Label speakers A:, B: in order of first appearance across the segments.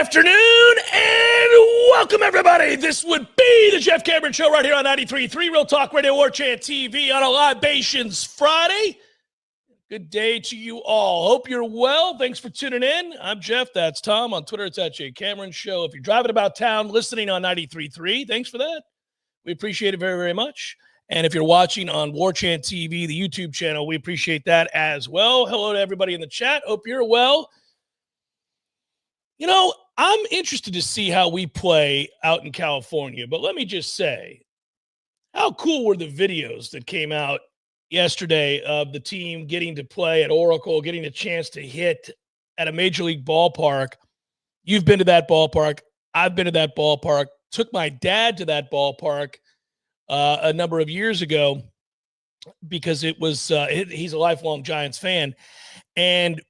A: afternoon and welcome everybody. This would be the Jeff Cameron Show right here on 93.3 Real Talk Radio, Warchant TV on a Libations Friday. Good day to you all. Hope you're well. Thanks for tuning in. I'm Jeff. That's Tom. On Twitter, it's at J Cameron Show. If you're driving about town listening on 93.3, thanks for that. We appreciate it very, very much. And if you're watching on Warchant TV, the YouTube channel, we appreciate that as well. Hello to everybody in the chat. Hope you're well. You know, I'm interested to see how we play out in California, but let me just say, how cool were the videos that came out yesterday of the team getting to play at Oracle, getting a chance to hit at a major league ballpark? You've been to that ballpark. I've been to that ballpark. Took my dad to that ballpark a number of years ago because it was he's a lifelong Giants fan. And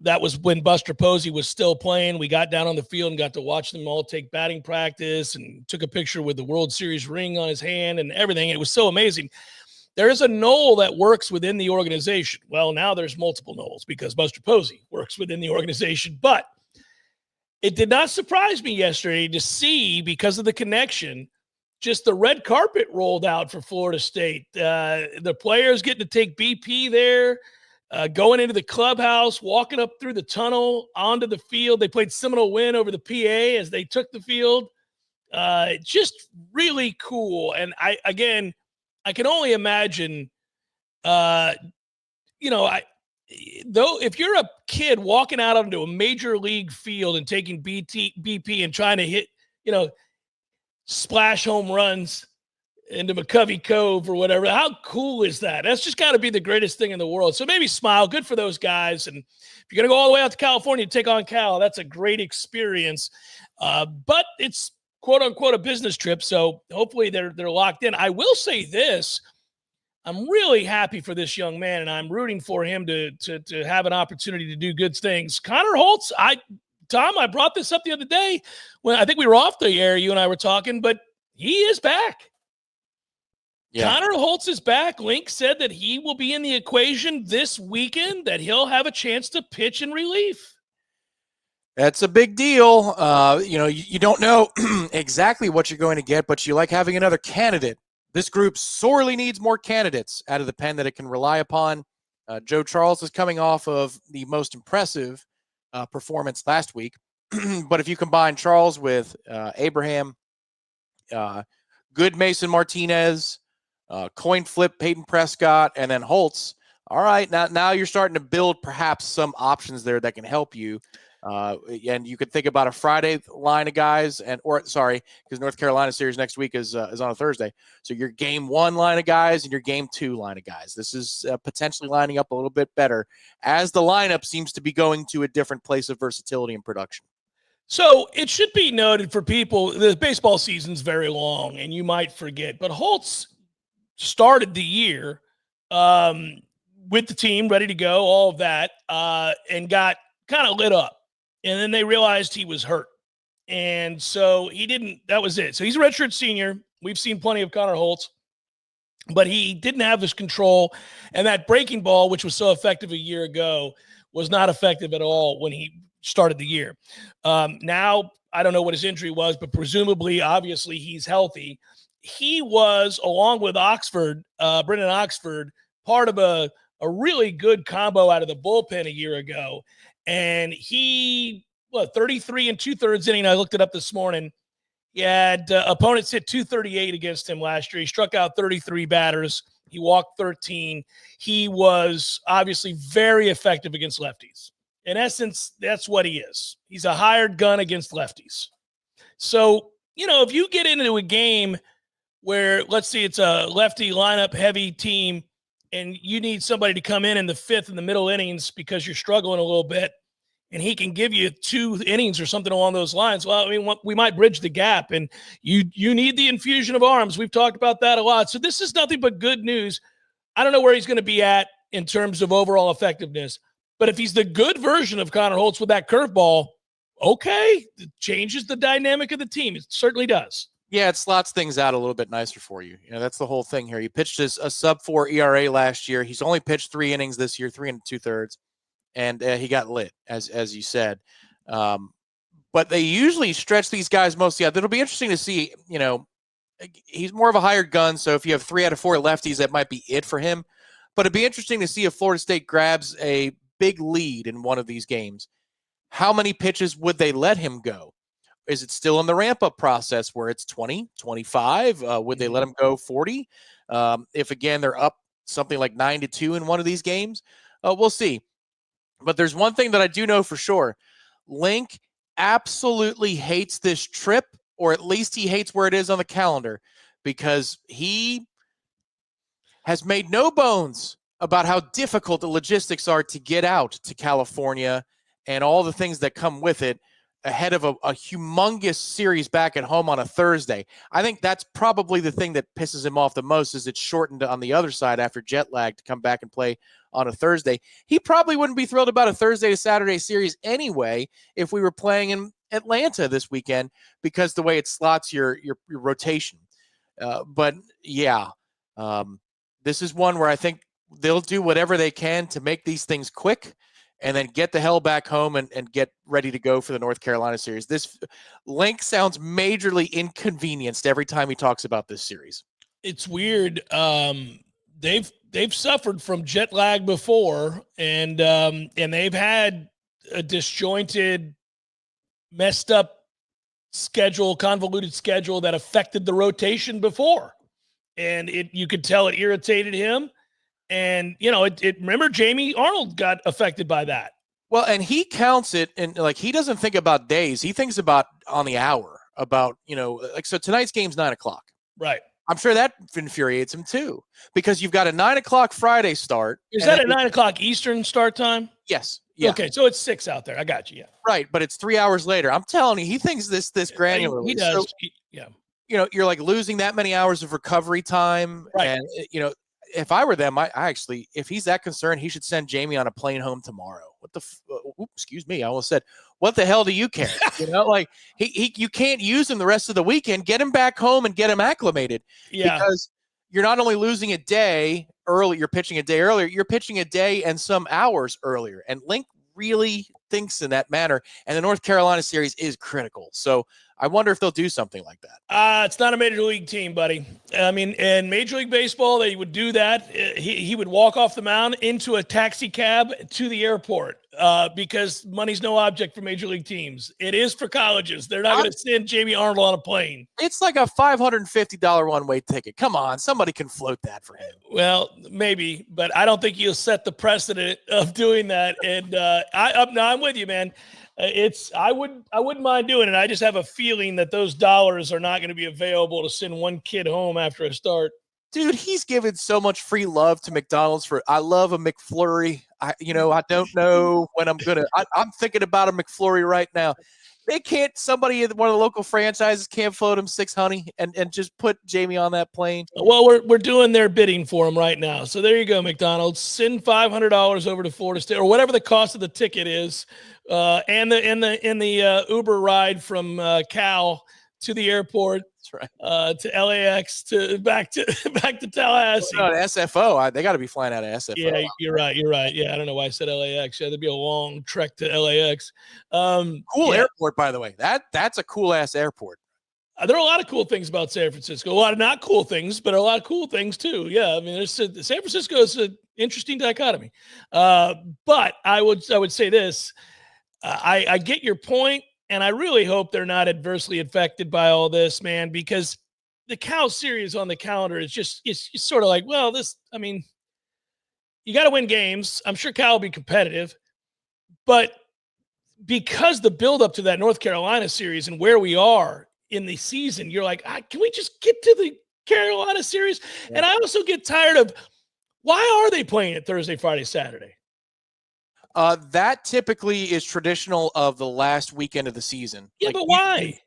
A: that was when Buster Posey was still playing. We got down on the field and got to watch them all take batting practice and took a picture with the World Series ring on his hand and everything. It was so amazing. There is a Nole that works within the organization. Well, now there's multiple Noles because Buster Posey works within the organization. But it did not surprise me yesterday to see, because of the connection, just the red carpet rolled out for Florida State. The players getting to take BP there. Going into the clubhouse, walking up through the tunnel onto the field. They played Seminole Win over the PA as they took the field. Just really cool. And I can only imagine, if you're a kid walking out onto a major league field and taking BP and trying to hit, splash home runs into McCovey Cove or whatever. How cool is that? That's just got to be the greatest thing in the world. So maybe smile. Good for those guys. And if you're going to go all the way out to California to take on Cal, that's a great experience. But it's quote unquote a business trip. So hopefully they're locked in. I will say this. I'm really happy for this young man, and I'm rooting for him to have an opportunity to do good things. Connor Holtz, Tom, I brought this up the other day when I think we were off the air, you and I were talking, but he is back. Yeah. Connor Holtz is back. Link said that he will be in the equation this weekend, that he'll have a chance to pitch in relief.
B: That's a big deal. You don't know exactly what you're going to get, but you like having another candidate. This group sorely needs more candidates out of the pen that it can rely upon. Joe Charles is coming off of the most impressive performance last week. But if you combine Charles with Abraham, good Mason Martinez, coin flip Peyton Prescott, and then Holtz. All right, now you're starting to build perhaps some options there that can help you. And you could think about a Friday line of guys, because North Carolina series next week is on a Thursday. So your game one line of guys and your game two line of guys. This is potentially lining up a little bit better as the lineup seems to be going to a different place of versatility and production.
A: So it should be noted for people, the baseball season's very long, and you might forget, but Holtz started the year with the team ready to go, all of that, and got kind of lit up. And then they realized he was hurt. And so that was it. So he's a redshirt senior. We've seen plenty of Connor Holtz, but he didn't have his control. And that breaking ball, which was so effective a year ago, was not effective at all when he started the year. Now, I don't know what his injury was, but presumably, obviously, he's healthy. He was, along with Brendan Oxford, part of a really good combo out of the bullpen a year ago. And he, 33 and 2/3 inning. I looked it up this morning. He had opponents hit 238 against him last year. He struck out 33 batters. He walked 13. He was obviously very effective against lefties. In essence, that's what he is. He's a hired gun against lefties. So, if you get into a game where, let's see, it's a lefty lineup heavy team and you need somebody to come in the fifth in the middle innings because you're struggling a little bit and he can give you 2 innings or something along those lines. Well, I mean, we might bridge the gap, and you need the infusion of arms. We've talked about that a lot. So this is nothing but good news. I don't know where he's going to be at in terms of overall effectiveness, but if he's the good version of Connor Holtz with that curveball, okay, it changes the dynamic of the team. It certainly does.
B: Yeah, it slots things out a little bit nicer for you. That's the whole thing here. He pitched a sub-4 ERA last year. He's only pitched 3 innings this year, 3 2/3, and he got lit, as you said. but they usually stretch these guys mostly out. It'll be interesting to see, he's more of a hired gun. So if you have 3 out of 4 lefties, that might be it for him. But it'd be interesting to see if Florida State grabs a big lead in one of these games. How many pitches would they let him go? Is it still in the ramp-up process where it's 20, 25? Would they let him go 40? If, again, they're up something like 9-2 in one of these games, we'll see. But there's one thing that I do know for sure. Link absolutely hates this trip, or at least he hates where it is on the calendar, because he has made no bones about how difficult the logistics are to get out to California and all the things that come with it ahead of a humongous series back at home on a Thursday. I think that's probably the thing that pisses him off the most, is it's shortened on the other side after jet lag to come back and play on a Thursday. He probably wouldn't be thrilled about a Thursday to Saturday series anyway if we were playing in Atlanta this weekend, because the way it slots your rotation. But yeah, this is one where I think they'll do whatever they can to make these things quick and then get the hell back home and get ready to go for the North Carolina series. This Link sounds majorly inconvenienced every time he talks about this series.
A: It's weird. They've suffered from jet lag before, and they've had a disjointed, messed up schedule, convoluted schedule that affected the rotation before. And you could tell it irritated him. And, remember Jamie Arnold got affected by that.
B: Well, and he counts it, and he doesn't think about days. He thinks about on the hour, about, so tonight's game's 9:00.
A: Right.
B: I'm sure that infuriates him too, because you've got a 9:00 Friday start.
A: Is that a 9:00 Eastern start time?
B: Yes. Yeah.
A: Okay. So it's 6 out there. I got you. Yeah.
B: Right. But it's 3 hours later. I'm telling you, he thinks this granularly.
A: He does.
B: So,
A: yeah.
B: You're losing that many hours of recovery time.
A: Right.
B: And, if I were them, I actually, if he's that concerned, he should send Jamie on a plane home tomorrow. Excuse me. I almost said, what the hell do you care? You can't use him the rest of the weekend. Get him back home and get him acclimated.
A: Yeah.
B: Because you're not only losing a day early, you're pitching a day earlier, you're pitching a day and some hours earlier. And Link really thinks in that manner. And the North Carolina series is critical. So I wonder if they'll do something like that.
A: It's not a major league team, buddy. I mean, in Major League Baseball, they would do that. He would walk off the mound into a taxi cab to the airport because money's no object for major league teams. It is for colleges. They're not going to send Jamie Arnold on a plane.
B: It's like a $550 one-way ticket. Come on, somebody can float that for him.
A: Well, maybe, but I don't think you'll set the precedent of doing that. And I'm with you, man. I wouldn't mind doing it. I just have a feeling that those dollars are not going to be available to send one kid home after a start.
B: Dude, he's given so much free love to McDonald's I love a McFlurry. I don't know when I'm thinking about a McFlurry right now. Somebody at one of the local franchises can't float him $600 and just put Jamie on that plane.
A: Well, we're doing their bidding for him right now. So there you go, McDonald's. Send $500 over to Florida State, or whatever the cost of the ticket is, and the Uber ride from Cal to the airport.
B: That's right.
A: To LAX back to Tallahassee.
B: No, SFO. They got to be flying out of SFO.
A: Yeah, you're right. Yeah, I don't know why I said LAX. Yeah, there'd be a long trek to LAX.
B: Cool airport, by the way. That's a cool ass airport.
A: There are a lot of cool things about San Francisco. A lot of not cool things, but a lot of cool things too. Yeah, I mean, San Francisco is an interesting dichotomy. But I would say this: I get your point. And I really hope they're not adversely affected by all this, man, because the Cal series on the calendar is it's sort of like, well, you got to win games. I'm sure Cal will be competitive, but because the buildup to that North Carolina series and where we are in the season, you're like, can we just get to the Carolina series? Yeah. And I also get tired of, why are they playing it Thursday, Friday, Saturday?
B: That typically is traditional of the last weekend of the season.
A: Yeah, but why?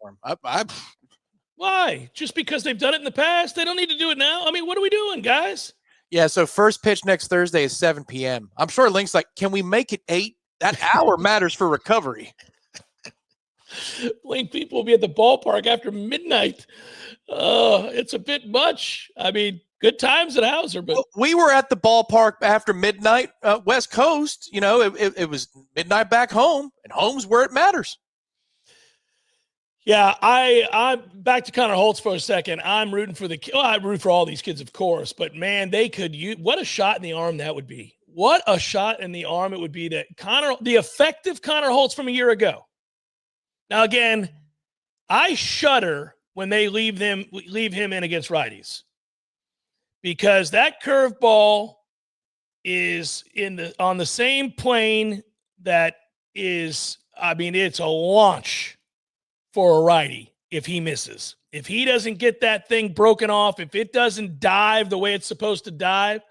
A: Why? Just because they've done it in the past? They don't need to do it now? I mean, what are we doing, guys?
B: Yeah, so first pitch next Thursday is 7 p.m. I'm sure Link's like, can we make it 8? That hour matters for recovery.
A: Link people will be at the ballpark after midnight. It's a bit much. I mean, good times at Hauser, but
B: we were at the ballpark after midnight, West Coast. It was midnight back home, and home's where it matters.
A: Yeah, I'm back to Connor Holtz for a second. I'm rooting for I root for all these kids, of course, but man, they could use what a shot in the arm that would be. What a shot in the arm it would be that the effective Connor Holtz from a year ago. Now again, I shudder when they leave him in against righties because that curveball is on the same plane that is. I mean, it's a launch for a righty if he misses. If he doesn't get that thing broken off, if it doesn't dive the way it's supposed to dive,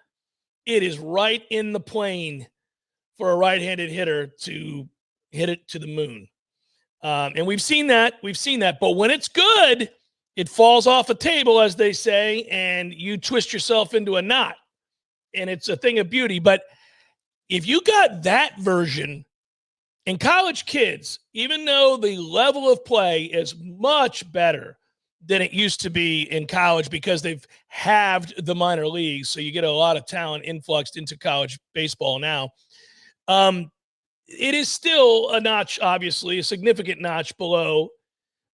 A: it is right in the plane for a right-handed hitter to hit it to the moon. And we've seen that. But when it's good, it falls off a table, as they say, and you twist yourself into a knot. And it's a thing of beauty. But if you got that version in college kids, even though the level of play is much better than it used to be in college because they've halved the minor leagues, so you get a lot of talent influxed into college baseball now. It is still a notch, obviously, a significant notch below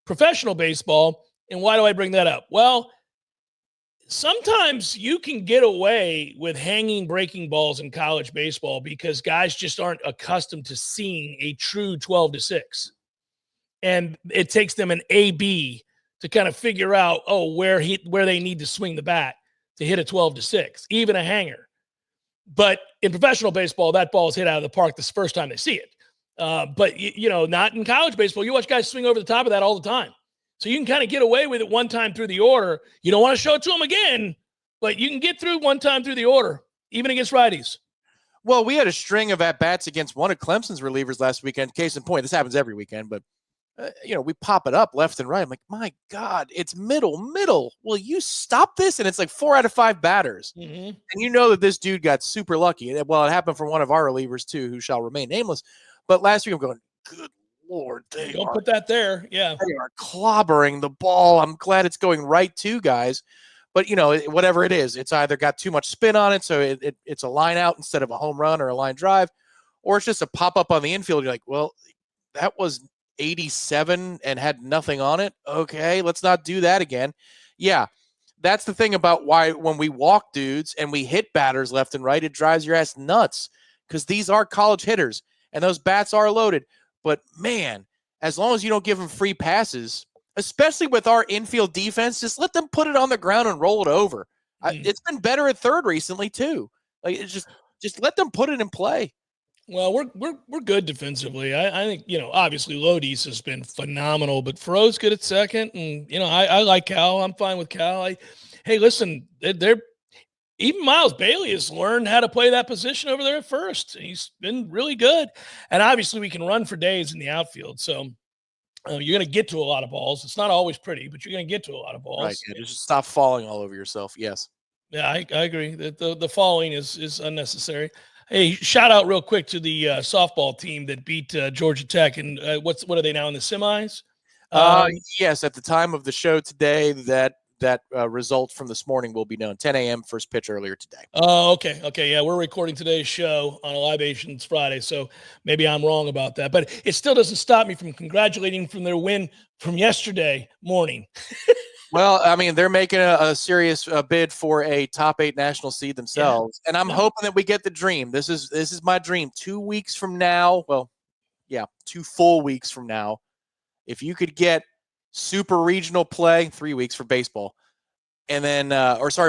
A: professional baseball. And why do I bring that up? Well, sometimes you can get away with hanging breaking balls in college baseball because guys just aren't accustomed to seeing a true 12-6. And it takes them an AB to kind of figure out, where they need to swing the bat to hit a 12-6, even a hanger. But in professional baseball, that ball is hit out of the park the first time they see it. But, not in college baseball. You watch guys swing over the top of that all the time. So you can kind of get away with it one time through the order. You don't want to show it to them again, but you can get through one time through the order, even against righties.
B: Well, we had a string of at-bats against one of Clemson's relievers last weekend. Case in point, this happens every weekend, but, we pop it up left and right. I'm like, my God, it's middle. Will you stop this? And it's like 4 out of 5 batters.
A: Mm-hmm.
B: And you know that this dude got super lucky. Well, it happened for one of our relievers, too, who shall remain nameless. But last week I'm going, good Lord,
A: don't put that there. Yeah.
B: They are clobbering the ball. I'm glad it's going right to guys. But, whatever it is, it's either got too much spin on it, so it's a line out instead of a home run or a line drive, or it's just a pop-up on the infield. You're like, well, that was 87 and had nothing on it. Okay, let's not do that again. Yeah, that's the thing about why when we walk dudes and we hit batters left and right, it drives your ass nuts because these are college hitters, and those bats are loaded. But, man, as long as you don't give them free passes, especially with our infield defense, just let them put it on the ground and roll it over. It's been better at third recently, too. Like, it's just let them put it in play.
A: Well, we're good defensively. I think, obviously Lodis has been phenomenal, but Fro's good at second. And, I like Cal. I'm fine with Cal. Hey, listen, even Miles Bailey has learned how to play that position over there at first. He's been really good. And obviously we can run for days in the outfield. So you're going to get to a lot of balls. It's not always pretty, but you're going to get to a lot of balls.
B: Right. Yeah, just stop falling all over yourself. Yes.
A: Yeah, I agree that the falling is unnecessary. Hey, shout out real quick to the softball team that beat Georgia Tech. And what are they now in the semis?
B: Yes, at the time of the show today, that result from this morning will be known. 10 a.m. first pitch earlier today.
A: Oh, okay. Yeah, we're recording today's show on a Libations Friday, so maybe I'm wrong about that. But it still doesn't stop me from congratulating from their win from yesterday morning.
B: Well, I mean, they're making a serious bid for a top 8 national seed themselves, and I'm hoping that we get the dream. This is my dream. 2 weeks from now, 2 full weeks from now, if you could get super regional play, 3 weeks for baseball, and then,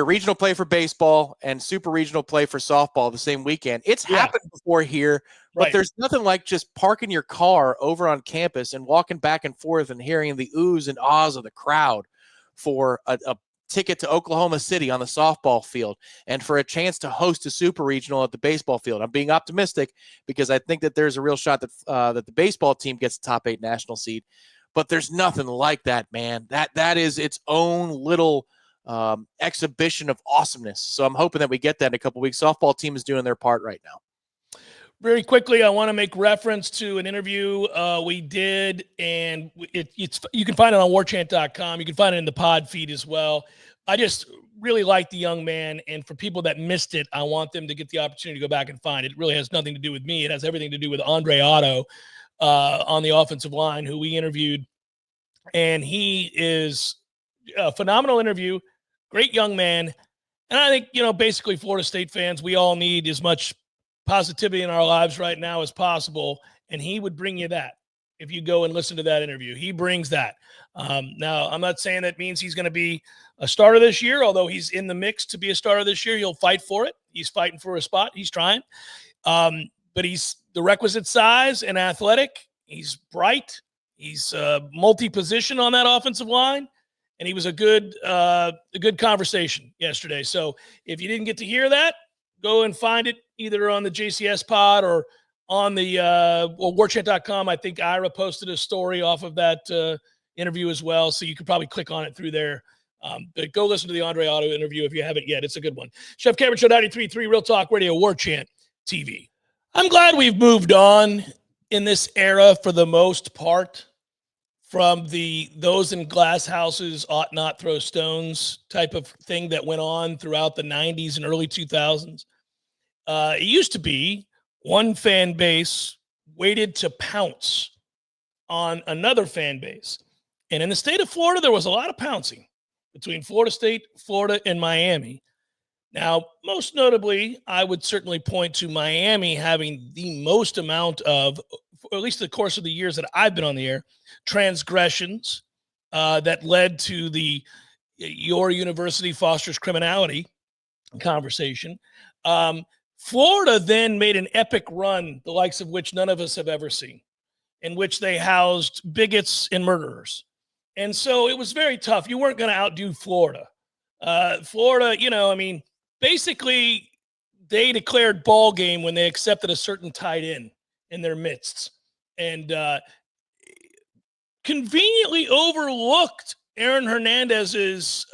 B: regional play for baseball and super regional play for softball the same weekend. It's happened before here, but there's nothing like just parking your car over on campus and walking back and forth and hearing the oohs and ahs of the crowd for a ticket to Oklahoma City on the softball field and for a chance to host a super regional at the baseball field. I'm being optimistic because I think that there's a real shot that that the baseball team gets the top 8 national seed. But there's nothing like that, man. That is its own little exhibition of awesomeness. So I'm hoping that we get that in a couple weeks. Softball team is doing their part right now.
A: Very quickly, I want to make reference to an interview we did, and you can find it on warchant.com. You can find it in the pod feed as well. I just really like the young man, and for people that missed it, I want them to get the opportunity to go back and find it. It really has nothing to do with me. It has everything to do with Andre Otto on the offensive line, who we interviewed and he is a phenomenal interview, great young man. And I think, basically Florida State fans, we all need as much positivity in our lives right now as possible. And he would bring you that if you go and listen to that interview. He brings that. Now, I'm not saying that means he's going to be a starter this year, although he's in the mix to be a starter this year. He'll fight for it. He's fighting for a spot. He's trying. But he's the requisite size and athletic. He's bright. He's multi-position on that offensive line. And he was a good conversation yesterday. So if you didn't get to hear that, go and find it either on the JCS pod or on the Warchant.com. I think Ira posted a story off of that interview as well. So you could probably click on it through there. But go listen to the Andre Otto interview if you haven't yet. It's a good one. Jeff Cameron Show 93.3 Real Talk Radio, Warchant TV. I'm glad we've moved on in this era for the most part from those in glass houses ought not throw stones type of thing that went on throughout the 90s and early 2000s. It used to be one fan base waited to pounce on another fan base. And in the state of Florida, there was a lot of pouncing between Florida State, Florida, and Miami. Now, most notably, I would certainly point to Miami having the most amount of, or at least the course of the years that I've been on the air, transgressions that led to the your university fosters criminality conversation. Florida then made an epic run, the likes of which none of us have ever seen, in which they housed bigots and murderers. And so it was very tough. You weren't going to outdo Florida. Florida, basically they declared ball game when they accepted a certain tight end in their midst, and conveniently overlooked Aaron Hernandez's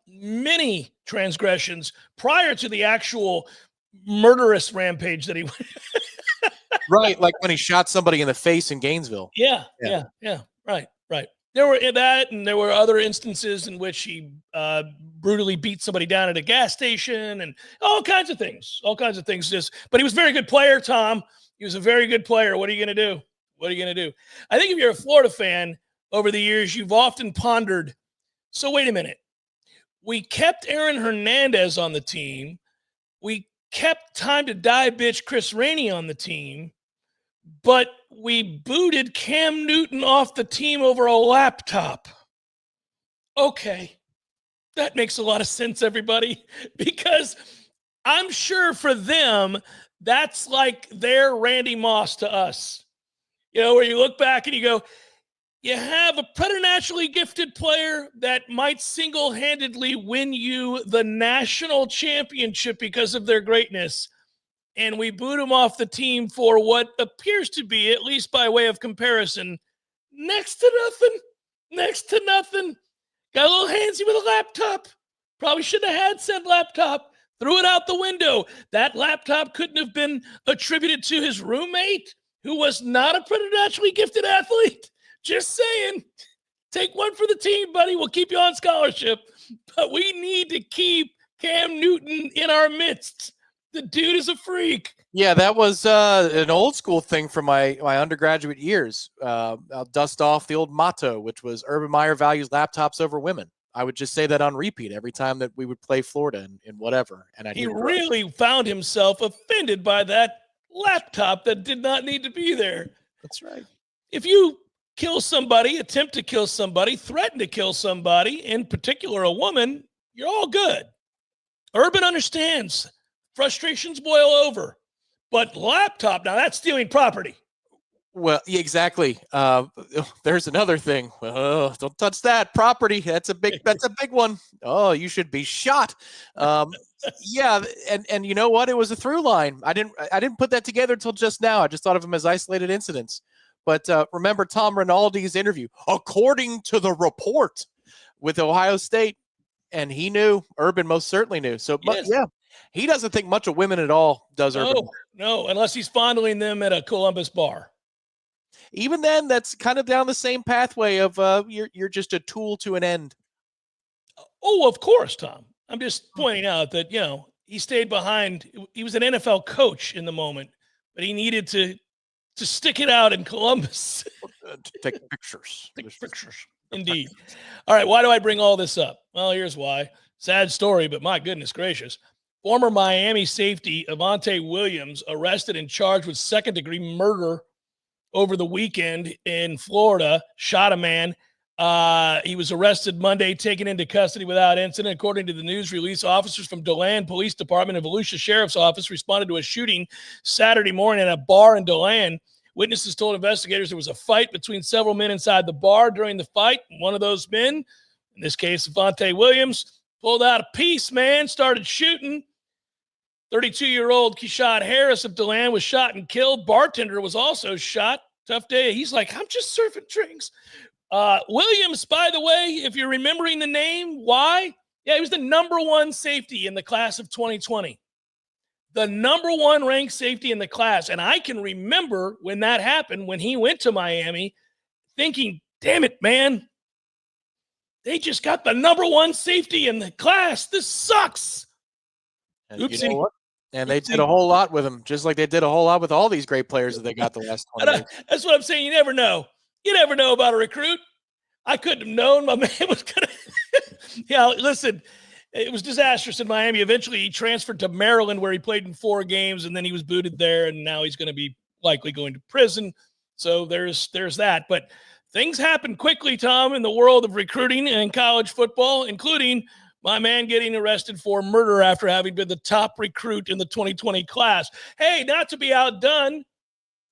A: many transgressions prior to the actual murderous rampage that he went.
B: Right, like when he shot somebody in the face in Gainesville.
A: Yeah. Right. There were that, and there were other instances in which he brutally beat somebody down at a gas station, and all kinds of things. But he was a very good player, Tom. He was a very good player. What are you going to do? I think if you're a Florida fan, over the years, you've often pondered, so wait a minute. We kept Aaron Hernandez on the team. We kept time to die bitch Chris Rainey on the team, but we booted Cam Newton off the team over a laptop. Okay, that makes a lot of sense, everybody, because I'm sure for them, that's like their Randy Moss to us. Where you look back and you go, you have a preternaturally gifted player that might single-handedly win you the national championship because of their greatness. And we boot him off the team for what appears to be, at least by way of comparison, next to nothing. Got a little handsy with a laptop. Probably shouldn't have had said laptop. Threw it out the window. That laptop couldn't have been attributed to his roommate, who was not a preternaturally gifted athlete. Just saying. Take one for the team, buddy. We'll keep you on scholarship. But we need to keep Cam Newton in our midst. The dude is a freak.
B: Yeah, that was an old school thing from my undergraduate years. I'll dust off the old motto, which was Urban Meyer values laptops over women. I would just say that on repeat every time that we would play Florida and whatever. And
A: he really found himself offended by that laptop that did not need to be there.
B: That's right.
A: If you kill somebody, attempt to kill somebody, threaten to kill somebody, in particular a woman, you're all good. Urban understands. Frustrations boil over. But laptop, now that's stealing property.
B: Well, yeah, exactly. There's another thing. Don't touch that property. That's a big one. Oh, you should be shot. Yeah, and you know what? It was a through line. I didn't put that together until just now. I just thought of them as isolated incidents. But remember Tom Rinaldi's interview, according to the report with Ohio State, and he knew. Urban most certainly knew. So yes. Yeah, he doesn't think much of women at all, does Urban?
A: No, unless he's fondling them at a Columbus bar.
B: Even then, that's kind of down the same pathway of you're just a tool to an end.
A: Oh, of course, Tom. I'm just pointing out that, he stayed behind. He was an NFL coach in the moment, but he needed to stick it out in Columbus.
B: Take pictures.
A: Indeed. All right, why do I bring all this up? Well, here's why. Sad story, but my goodness gracious. Former Miami safety Avante Williams arrested and charged with second-degree murder over the weekend in Florida, shot a man. He was arrested Monday, taken into custody without incident. According to the news release, officers from DeLand Police Department and Volusia Sheriff's Office responded to a shooting Saturday morning at a bar in DeLand. Witnesses told investigators there was a fight between several men inside the bar. During the fight, one of those men, in this case, Avante Williams, pulled out a piece, man, started shooting. 32-year-old Keshad Harris of DeLand was shot and killed. Bartender was also shot. Tough day. He's like, I'm just serving drinks. Williams, by the way, if you're remembering the name, why? Yeah, he was the number one safety in the class of 2020. The number one ranked safety in the class. And I can remember when that happened, when he went to Miami, thinking, damn it, man. They just got the number one safety in the class. This sucks.
B: And you know what? And they did a whole lot with him, just like they did a whole lot with all these great players that they got the last 20 years.
A: That's what I'm saying. You never know. You never know about a recruit. I couldn't have known my man was going to. Yeah, listen, it was disastrous in Miami. Eventually, he transferred to Maryland, where he played in 4 games, and then he was booted there, and now he's going to be likely going to prison. So there's that. But things happen quickly, Tom, in the world of recruiting and college football, including my man getting arrested for murder after having been the top recruit in the 2020 class. Hey, not to be outdone,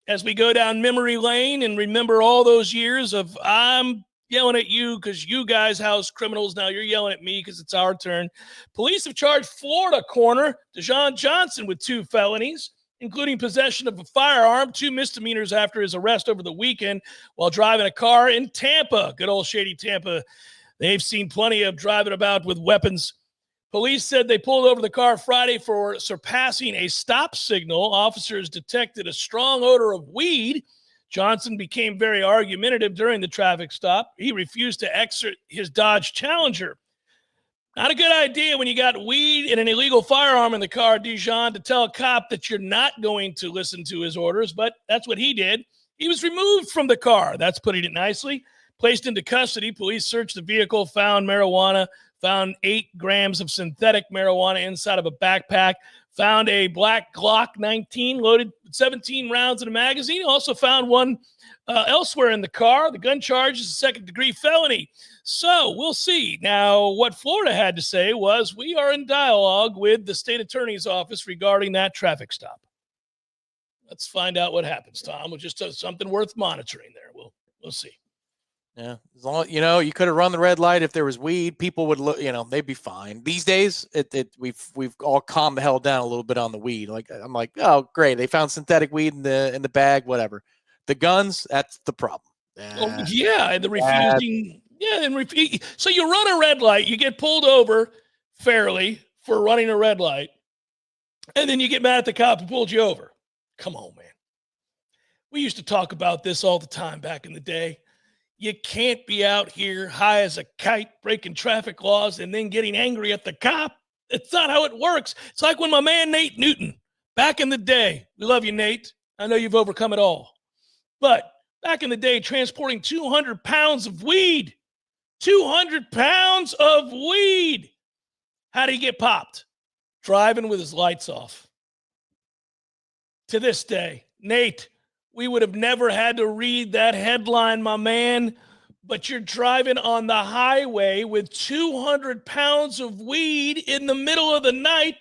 A: as we go down memory lane and remember all those years of I'm yelling at you because you guys house criminals. Now you're yelling at me because it's our turn. Police have charged Florida corner Deshaun Johnson with 2 felonies, including possession of a firearm, 2 misdemeanors after his arrest over the weekend while driving a car in Tampa. Good old shady Tampa. They've seen plenty of driving about with weapons. Police said they pulled over the car Friday for surpassing a stop signal. Officers detected a strong odor of weed. Johnson became very argumentative during the traffic stop. He refused to exit his Dodge Challenger. Not a good idea when you got weed and an illegal firearm in the car, Dijon, to tell a cop that you're not going to listen to his orders, but that's what he did. He was removed from the car. That's putting it nicely. Placed into custody, police searched the vehicle, found marijuana, found 8 grams of synthetic marijuana inside of a backpack, found a black Glock 19 loaded with 17 rounds in a magazine, also found one elsewhere in the car. The gun charge is a second-degree felony. So we'll see. Now, what Florida had to say was, we are in dialogue with the state attorney's office regarding that traffic stop. Let's find out what happens, Tom. We'll just something worth monitoring there. We'll see.
B: Yeah, as long as, you could have run the red light if there was weed. People would look, they'd be fine. These days, we've all calmed the hell down a little bit on the weed. Like I'm like, oh great, they found synthetic weed in the bag, whatever. The guns, that's the problem.
A: And the refusing. So you run a red light, you get pulled over fairly for running a red light, and then you get mad at the cop who pulled you over. Come on, man. We used to talk about this all the time back in the day. You can't be out here high as a kite, breaking traffic laws, and then getting angry at the cop. It's not how it works. It's like when my man Nate Newton, back in the day, we love you, Nate. I know you've overcome it all. But back in the day, transporting 200 pounds of weed. 200 pounds of weed. How did he get popped? Driving with his lights off. To this day, Nate, we would have never had to read that headline, my man, but you're driving on the highway with 200 pounds of weed in the middle of the night,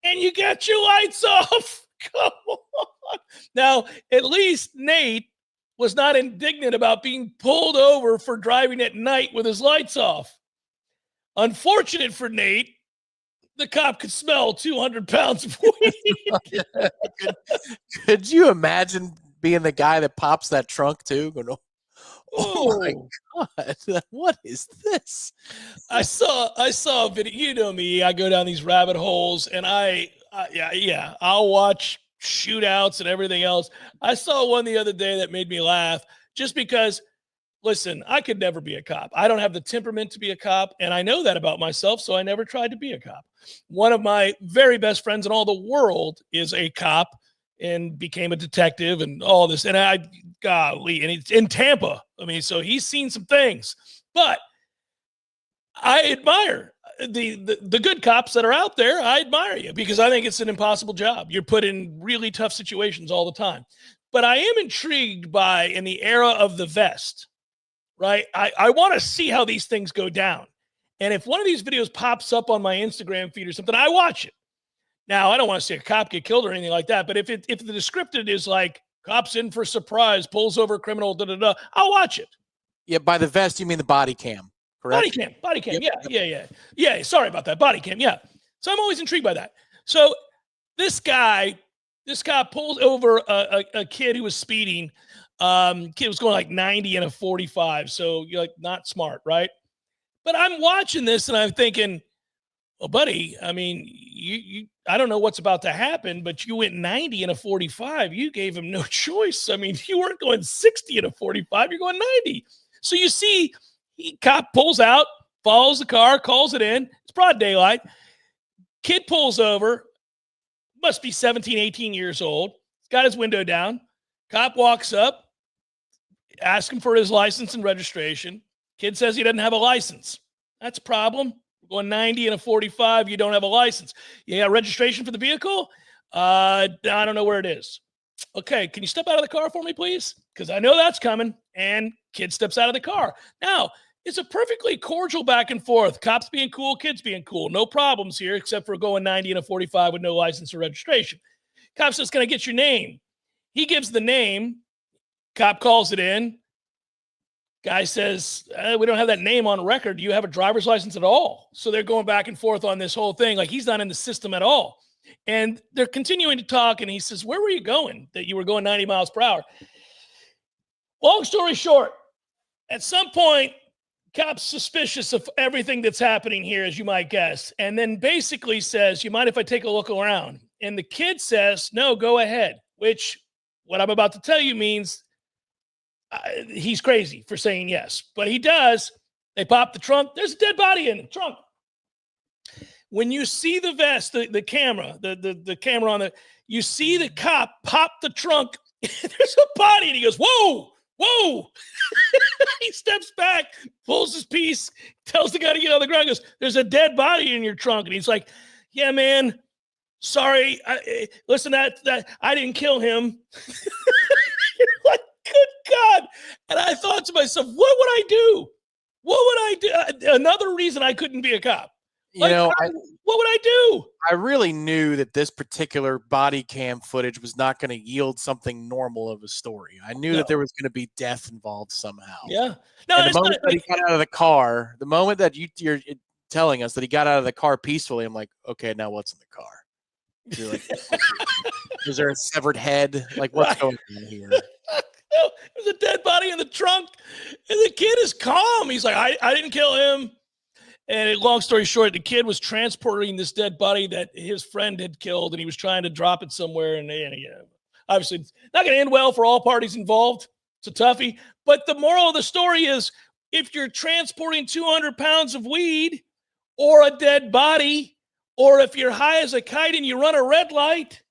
A: and you got your lights off. Come on. Now, at least Nate was not indignant about being pulled over for driving at night with his lights off. Unfortunate for Nate, the cop could smell 200 pounds of weed.
B: Could you imagine being the guy that pops that trunk too? Going, oh my God, what is this?
A: I saw a video. You know me, I go down these rabbit holes, and I'll watch shootouts and everything else. I saw one the other day that made me laugh, just because, listen, I could never be a cop. I don't have the temperament to be a cop, and I know that about myself, so I never tried to be a cop. One of my very best friends in all the world is a cop. and became a detective and all this. And golly, and it's in Tampa. I mean, so he's seen some things, but I admire the good cops that are out there. I admire you because I think it's an impossible job. You're put in really tough situations all the time. But I am intrigued by, in the era of the vest, right? I want to see how these things go down. And if one of these videos pops up on my Instagram feed or something, I watch it. Now, I don't want to see a cop get killed or anything like that. But if the descriptive is like, cops in for surprise, pulls over criminal, I'll watch it.
B: Yeah, by the vest, you mean the body cam, correct?
A: Body cam. Yep. Yeah. Sorry about that. Body cam. Yeah. So I'm always intrigued by that. So this guy pulled over a kid who was speeding. Kid was going like 90 in a 45. So you're like, not smart, right? But I'm watching this and I'm thinking, well, buddy, I mean, I don't know what's about to happen, but you went 90 in a 45. You gave him no choice. I mean, you weren't going 60 in a 45. You're going 90. So you see, cop pulls out, follows the car, calls it in. It's broad daylight. Kid pulls over, must be 17, 18 years old. He's got his window down. Cop walks up, asks him for his license and registration. Kid says he doesn't have a license. That's a problem. We're going 90 in a 45. You don't have a license. You got registration for the vehicle? I don't know where it is. Okay, can you step out of the car for me, please? Because I know that's coming. And kid steps out of the car. Now, it's a perfectly cordial back and forth. Cops being cool, kids being cool. No problems here, except for going 90 in a 45 with no license or registration. Cop says, can I get your name? He gives the name. Cop calls it in. Guy says, we don't have that name on record. Do you have a driver's license at all? So they're going back and forth on this whole thing. Like he's not in the system at all. And they're continuing to talk. And he says, where were you going that you were going 90 miles per hour? Long story short, at some point, cop's suspicious of everything that's happening here, as you might guess. And then basically says, you mind if I take a look around? And the kid says, no, go ahead. Which what I'm about to tell you means he's crazy for saying yes, but he does. They pop the trunk. There's a dead body in the trunk. When you see the vest, the camera, the camera on you see the cop pop the trunk. There's a body, and he goes, whoa. He steps back, pulls his piece, tells the guy to get on the ground, goes, there's a dead body in your trunk. And he's like, yeah, man, sorry. Listen, that I didn't kill him. Like, good God. And I thought to myself, what would I do? What would I do? Another reason I couldn't be a cop. Like, what would I do?
B: I really knew that this particular body cam footage was not going to yield something normal of a story. I knew that there was going to be death involved somehow.
A: Yeah.
B: No, and the moment that he got out of the car, the moment that you're telling us that he got out of the car peacefully, I'm like, okay, now what's in the car? You're like, is there a severed head? Like, what's going on here?
A: There's a dead body in the trunk, and the kid is calm. He's like, I didn't kill him. And long story short, the kid was transporting this dead body that his friend had killed, and he was trying to drop it somewhere. And obviously, it's not going to end well for all parties involved. It's a toughie. But the moral of the story is, if you're transporting 200 pounds of weed or a dead body, or if you're high as a kite and you run a red light,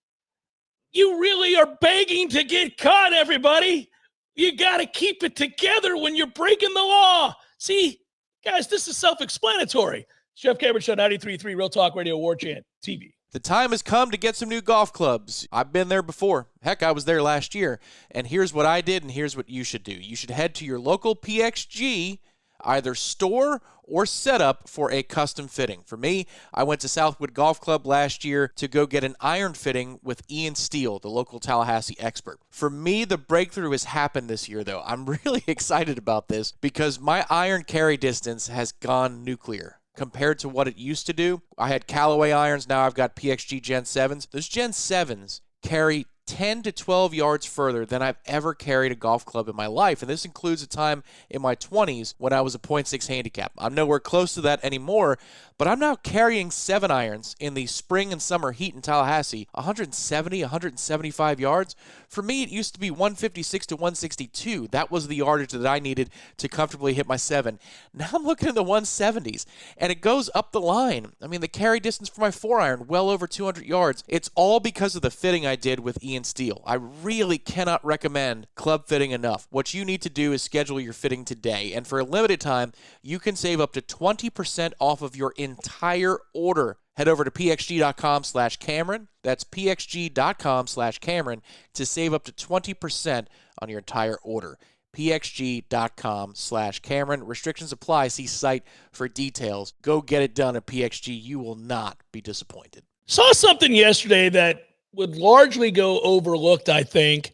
A: you really are begging to get caught, everybody. You got to keep it together when you're breaking the law. See, guys, this is self-explanatory. Jeff Cameron Show, 93.3 Real Talk Radio, Warchant TV.
B: The time has come to get some new golf clubs. I've been there before. Heck, I was there last year. And here's what I did, and here's what you should do. You should head to your local PXG, either store or set up for a custom fitting. For me, I went to Southwood Golf Club last year to go get an iron fitting with Ian Steele, the local Tallahassee expert. For me, the breakthrough has happened this year, though. I'm really excited about this because my iron carry distance has gone nuclear compared to what it used to do. I had Callaway irons, now I've got PXG Gen 7s. Those Gen 7s carry 10 to 12 yards further than I've ever carried a golf club in my life. And this includes a time in my 20s when I was a .6 handicap. I'm nowhere close to that anymore, but I'm now carrying 7 irons in the spring and summer heat in Tallahassee, 170, 175 yards. For me, it used to be 156 to 162. That was the yardage that I needed to comfortably hit my 7. Now I'm looking in the 170s, and it goes up the line. I mean, the carry distance for my 4 iron, well over 200 yards. It's all because of the fitting I did with Ian convenience deal. I really cannot recommend Club Fitting enough. What you need to do is schedule your fitting today, and for a limited time, you can save up to 20% off of your entire order. Head over to pxg.com/Cameron. That's pxg.com/Cameron to save up to 20% on your entire order. pxg.com/Cameron. Restrictions apply. See site for details. Go get it done at PXG. You will not be disappointed.
A: Saw something yesterday that would largely go overlooked, I think,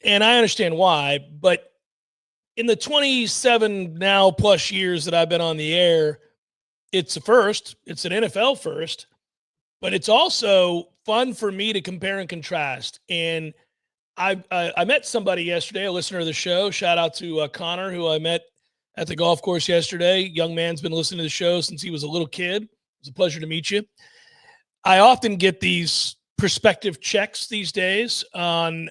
A: and I understand why, but in the 27 now plus years that I've been on the air, it's a first. It's an NFL first, but it's also fun for me to compare and contrast. And I met somebody yesterday, a listener of the show. Shout out to Connor, who I met at the golf course yesterday. Young man's been listening to the show since he was a little kid. It was a pleasure to meet you. I often get these perspective checks these days on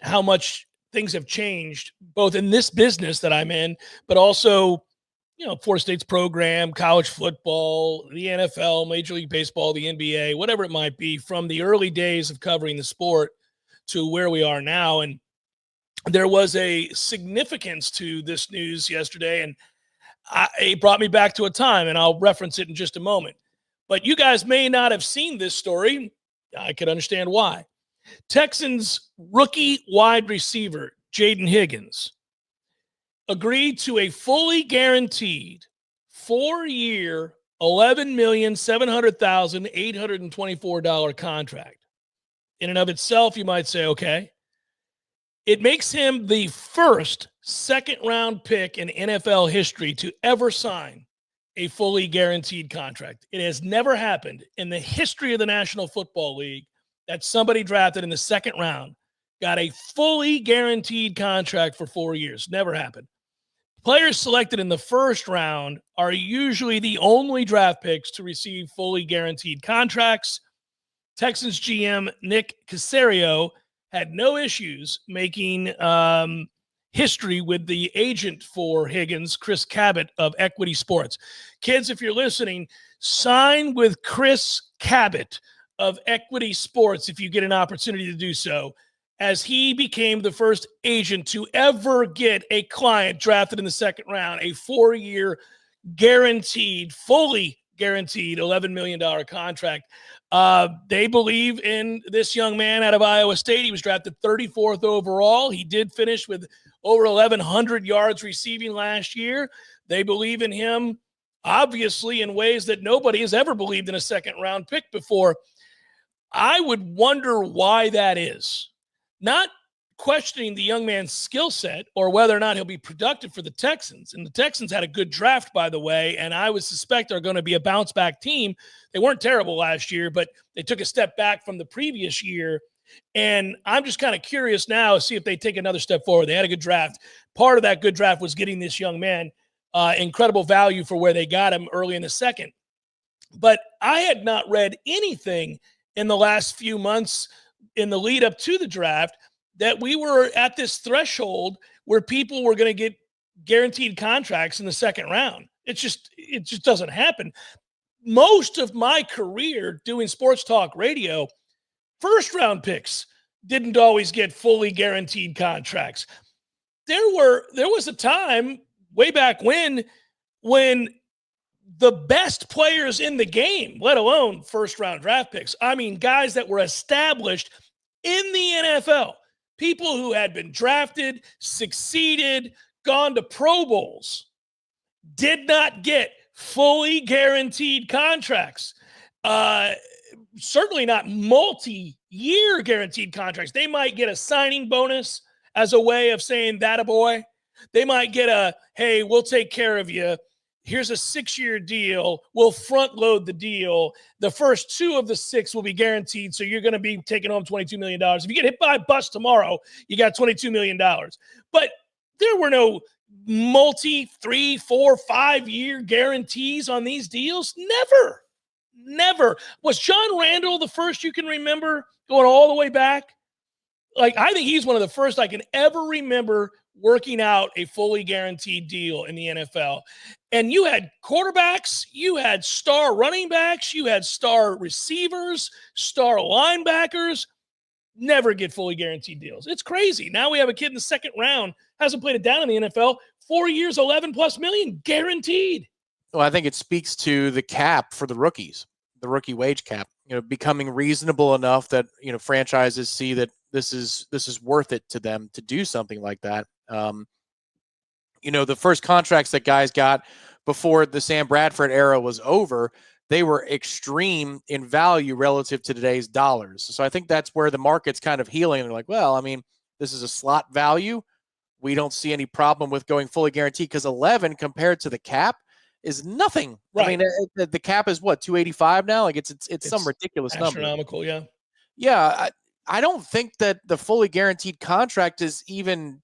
A: how much things have changed, both in this business that I'm in, but also, Florida State's program, college football, the NFL, Major League Baseball, the NBA, whatever it might be, from the early days of covering the sport to where we are now. And there was a significance to this news yesterday, and it brought me back to a time, and I'll reference it in just a moment. But you guys may not have seen this story. I could understand why. Texans rookie wide receiver, Jaden Higgins, agreed to a fully guaranteed 4-year, $11,700,824 contract. In and of itself, you might say, okay. It makes him the first second-round pick in NFL history to ever sign a fully guaranteed contract. It has never happened in the history of the National Football League that somebody drafted in the second round got a fully guaranteed contract for 4 years. Never happened. Players selected in the first round are usually the only draft picks to receive fully guaranteed contracts. Texans GM Nick Caserio had no issues making history with the agent for Higgins, Chris Cabot of Equity Sports. Kids, if you're listening, sign with Chris Cabot of Equity Sports if you get an opportunity to do so, as he became the first agent to ever get a client drafted in the second round, a 4-year guaranteed, fully guaranteed $11 million contract. They believe in this young man out of Iowa State. He was drafted 34th overall. He did finish with over 1,100 yards receiving last year. They believe in him, obviously, in ways that nobody has ever believed in a second-round pick before. I would wonder why that is. Not questioning the young man's skill set or whether or not he'll be productive for the Texans. And the Texans had a good draft, by the way, and I would suspect are going to be a bounce-back team. They weren't terrible last year, but they took a step back from the previous year. And I'm just kind of curious now to see if they take another step forward. They had a good draft. Part of that good draft was getting this young man incredible value for where they got him early in the second. But I had not read anything in the last few months in the lead up to the draft that we were at this threshold where people were going to get guaranteed contracts in the second round. It just doesn't happen. Most of my career doing sports talk radio, first round picks didn't always get fully guaranteed contracts. There was a time way back when the best players in the game, let alone first round draft picks, I mean, guys that were established in the NFL, people who had been drafted, succeeded, gone to Pro Bowls, did not get fully guaranteed contracts. Certainly not multi-year guaranteed contracts. They might get a signing bonus as a way of saying that a boy. They might get a, hey, we'll take care of you. Here's a 6-year deal. We'll front load the deal. The first 2 of the 6 will be guaranteed. So you're going to be taking home $22 million. If you get hit by a bus tomorrow, you got $22 million. But there were no multi 3, 4, 5-year guarantees on these deals. Never. Was John Randall the first you can remember going all the way back? Like, I think he's one of the first I can ever remember working out a fully guaranteed deal in the NFL. And you had quarterbacks, you had star running backs, you had star receivers, star linebackers. never get fully guaranteed deals. It's crazy. Now we have a kid in the second round, hasn't played it down in the NFL, 4 years, 11+ million, guaranteed.
B: Well, I think it speaks to the cap for the rookies, the rookie wage cap, becoming reasonable enough that, franchises see that this is worth it to them to do something like that. The first contracts that guys got before the Sam Bradford era was over, they were extreme in value relative to today's dollars. So I think that's where the market's kind of healing. They're like, well, I mean, this is a slot value. We don't see any problem with going fully guaranteed because 11 compared to the cap is nothing.
A: Right.
B: I mean, the cap is what, 285 now? Like it's some ridiculous
A: astronomical
B: number.
A: Yeah.
B: Yeah. I don't think that the fully guaranteed contract is even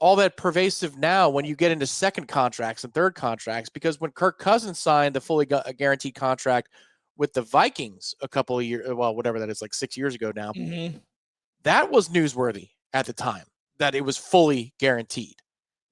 B: all that pervasive now when you get into second contracts and third contracts, because when Kirk Cousins signed the fully guaranteed contract with the Vikings a couple of years, well, whatever that is, like 6 years ago now, that was newsworthy at the time that it was fully guaranteed.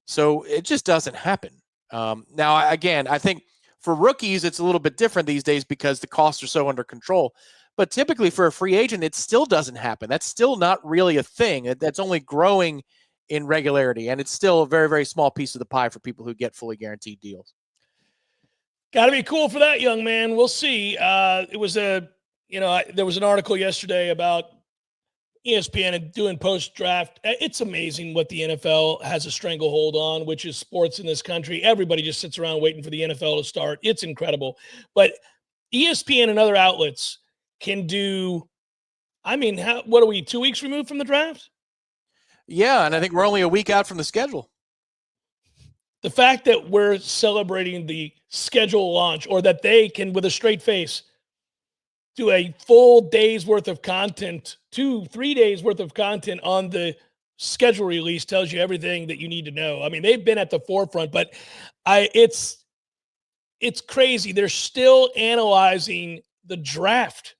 B: So it just doesn't happen. Now, again, I think for rookies, it's a little bit different these days because the costs are so under control. But typically for a free agent, it still doesn't happen. That's still not really a thing. That's only growing in regularity, and it's still a very, very small piece of the pie for people who get fully guaranteed deals.
A: Got to be cool for that young man. We'll see. It was there was an article yesterday about ESPN and doing post-draft. It's amazing what the NFL has a stranglehold on, which is sports in this country. Everybody just sits around waiting for the NFL to start. It's incredible. But ESPN and other outlets can do, what are we, 2 weeks removed from the draft?
B: Yeah, and I think we're only a week out from the schedule.
A: The fact that we're celebrating the schedule launch, or that they can, with a straight face, do a full day's worth of content, 2-3 days worth of content on the schedule release, tells you everything that you need to know. I mean, they've been at the forefront, but it's crazy. They're still analyzing the draft.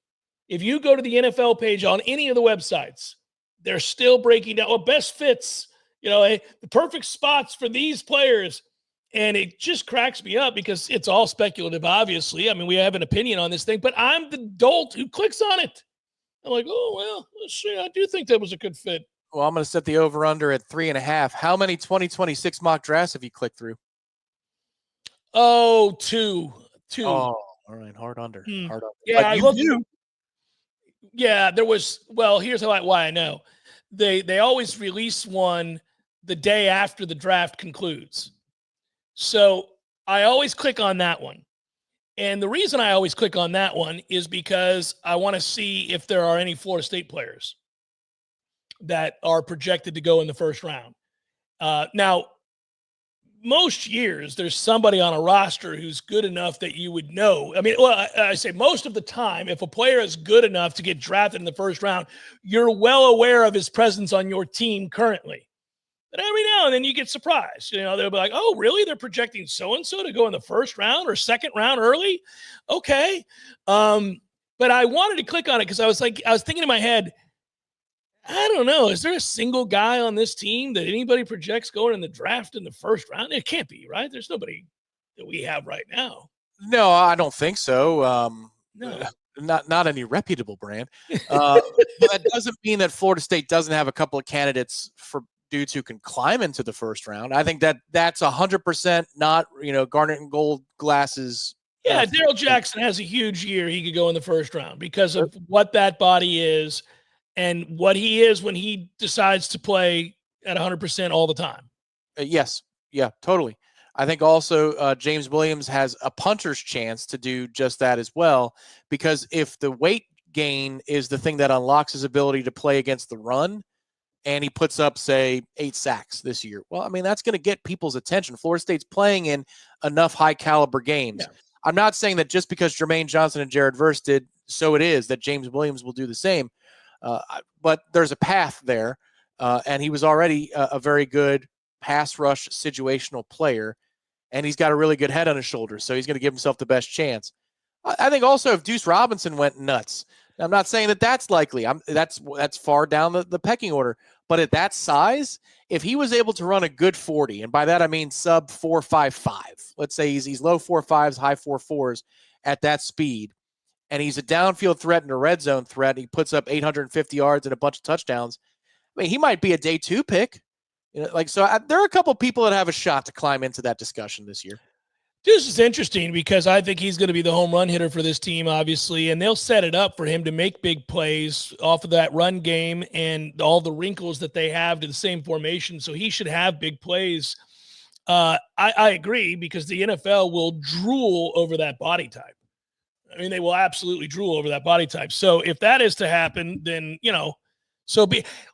A: If you go to the NFL page on any of the websites, they're still breaking down best fits, the perfect spots for these players. And it just cracks me up because it's all speculative, obviously. I mean, we have an opinion on this thing, but I'm the dolt who clicks on it. I'm like, oh, well, let's see. I do think that was a good fit.
B: Well, I'm going to set the over-under at 3.5. How many 2026 mock drafts have you clicked through?
A: Oh, two.
B: Oh, all right. Hard under. Hard under.
A: Yeah, I looked. Yeah, there was. Well, here's why I know. They always release one the day after the draft concludes. So I always click on that one. And the reason I always click on that one is because I want to see if there are any Florida State players that are projected to go in the first round. Now, most years, there's somebody on a roster who's good enough that you would know. I mean, I say most of the time, if a player is good enough to get drafted in the first round, you're well aware of his presence on your team currently. But every now and then you get surprised. They'll be like, oh, really? They're projecting so-and-so to go in the first round or second round early? Okay. But I wanted to click on it because I was thinking in my head, I don't know. Is there a single guy on this team that anybody projects going in the draft in the first round? It can't be, right? There's nobody that we have right now.
B: No, I don't think so.
A: No.
B: Not any reputable brand. But that doesn't mean that Florida State doesn't have a couple of candidates for dudes who can climb into the first round. I think that's 100% not, garnet and gold glasses.
A: Yeah, Darrell Jackson has a huge year. He could go in the first round because of what that body is and what he is when he decides to play at 100% all the time.
B: Yes. Yeah, totally. I think also James Williams has a puncher's chance to do just that as well, because if the weight gain is the thing that unlocks his ability to play against the run, and he puts up, say, 8 sacks this year, well, I mean, that's going to get people's attention. Florida State's playing in enough high-caliber games. Yeah. I'm not saying that just because Jermaine Johnson and Jared Verse did, so it is that James Williams will do the same. But there's a path there, and he was already a very good pass rush situational player, and he's got a really good head on his shoulders, so he's going to give himself the best chance. I think also if Deuce Robinson went nuts, I'm not saying that that's likely. That's far down the pecking order. But at that size, if he was able to run a good 40, and by that I mean sub 4.55, let's say he's low 4.5s, high 4.4s at that speed, and he's a downfield threat and a red zone threat. He puts up 850 yards and a bunch of touchdowns. I mean, he might be a day 2 pick. There are a couple people that have a shot to climb into that discussion this year.
A: This is interesting because I think he's going to be the home run hitter for this team, obviously, and they'll set it up for him to make big plays off of that run game and all the wrinkles that they have to the same formation. So he should have big plays. I agree, because the NFL will drool over that body type. I mean, they will absolutely drool over that body type. So if that is to happen, then,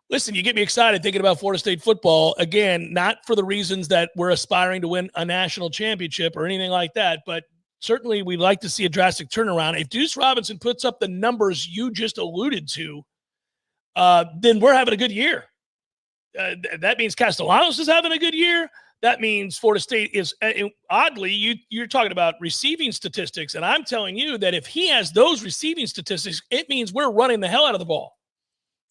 A: listen, you get me excited thinking about Florida State football. Again, not for the reasons that we're aspiring to win a national championship or anything like that, but certainly we'd like to see a drastic turnaround. If Deuce Robinson puts up the numbers you just alluded to, then we're having a good year. That means Castellanos is having a good year. That means Florida State is, oddly, you're talking about receiving statistics, and I'm telling you that if he has those receiving statistics, it means we're running the hell out of the ball.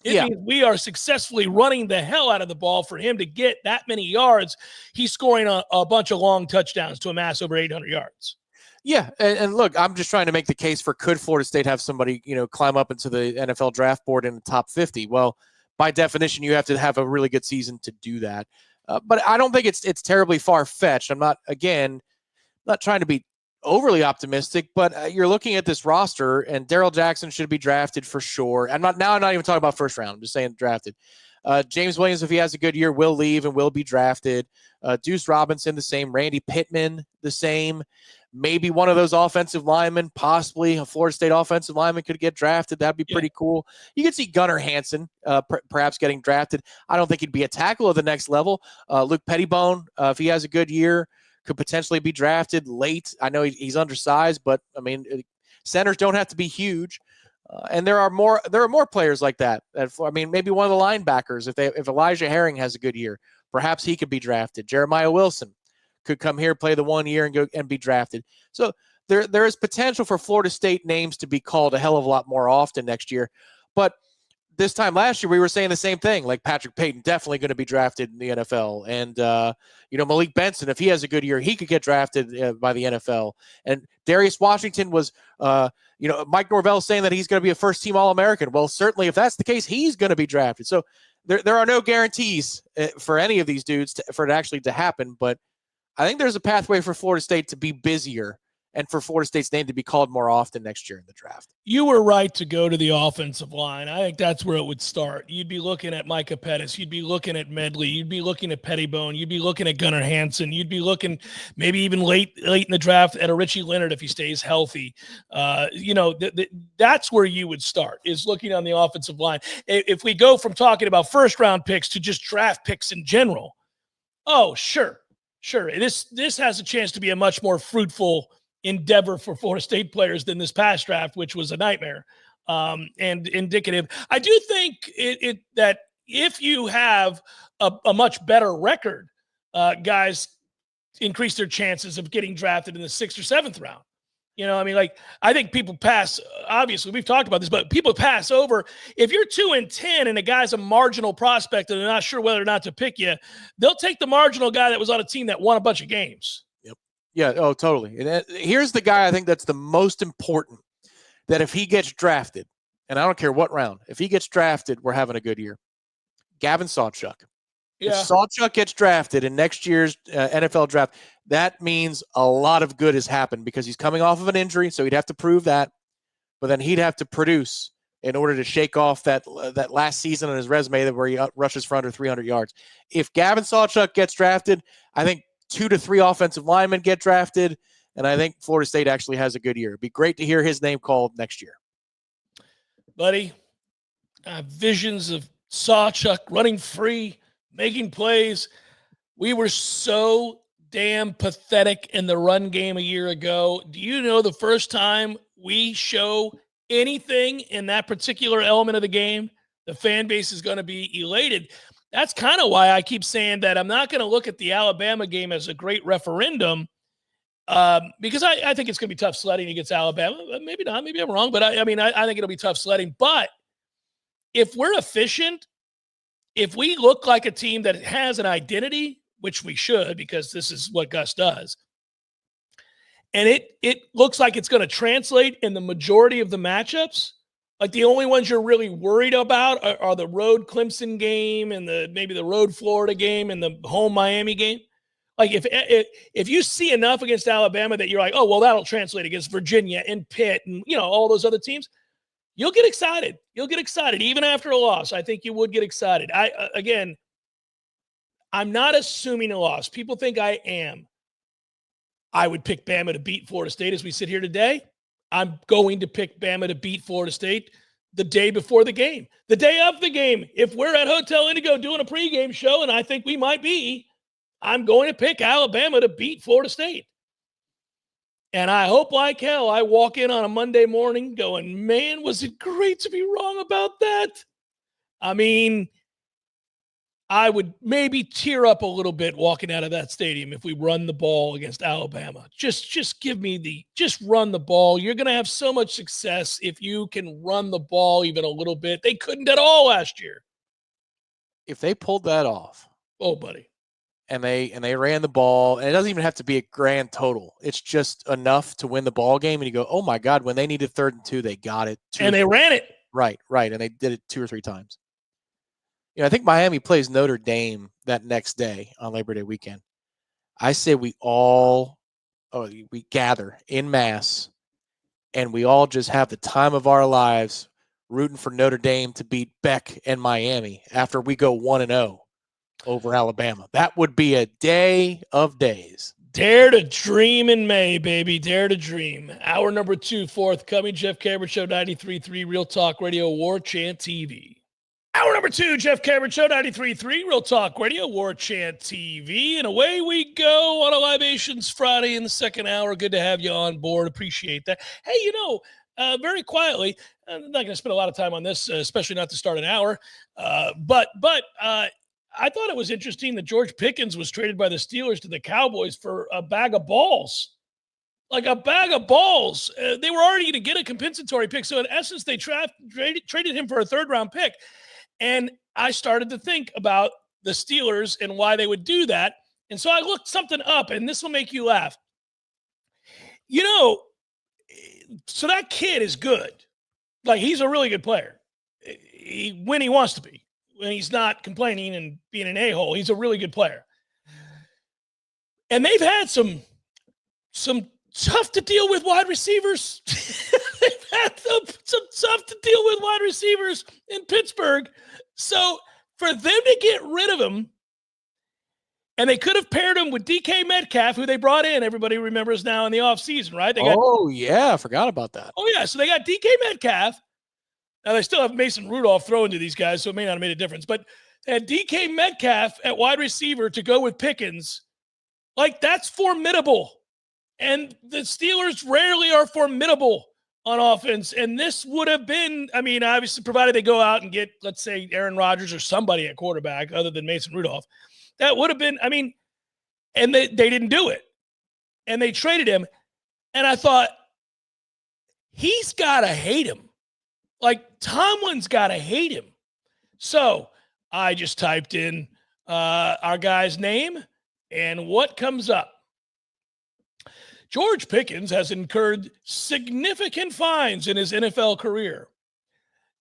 A: It means we are successfully running the hell out of the ball for him to get that many yards. He's scoring a bunch of long touchdowns to amass over 800 yards.
B: Yeah, and look, I'm just trying to make the case for, could Florida State have somebody, climb up into the NFL draft board in the top 50? Well, by definition, you have to have a really good season to do that. But I don't think it's terribly far-fetched. I'm not trying to be overly optimistic, but you're looking at this roster, and Darrell Jackson should be drafted for sure. I'm not even talking about first round. I'm just saying drafted. James Williams, if he has a good year, will leave and will be drafted. Deuce Robinson, the same. Randy Pittman, the same. Maybe one of those offensive linemen, possibly a Florida State offensive lineman, could get drafted. That'd be pretty cool. You could see Gunnar Hansen perhaps getting drafted. I don't think he'd be a tackle at the next level. Luke Pettibone, if he has a good year, could potentially be drafted late. I know he's undersized, but I mean, centers don't have to be huge. And there are more players like that. Maybe one of the linebackers, if Elijah Herring has a good year, perhaps he could be drafted. Jeremiah Wilson could come here, play the 1 year, and go and be drafted. So there is potential for Florida State names to be called a hell of a lot more often next year. But this time last year, we were saying the same thing. Like, Patrick Payton definitely going to be drafted in the NFL, and Malik Benson, if he has a good year, he could get drafted by the NFL. And Darius Washington was, Mike Norvell saying that he's going to be a first-team All-American. Well, certainly, if that's the case, he's going to be drafted. So there are no guarantees for any of these dudes for it actually to happen. But I think there's a pathway for Florida State to be busier and for Florida State's name to be called more often next year in the draft.
A: You were right to go to the offensive line. I think that's where it would start. You'd be looking at Micah Pettis. You'd be looking at Medley. You'd be looking at Pettibone. You'd be looking at Gunnar Hansen. You'd be looking maybe even late in the draft at a Richie Leonard if he stays healthy. That's where you would start, is looking on the offensive line. If we go from talking about first-round picks to just draft picks in general, sure. This has a chance to be a much more fruitful endeavor for Florida State players than this past draft, which was a nightmare and indicative. I do think that if you have a much better record, guys increase their chances of getting drafted in the 6th or 7th round. I think people pass, obviously we've talked about this, but people pass over. If you're 2-10 and a guy's a marginal prospect and they're not sure whether or not to pick you, they'll take the marginal guy that was on a team that won a bunch of games.
B: Yep. Yeah. Oh, totally. And here's the guy I think that's the most important, that if he gets drafted, and I don't care what round, if he gets drafted, we're having a good year. Gavin Sawchuk. Yeah. If Sawchuk gets drafted in next year's NFL draft, that means a lot of good has happened, because he's coming off of an injury, so he'd have to prove that. But then he'd have to produce in order to shake off that last season on his resume where he rushes for under 300 yards. If Gavin Sawchuk gets drafted, I think 2 to 3 offensive linemen get drafted, and I think Florida State actually has a good year. It'd be great to hear his name called next year.
A: Buddy, I have visions of Sawchuk running free, making plays. We were so damn pathetic in the run game a year ago. Do you know the first time we show anything in that particular element of the game, the fan base is going to be elated? That's kind of why I keep saying that I'm not going to look at the Alabama game as a great referendum, because I think it's going to be tough sledding against Alabama. Maybe not. Maybe I'm wrong. But I think it'll be tough sledding. But if we're efficient, if we look like a team that has an identity, which we should, because this is what Gus does, And it looks like it's going to translate in the majority of the matchups. Like the only ones you're really worried about are the road Clemson game and maybe the road Florida game and the home Miami game. Like if you see enough against Alabama that you're like, oh, well, that'll translate against Virginia and Pitt and, all those other teams, you'll get excited. You'll get excited even after a loss. I think you would get excited. I'm not assuming a loss. People think I am. I would pick Bama to beat Florida State as we sit here today. I'm going to pick Bama to beat Florida State the day before the game. The day of the game, if we're at Hotel Indigo doing a pregame show, and I think we might be, I'm going to pick Alabama to beat Florida State. And I hope like hell I walk in on a Monday morning going, man, was it great to be wrong about that? I mean, I would maybe tear up a little bit walking out of that stadium if we run the ball against Alabama. Just give me just run the ball. You're going to have so much success if you can run the ball even a little bit. They couldn't at all last year.
B: If they pulled that off.
A: Oh, buddy.
B: And they ran the ball, and it doesn't even have to be a grand total. It's just enough to win the ball game. And you go, oh my God, when they needed 3rd and 2, they got it.
A: And they ran it.
B: Right. And they did it 2 or 3 times. I think Miami plays Notre Dame that next day on Labor Day weekend. I say we gather en masse, and we all just have the time of our lives rooting for Notre Dame to beat Beck and Miami after we go 1-0 over Alabama. That would be a day of days.
A: Dare to dream in May, baby. Dare to dream. Hour number 2 forthcoming. Jeff Cameron Show, 93.3 Real Talk Radio, Warchant TV. Hour number 2, Jeff Cameron Show, 93.3 Real Talk Radio, Warchant TV. And away we go on a Libations Friday in the second hour. Good to have you on board. Appreciate that. Hey, very quietly, I'm not going to spend a lot of time on this, especially not to start an hour. But I thought it was interesting that George Pickens was traded by the Steelers to the Cowboys for a bag of balls. Like a bag of balls. They were already going to get a compensatory pick. So in essence, they traded him for a 3rd-round pick. And I started to think about the Steelers and why they would do that. And so I looked something up, and this will make you laugh. So that kid is good. Like, he's a really good player. When he wants to be. When he's not complaining and being an a-hole, he's a really good player. And they've had some tough to deal with wide receivers. They've had some tough to deal with wide receivers in Pittsburgh. So for them to get rid of him, and they could have paired him with DK Metcalf, who they brought in. Everybody remembers now in the offseason, right?
B: I forgot about that.
A: Oh, yeah. So they got DK Metcalf. Now, they still have Mason Rudolph throwing to these guys, so it may not have made a difference. But they had DK Metcalf at wide receiver to go with Pickens. Like, that's formidable. And the Steelers rarely are formidable on offense. And this would have been, obviously, provided they go out and get, let's say, Aaron Rodgers or somebody at quarterback other than Mason Rudolph. That would have been, and they didn't do it. And they traded him. And I thought, he's got to hate him. Like, Tomlin's got to hate him. So I just typed in our guy's name, and what comes up? George Pickens has incurred significant fines in his NFL career.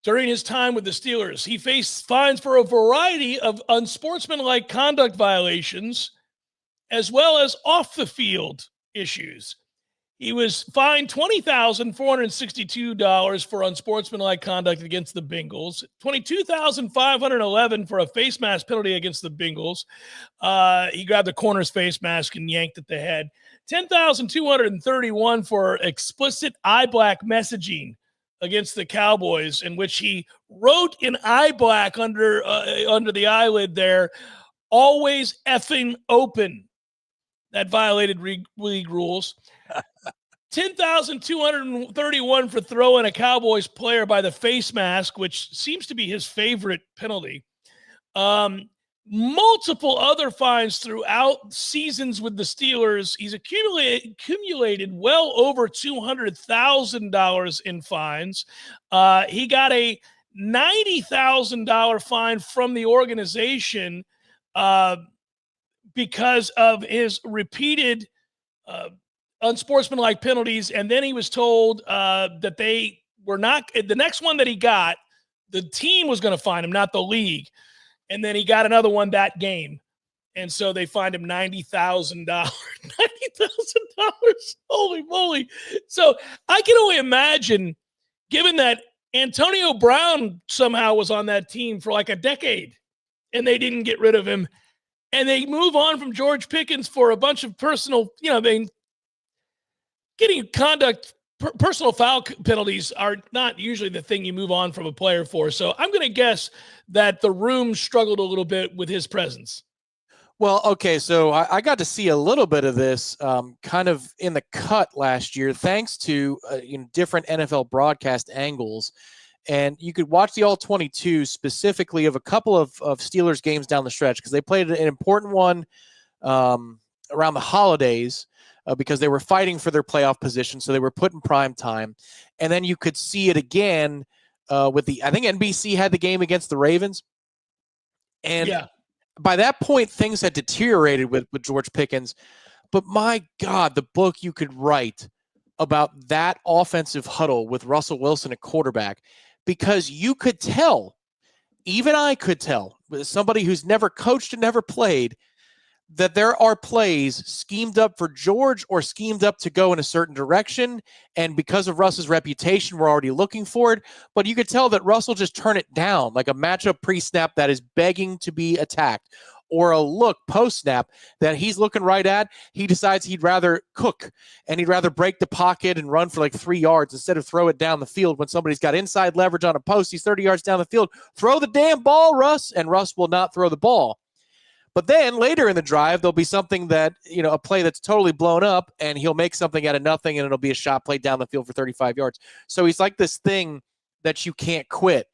A: During his time with the Steelers, he faced fines for a variety of unsportsmanlike conduct violations, as well as off-the-field issues. He was fined $20,462 for unsportsmanlike conduct against the Bengals, $22,511 for a face mask penalty against the Bengals. He grabbed the corner's face mask and yanked at the head. $10,231 for explicit eye black messaging against the Cowboys, in which he wrote in eye black under the eyelid there, "Always effing open." That violated league rules. $10,231 for throwing a Cowboys player by the face mask, which seems to be his favorite penalty. Multiple other fines throughout seasons with the Steelers. He's accumulated well over $200,000 in fines. He got a $90,000 fine from the organization because of his repeated unsportsmanlike penalties, and then he was told that they were not – the next one that he got, the team was going to fine him, not the league. And then he got another one that game. And so they fined him $90,000. $90,000. Holy moly. So I can only imagine, given that Antonio Brown somehow was on that team for like a decade and they didn't get rid of him, and they move on from George Pickens for a bunch of personal, getting personal foul penalties are not usually the thing you move on from a player for. So I'm going to guess that the room struggled a little bit with his presence.
B: Well, okay, so I got to see a little bit of this kind of in the cut last year, thanks to different NFL broadcast angles. And you could watch the All-22 specifically of a couple of Steelers games down the stretch, because they played an important one around the holidays because they were fighting for their playoff position, so they were put in prime time. And then you could see it again with I think NBC had the game against the Ravens. And yeah, by that point, things had deteriorated with George Pickens. But my God, the book you could write about that offensive huddle with Russell Wilson at quarterback, because you could tell, even I could tell, somebody who's never coached and never played, that there are plays schemed up for George or schemed up to go in a certain direction. And because of Russ's reputation, we're already looking for it. But you could tell that Russell just turned it down, like a matchup pre-snap that is begging to be attacked, or a look post-snap that he's looking right at. He decides he'd rather cook and he'd rather break the pocket and run for like 3 yards instead of throw it down the field when somebody's got inside leverage on a post. He's 30 yards down the field. Throw the damn ball, Russ. And Russ will not throw the ball. But then later in the drive, there'll be something that, a play that's totally blown up, and he'll make something out of nothing, and it'll be a shot play down the field for 35 yards. So he's like this thing that you can't quit,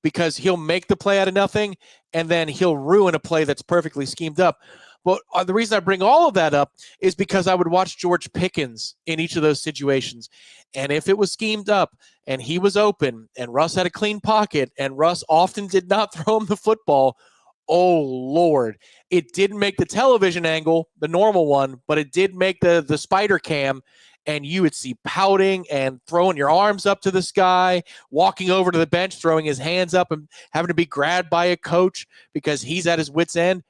B: because he'll make the play out of nothing, and then he'll ruin a play that's perfectly schemed up. But the reason I bring all of that up is because I would watch George Pickens in each of those situations. And if it was schemed up and he was open and Russ had a clean pocket and Russ often did not throw him the football, oh, Lord. It didn't make the television angle, the normal one, but it did make the spider cam, and you would see pouting and throwing your arms up to the sky, walking over to the bench, throwing his hands up and having to be grabbed by a coach because he's at his wit's end.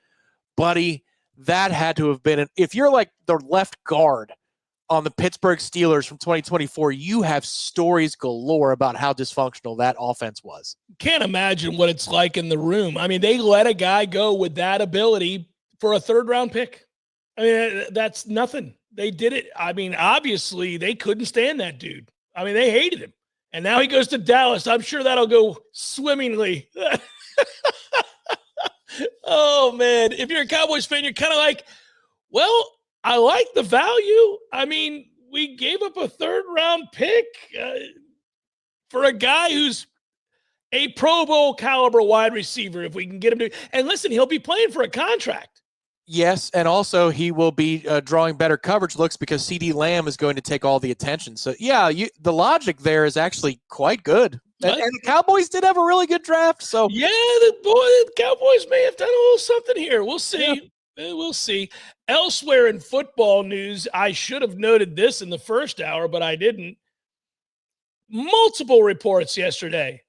B: Buddy, that had to have been – if you're like the left guard on the Pittsburgh Steelers from 2024, you have stories galore about how dysfunctional that offense was.
A: Can't imagine what it's like in the room. I mean, they let a guy go with that ability for a third-round pick. I mean, that's nothing. They did it. I mean, obviously, they couldn't stand that dude. I mean, they hated him. And now he goes to Dallas. I'm sure that'll go swimmingly. Oh, man. If you're a Cowboys fan, you're kind of like, well, I like the value. I mean, we gave up a third-round pick for a guy who's a Pro Bowl caliber wide receiver, if we can get him to. And listen, he'll be playing for a contract.
B: Yes, and also he will be drawing better coverage looks because CeeDee Lamb is going to take all the attention. So, yeah, the logic there is actually quite good. And the Cowboys did have a really good draft. So
A: yeah, the Cowboys may have done a little something here. We'll see. Yeah. We'll see. Elsewhere in football news, I should have noted this in the first hour, but I didn't. Multiple reports yesterday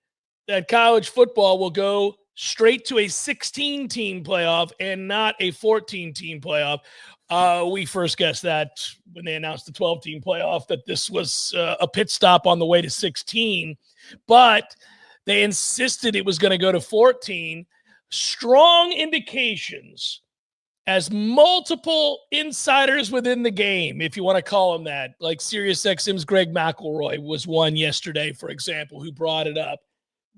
A: that college football will go straight to a 16-team playoff and not a 14-team playoff. We first guessed that when they announced the 12-team playoff, that this was a pit stop on the way to 16, but they insisted it was going to go to 14. Strong indications, as multiple insiders within the game, if you want to call them that, like SiriusXM's Greg McElroy was one yesterday, for example, who brought it up,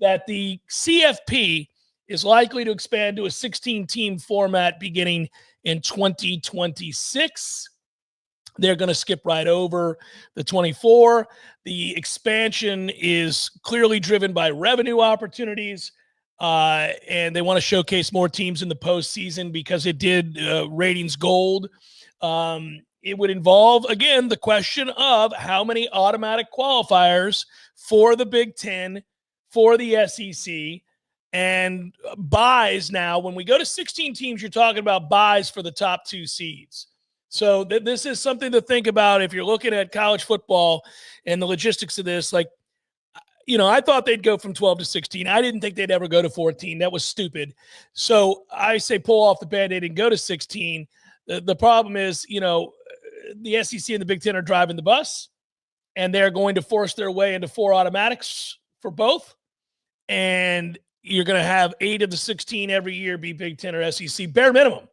A: that the CFP is likely to expand to a 16-team format beginning in 2026. They're going to skip right over the 24. The expansion is clearly driven by revenue opportunities. And they want to showcase more teams in the postseason because it did ratings gold. It would involve, again, the question of how many automatic qualifiers for the Big Ten, for the SEC, and buys. Now, when we go to 16 teams, you're talking about buys for the top 2 seeds. So this is something to think about if you're looking at college football and the logistics of this. Like, I thought they'd go from 12 to 16. I didn't think they'd ever go to 14. That was stupid. So I say pull off the Band-Aid and go to 16. The problem is, the SEC and the Big Ten are driving the bus, and they're going to force their way into 4 automatics for both. And you're going to have 8 of the 16 every year be Big Ten or SEC. Bare minimum.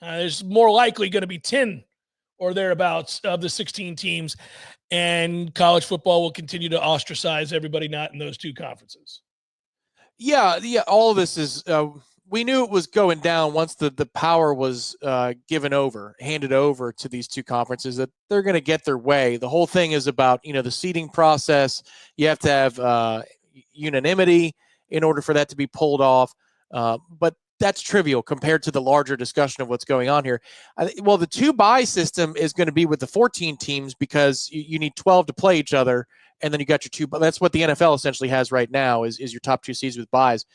A: There's more likely going to be 10 or thereabouts of the 16 teams, and college football will continue to ostracize everybody not in those 2 conferences.
B: Yeah. All of this is we knew it was going down once the power was handed over to these 2 conferences, that they're going to get their way. The whole thing is about, the seeding process. You have to have unanimity in order for that to be pulled off. But that's trivial compared to the larger discussion of what's going on here. Well, the 2-bye system is going to be with the 14 teams because you need 12 to play each other, and then you got your 2. But that's what the NFL essentially has right now is your top 2 seeds with byes.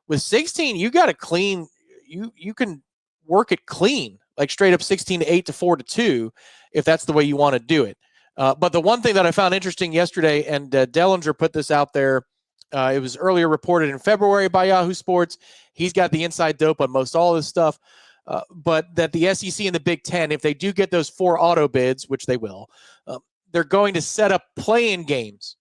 B: With 16, you got to clean. You can work it clean, like straight up 16 to 8 to 4 to 2, if that's the way you want to do it. But the one thing that I found interesting yesterday, and Dellinger put this out there. It was earlier reported in February by Yahoo Sports. He's got the inside dope on most all this stuff. But that the SEC and the Big Ten, if they do get those 4 auto bids, which they will, they're going to set up play-in games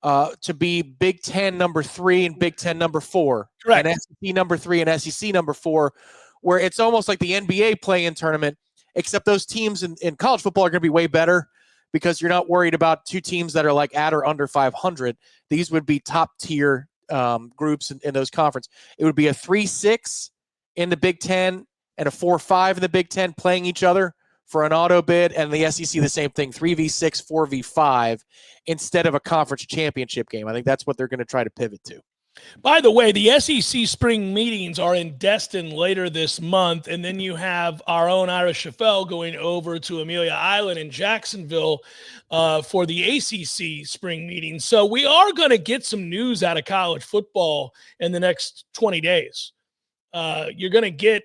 B: to be Big Ten number 3 and Big Ten number 4.
A: Correct.
B: And SEC number 3 and SEC number 4, where it's almost like the NBA play-in tournament, except those teams in college football are going to be way better, because you're not worried about 2 teams that are like at or under 500. These would be top tier groups in those conferences. It would be a 3-6 in the Big Ten and a 4-5 in the Big Ten playing each other for an auto bid, and the SEC the same thing, 3v6, 4v5, instead of a conference championship game. I think that's what they're going to try to pivot to.
A: By the way, the SEC spring meetings are in Destin later this month, and then you have our own Ira Schafel going over to Amelia Island in Jacksonville for the ACC spring meeting. So we are going to get some news out of college football in the next 20 days. You're going to get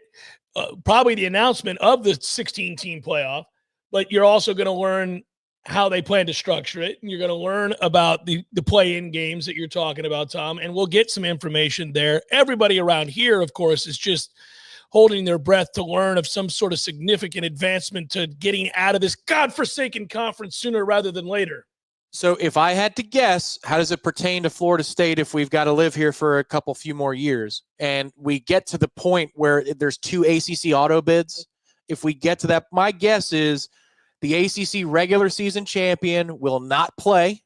A: probably the announcement of the 16-team playoff, but you're also going to learn how they plan to structure it. And you're going to learn about the play-in games that you're talking about, Tom, and we'll get some information there. Everybody around here, of course, is just holding their breath to learn of some sort of significant advancement to getting out of this godforsaken conference sooner rather than later.
B: So if I had to guess, how does it pertain to Florida State if we've got to live here for a few more years and we get to the point where there's 2 ACC auto bids? If we get to that, my guess is the ACC regular season champion will not play,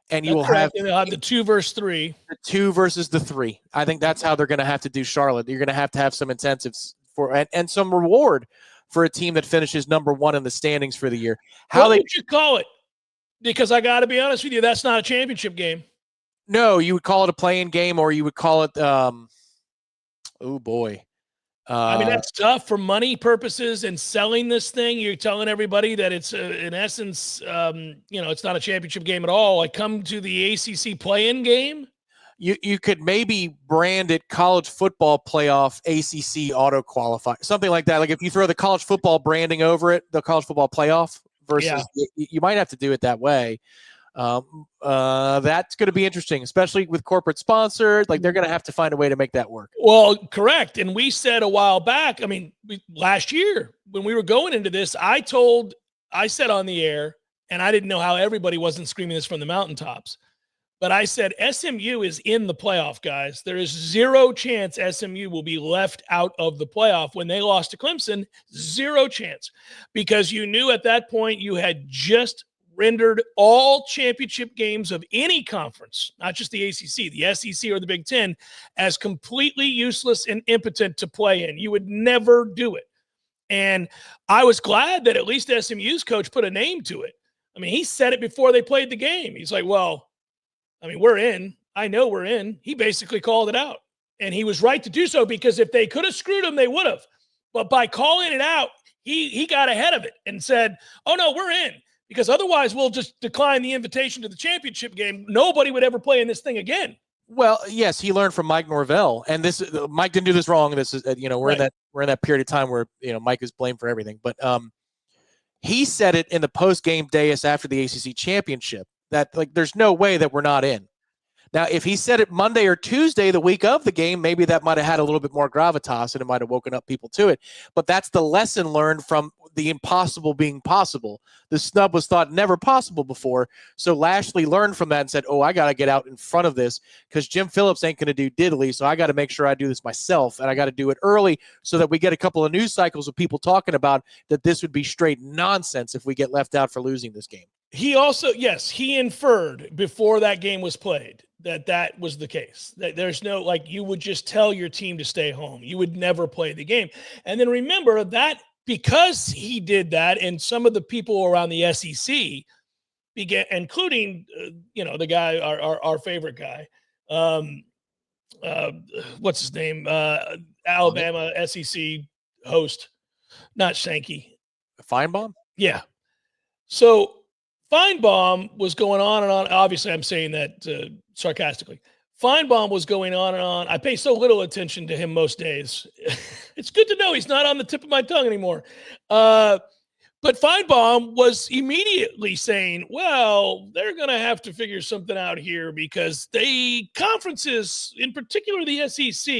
B: and you will have
A: the 2 versus 3.
B: The 2 versus the 3. I think that's how they're going to have to do Charlotte. You're going to have some incentives for and some reward for a team that finishes number 1 in the standings for the year.
A: What would you call it? Because I got to be honest with you, that's not a championship game.
B: No, you would call it a play-in game, or you would call it oh boy.
A: I mean, that's tough for money purposes and selling this thing. You're telling everybody that it's, in essence, it's not a championship game at all. Like, come to the ACC play-in game.
B: You could maybe brand it college football playoff ACC auto qualify, something like that. Like if you throw the college football branding over it, the college football playoff versus, you might have to do it that way. That's going to be interesting, especially with corporate sponsors. Like they're going to have to find a way to make that work.
A: Well, correct. And we said a while back, last year when we were going into this, I said on the air, and I didn't know how everybody wasn't screaming this from the mountaintops, but I said SMU is in the playoff, guys. There is 0 chance SMU will be left out of the playoff. When they lost to Clemson, 0 chance, because you knew at that point you had just rendered all championship games of any conference, not just the ACC, the SEC or the Big Ten, as completely useless and impotent to play in. You would never do it. And I was glad that at least SMU's coach put a name to it. He said it before they played the game. He's like, we're in. I know we're in. He basically called it out. And he was right to do so, because if they could have screwed him, they would have. But by calling it out, he got ahead of it and said, oh, no, we're in. Because otherwise we'll just decline the invitation to the championship game. Nobody would ever play in this thing again.
B: Well, yes, he learned from Mike Norvell, and Mike didn't do this wrong. This is, we're in that we're in that period of time where, Mike is blamed for everything. But he said it in the post-game dais after the ACC championship that, like, there's no way that we're not in. Now, if he said it Monday or Tuesday, the week of the game, maybe that might have had a little bit more gravitas and it might have woken up people to it. But that's the lesson learned from the impossible being possible. The snub was thought never possible before. So Lashley learned from that and said, I got to get out in front of this because Jim Phillips ain't going to do diddly. So I got to make sure I do this myself, and I got to do it early so that we get a couple of news cycles of people talking about that this would be straight nonsense if we get left out for losing this game.
A: He also, yes, he inferred before that game was played that was the case. That there's no, like, you would just tell your team to stay home. You would never play the game. And then remember that because he did that, and some of the people around the SEC began, including, the guy, our favorite guy, what's his name? Alabama SEC host, not Sankey.
B: Feinbaum?
A: Yeah. So Feinbaum was going on and on. Obviously, I'm saying that sarcastically. Feinbaum was going on and on. I pay so little attention to him most days. It's good to know he's not on the tip of my tongue anymore. But Feinbaum was immediately saying, well, they're going to have to figure something out here because conferences, in particular the SEC,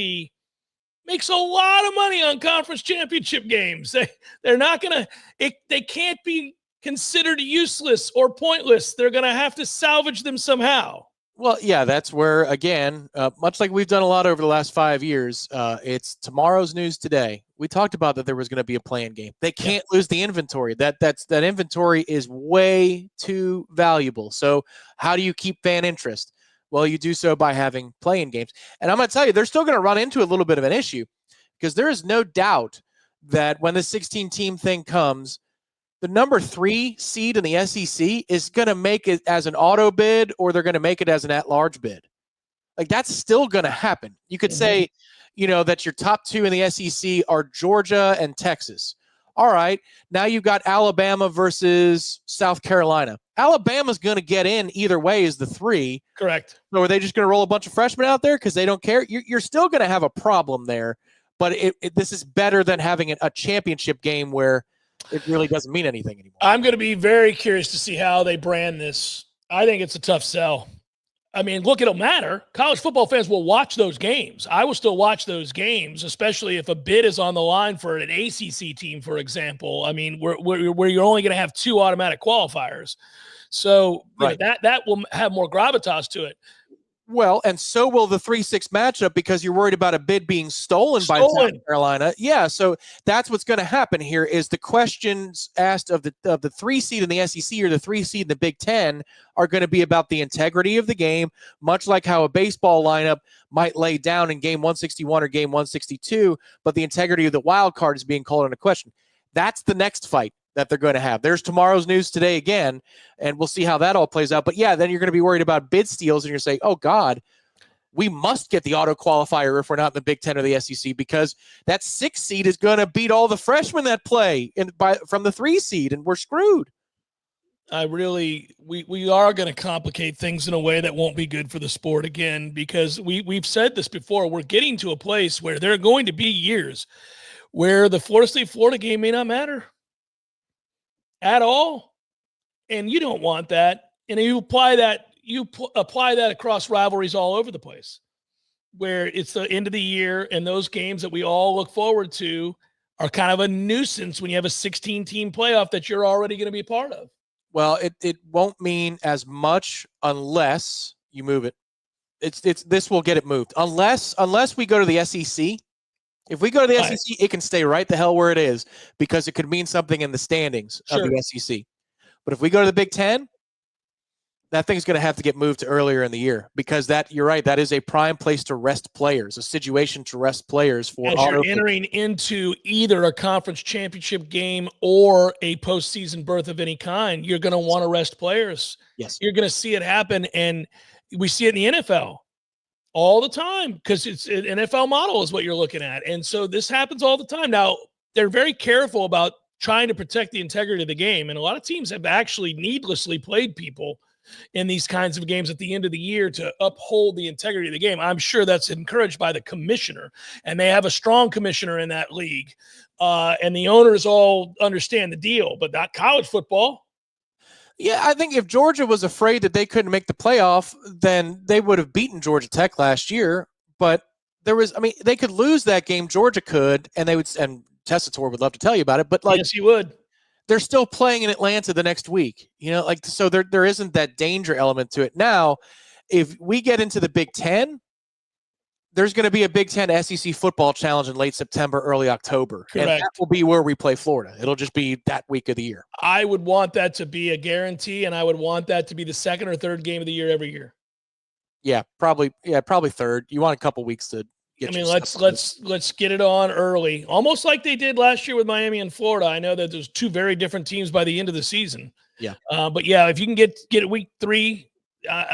A: makes a lot of money on conference championship games. They're not going to – they can't be considered useless or pointless. They're going to have to salvage them somehow.
B: Well, yeah, that's where, again, much like we've done a lot over the last 5 years, it's tomorrow's news today. We talked about that there was going to be a play-in game. They can't lose the inventory. That inventory is way too valuable. So how do you keep fan interest? Well, you do so by having play-in games. And I'm going to tell you, they're still going to run into a little bit of an issue because there is no doubt that when the 16-team thing comes, the number 3 seed in the SEC is going to make it as an auto bid, or they're going to make it as an at-large bid. Like, that's still going to happen. You could say, that your top 2 in the SEC are Georgia and Texas. All right, now you've got Alabama versus South Carolina. Alabama's going to get in either way as the 3.
A: Correct.
B: So are they just going to roll a bunch of freshmen out there because they don't care? You're still going to have a problem there, but this is better than having a championship game where it really doesn't mean anything anymore.
A: I'm going to be very curious to see how they brand this. I think it's a tough sell. I mean, look, it'll matter. College football fans will watch those games. I will still watch those games, especially if a bid is on the line for an ACC team, for example. I mean, where you're only going to have 2 automatic qualifiers. So
B: right.
A: That will have more gravitas to it.
B: Well, and so will the 3-6 matchup because you're worried about a bid being stolen by South Carolina. Yeah, so that's what's going to happen here is the questions asked of the 3 seed in the SEC or the 3 seed in the Big Ten are going to be about the integrity of the game, much like how a baseball lineup might lay down in game 161 or game 162, but the integrity of the wild card is being called into question. That's the next fight that they're going to have. There's tomorrow's news today again, and we'll see how that all plays out. But yeah, then you're going to be worried about bid steals, and you're saying, oh God, we must get the auto qualifier if we're not in the Big Ten or the SEC because that 6 seed is going to beat all the freshmen that play from the 3 seed, and we're screwed.
A: We are going to complicate things in a way that won't be good for the sport again because we've said this before. We're getting to a place where there are going to be years where the Florida State-Florida game may not matter at all, and you don't want that. And you apply that across rivalries all over the place, where it's the end of the year, and those games that we all look forward to are kind of a nuisance when you have a 16-team playoff that you're already going to be a part of.
B: Well, it won't mean as much unless you move it. This will get it moved unless we go to the SEC. If we go to the SEC, it can stay right the hell where it is because it could mean something in the standings of the SEC. But if we go to the Big Ten, that thing's going to have to get moved to earlier in the year because you're right, that is a prime place to rest players, a situation to rest players
A: as you're entering into either a conference championship game or a postseason berth of any kind. You're going to want to rest players.
B: Yes,
A: you're going to see it happen, and we see it in the NFL all the time because it's an NFL model is what you're looking at. And so this happens all the time. Now, they're very careful about trying to protect the integrity of the game. And a lot of teams have actually needlessly played people in these kinds of games at the end of the year to uphold the integrity of the game. I'm sure that's encouraged by the commissioner, and they have a strong commissioner in that league. And the owners all understand the deal, but not college football.
B: Yeah, I think if Georgia was afraid that they couldn't make the playoff, then they would have beaten Georgia Tech last year. But they could lose that game. Georgia could, and and Tessitore would love to tell you about it. But
A: yes, he would.
B: They're still playing in Atlanta the next week. So there isn't that danger element to it. Now, if we get into the Big Ten, there's going to be a Big Ten SEC football challenge in late September, early October.
A: Correct.
B: And that will be where we play Florida. It'll just be that week of the year.
A: I would want that to be a guarantee, and I would want that to be the second or third game of the year every year.
B: Yeah, probably third. You want a couple weeks to get.
A: Let's get it on early, almost like they did last year with Miami and Florida. I know that there's two very different teams by the end of the season.
B: Yeah,
A: but yeah, if you can get week 3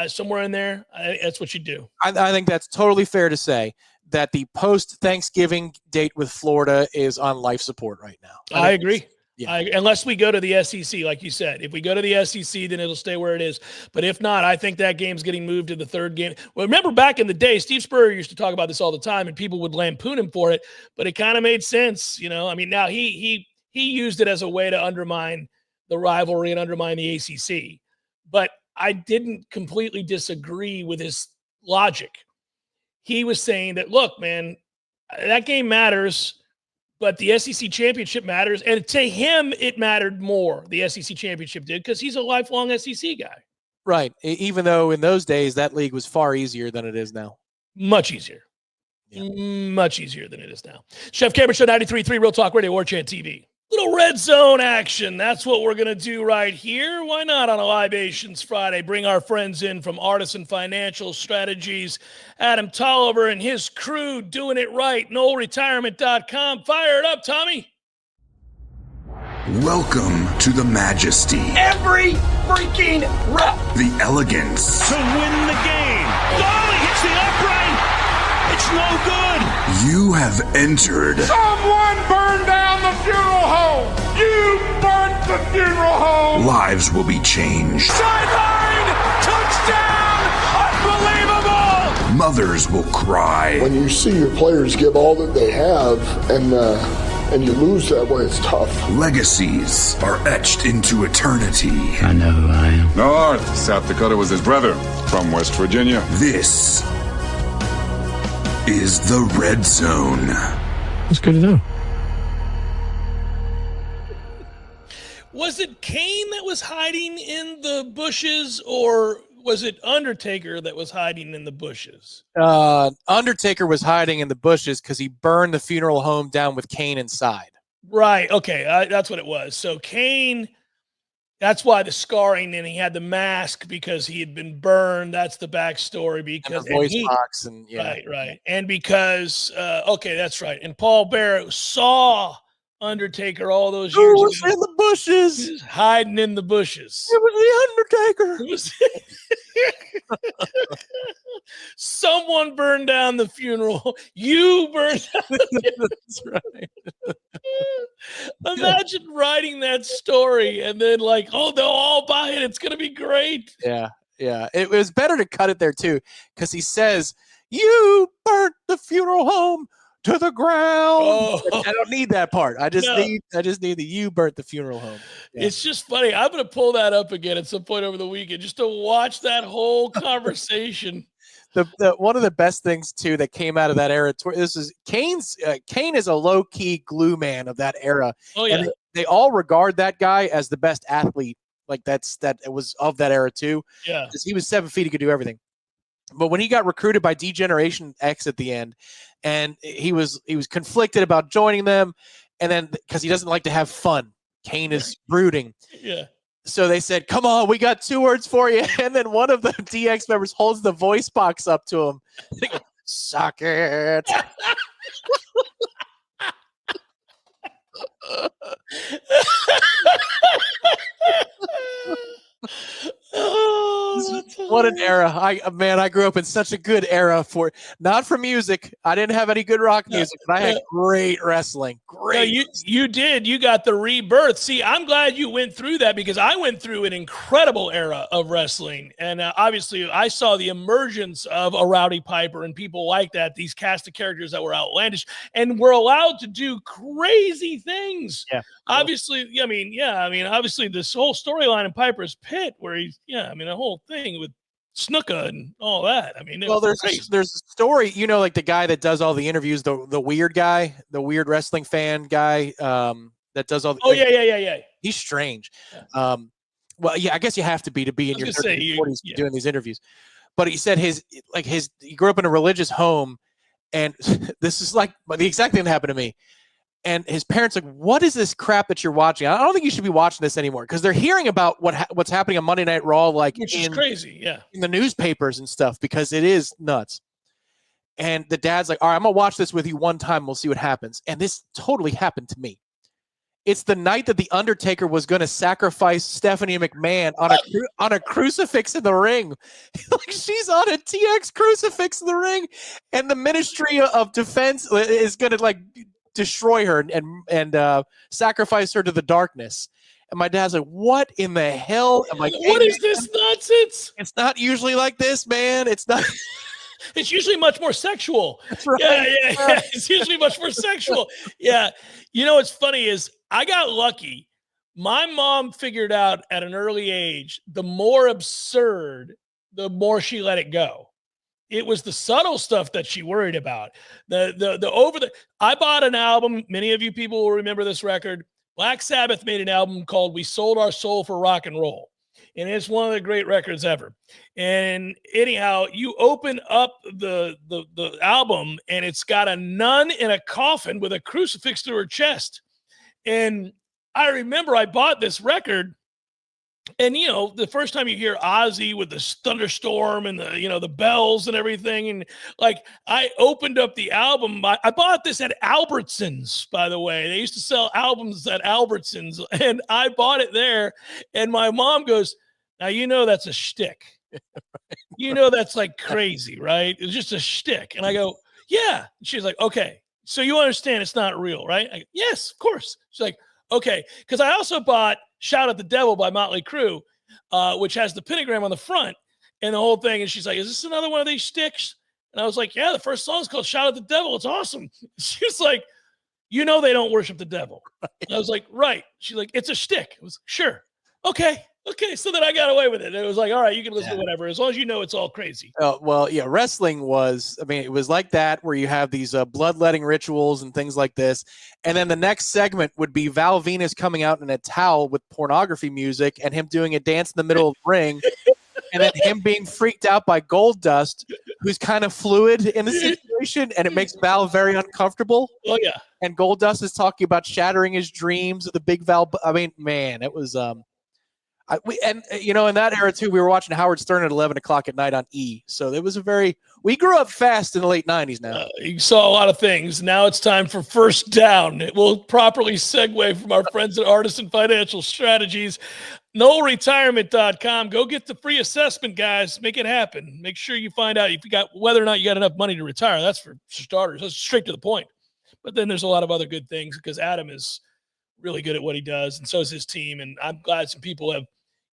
A: somewhere in there, that's what you do.
B: I think that's totally fair to say that the post-Thanksgiving date with Florida is on life support right now.
A: I agree.
B: Yeah.
A: Unless we go to the SEC, like you said. If we go to the SEC, then it'll stay where it is. But if not, I think that game's getting moved to the third game. Well, remember back in the day, Steve Spurrier used to talk about this all the time, and people would lampoon him for it, but it kind of made sense. I mean, now he used it as a way to undermine the rivalry and undermine the ACC. But I didn't completely disagree with his logic. He was saying that, look, man, that game matters, but the SEC championship matters. And to him, it mattered more, the SEC championship did, because he's a lifelong SEC guy.
B: Right. Even though in those days, that league was far easier than it is now.
A: Much easier. Yeah. Much easier than it is now. Chef Cameron Show, 93.3 Real Talk Radio, Warchant TV. Little red zone action. That's what we're going to do right here. Why not on a Libations Friday? Bring our friends in from Artisan Financial Strategies. Adam Tolliver and his crew doing it right. NoleRetirement.com. Fire it up, Tommy.
C: Welcome to the majesty.
D: Every freaking rep.
C: The elegance.
D: To win the game. Oh, he hits the upright. It's no good.
C: You have entered.
E: Someone burned down the funeral home. You burnt the funeral home.
C: Lives will be changed.
D: Sideline. Touchdown. Unbelievable.
C: Mothers will cry.
F: When you see your players give all that they have and you lose that way, it's tough.
C: Legacies are etched into eternity.
G: I know who I am.
E: North, South Dakota was his brother from West Virginia.
C: This is the Red Zone.
G: That's good to know.
A: Was it Kane that was hiding in the bushes, or was it Undertaker that was hiding in the bushes?
B: Undertaker was hiding in the bushes because he burned the funeral home down with Kane inside.
A: Right. Okay. That's what it was. So Kane, that's why the scarring, and he had the mask because he had been burned. That's the backstory. Because
B: and the voice box and yeah.
A: Right. And because okay, that's right. And Paul Bearer saw Undertaker all those years
B: ago. Was in the bushes.
A: He was hiding in the bushes.
B: It was the Undertaker.
A: It was someone burned down the funeral. You burned down the
B: That's right.
A: Imagine writing that story and then like, oh, they'll all buy it. It's going to be great.
B: Yeah. It was better to cut it there too, because he says, you burnt the funeral home to the ground.
A: Oh.
B: I don't need that part. I just need the you burnt the funeral home. Yeah.
A: It's just funny. I'm going to pull that up again at some point over the weekend just to watch that whole conversation.
B: The one of the best things too that came out of that era. This is Kane is a low key glue man of that era.
A: Oh yeah,
B: and they all regard that guy as the best athlete. Like it was of that era too.
A: Yeah,
B: because he was 7 feet, he could do everything. But when he got recruited by D-Generation X at the end, and he was conflicted about joining them, and then because he doesn't like to have fun, Kane is brooding.
A: Yeah.
B: So they said, come on, we got 2 words for you. And then one of the DX members holds the voice box up to him. Suck it.
A: Oh, that's
B: What an era. I grew up in such a good era not for music. I didn't have any good rock music, but I had great wrestling. Great.
A: No, you did. You got the rebirth. See, I'm glad you went through that because I went through an incredible era of wrestling. And obviously I saw the emergence of a Rowdy Piper and people like that, these cast of characters that were outlandish and were allowed to do crazy things.
B: Yeah.
A: Obviously, obviously this whole storyline in Piper's Pit where the whole thing with Snuka and all that. I mean,
B: there's a story, like the guy that does all the interviews, the weird guy, the weird wrestling fan guy that does all the.
A: Oh, yeah.
B: He's strange. Yeah. I guess you have to be in your 30s and 40s doing these interviews. But he said he grew up in a religious home, and this is like the exact thing that happened to me. And his parents like, what is this crap that you're watching? I don't think you should be watching this anymore because they're hearing about what's happening on Monday Night Raw,
A: which is crazy,
B: in the newspapers and stuff because it is nuts. And the dad's like, all right, I'm gonna watch this with you one time. We'll see what happens. And this totally happened to me. It's the night that the Undertaker was going to sacrifice Stephanie McMahon on a crucifix in the ring. Like she's on a TX crucifix in the ring, and the Ministry of Defense is going to destroy her and sacrifice her to the darkness. And my dad's like, what in the hell? I'm like,
A: what is this nonsense?
B: It's not usually like this, man. It's not.
A: It's usually much more sexual.
B: That's right.
A: Yeah. It's usually much more sexual. Yeah. What's funny is I got lucky. My mom figured out at an early age, the more absurd, the more she let it go. It was the subtle stuff that she worried about. I bought an album. Many of you people will remember this record. Black Sabbath made an album called We Sold Our Soul for Rock and Roll. And it's one of the great records ever. And anyhow, you open up the album and it's got a nun in a coffin with a crucifix to her chest. And I remember I bought this record. And, the first time you hear Ozzy with the thunderstorm and the bells and everything. And I opened up the album. I bought this at Albertsons, by the way. They used to sell albums at Albertsons and I bought it there. And my mom goes, now, that's a shtick. That's like crazy, right? It's just a shtick. And I go, yeah. And she's like, okay, so you understand it's not real, right? I go, yes, of course. She's like, okay. Because I also bought Shout at the Devil by Motley Crue, which has the pentagram on the front and the whole thing. And she's like, is this another one of these sticks? And I was like, yeah, the first song is called Shout at the Devil. It's awesome. She was like, they don't worship the devil. Right. I was like, right. She's like, it's a shtick. I was like, sure. Okay. So then I got away with it. It was like, all right, you can listen to whatever, as long as it's all crazy.
B: Wrestling was, it was like that where you have these bloodletting rituals and things like this. And then the next segment would be Val Venus coming out in a towel with pornography music and him doing a dance in the middle of the ring. And then him being freaked out by Goldust, who's kind of fluid in the situation. And it makes Val very uncomfortable.
A: Oh, yeah.
B: And Goldust is talking about shattering his dreams of the big Val. Man, it was... in that era too, we were watching Howard Stern at 11 o'clock at night on E. So it was we grew up fast in the late 90s now.
A: You saw a lot of things. Now it's time for First Down. It will properly segue from our friends at Artisan Financial Strategies. NoleRetirement.com. Go get the free assessment, guys. Make it happen. Make sure you find out whether or not you got enough money to retire. That's for starters. That's straight to the point. But then there's a lot of other good things because Adam is really good at what he does, and so is his team. And I'm glad some people have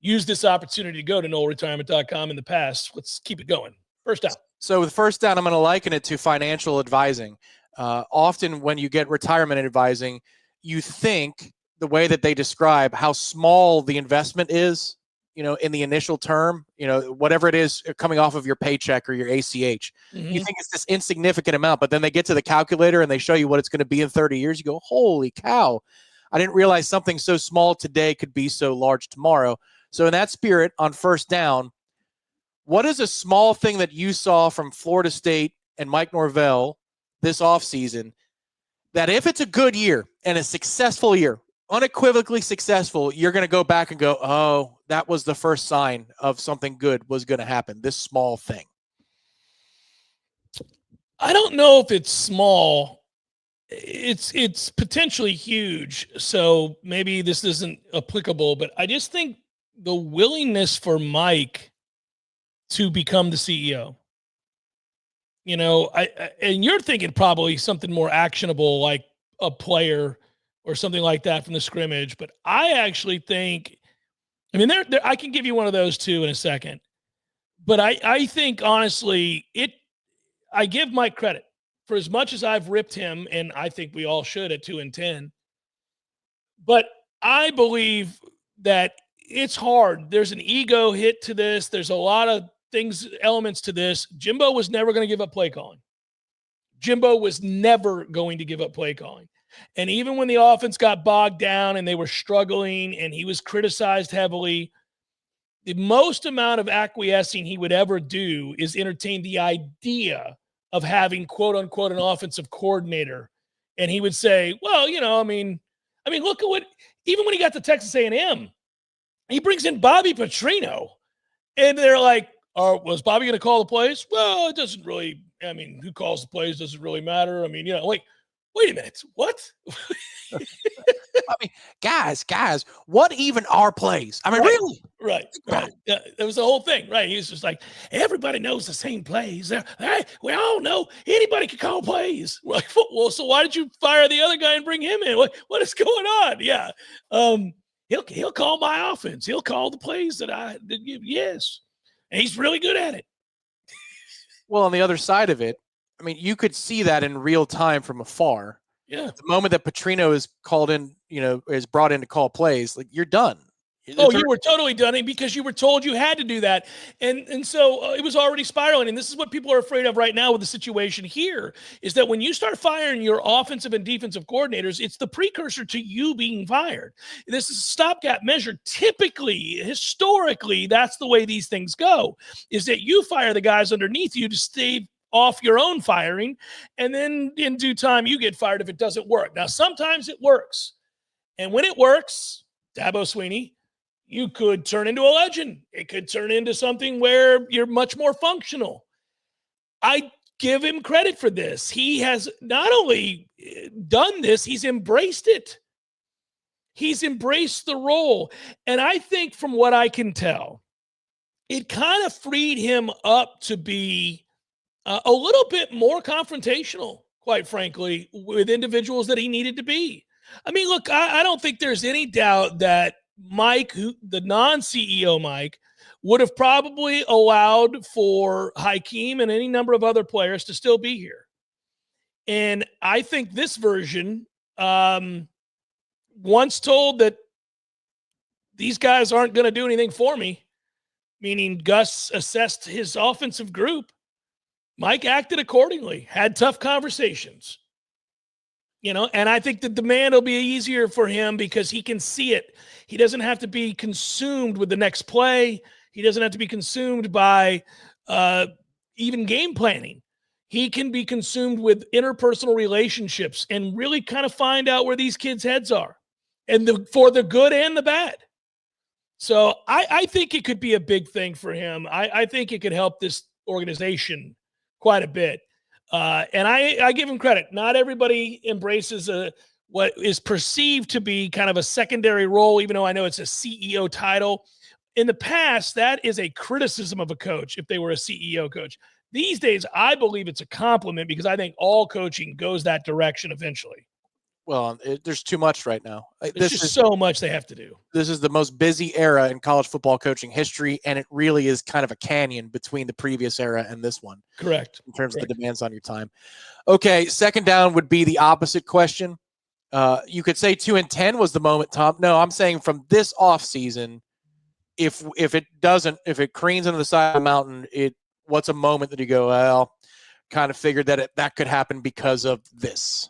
A: used this opportunity to go to NoleRetirement.com in the past. Let's keep it going. First Down.
B: So with First Down, I'm going to liken it to financial advising. Often when you get retirement advising, you think the way that they describe how small the investment is, in the initial term, whatever it is coming off of your paycheck or your ACH. Mm-hmm. You think it's this insignificant amount, but then they get to the calculator and they show you what it's going to be in 30 years. You go, holy cow. I didn't realize something so small today could be so large tomorrow. So in that spirit, on First Down, what is a small thing that you saw from Florida State and Mike Norvell this offseason that if it's a good year and a successful year, unequivocally successful, you're going to go back and go, oh, that was the first sign of something good was going to happen, this small thing?
A: I don't know if it's small. It's potentially huge. So maybe this isn't applicable, but I just think the willingness for Mike to become the CEO. You know, and you're thinking probably something more actionable like a player or something like that from the scrimmage. But I actually think, I mean, I can give you one of those too in a second. But I think, honestly, I give Mike credit for as much as I've ripped him, and I think we all should at 2-10. But I believe that it's hard. There's an ego hit to this. There's a lot of elements to this. Jimbo was never going to give up play calling. Jimbo was never going to give up play calling. And even when the offense got bogged down and they were struggling and he was criticized heavily, the most amount of acquiescing he would ever do is entertain the idea of having, quote unquote, an offensive coordinator. And he would say, well, you know, I mean, look at what, even when he got to Texas A&M, he brings in Bobby Petrino. And they're like, was Bobby going to call the plays? Well, it doesn't really, I mean, who calls the plays doesn't really matter. I mean, you know, like, wait a minute, what?
B: I mean, guys, what even are plays? I mean,
A: right,
B: really?
A: Right. Yeah, that was the whole thing, right? He was just like, everybody knows the same plays. Hey, we all know anybody can call plays. We're like, well, so why did you fire the other guy and bring him in? What is going on? Yeah. He'll call my offense. He'll call the plays that I did give. Yes. And he's really good at it.
B: Well, on the other side of it, I mean, you could see that in real time from afar.
A: Yeah.
B: The moment that Petrino is called in, you know, is brought in to call plays, like, you're done.
A: Oh, you were totally done because you were told you had to do that. And so it was already spiraling. And this is what people are afraid of right now with the situation here is that when you start firing your offensive and defensive coordinators, it's the precursor to you being fired. This is a stopgap measure. Typically, historically, that's the way these things go, is that you fire the guys underneath you to stave off your own firing. And then in due time, you get fired if it doesn't work. Now, sometimes it works. And when it works, Dabo Swinney, you could turn into a legend. It could turn into something where you're much more functional. I give him credit for this. He has not only done this, he's embraced it. He's embraced the role. And I think from what I can tell, it kind of freed him up to be a little bit more confrontational, quite frankly, with individuals that he needed to be. I mean, look, I don't think there's any doubt that Mike, the non-CEO Mike, would have probably allowed for Hakeem and any number of other players to still be here. And I think this version, once told that these guys aren't going to do anything for me, meaning Gus assessed his offensive group, Mike acted accordingly, had tough conversations. You know, and I think the demand will be easier for him because he can see it. He doesn't have to be consumed with the next play. He doesn't have to be consumed by even game planning. He can be consumed with interpersonal relationships and really kind of find out where these kids' heads are, and for the good and the bad. So I think it could be a big thing for him. I think it could help this organization quite a bit. And I give him credit. Not everybody embraces what is perceived to be kind of a secondary role, even though I know it's a CEO title. In the past, that is a criticism of a coach if they were a CEO coach. These days, I believe it's a compliment because I think all coaching goes that direction eventually.
B: Well, there's too much right now.
A: There's just so much they have to do.
B: This is the most busy era in college football coaching history, and it really is kind of a canyon between the previous era and this one.
A: Correct.
B: In terms of the demands on your time. Okay, second down would be the opposite question. You could say 2-10 was the moment, Tom. No, I'm saying from this offseason, if it careens into the side of the mountain, what's a moment that you go, well, kind of figured that could happen because of this?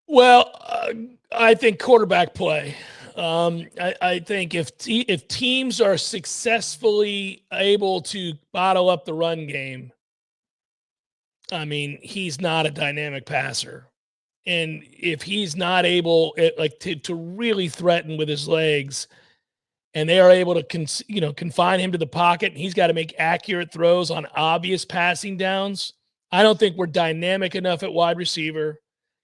A: Well, I think quarterback play. I think if teams are successfully able to bottle up the run game, I mean, he's not a dynamic passer. And if he's not able to really threaten with his legs, and they are able to confine him to the pocket, and he's got to make accurate throws on obvious passing downs, I don't think we're dynamic enough at wide receiver.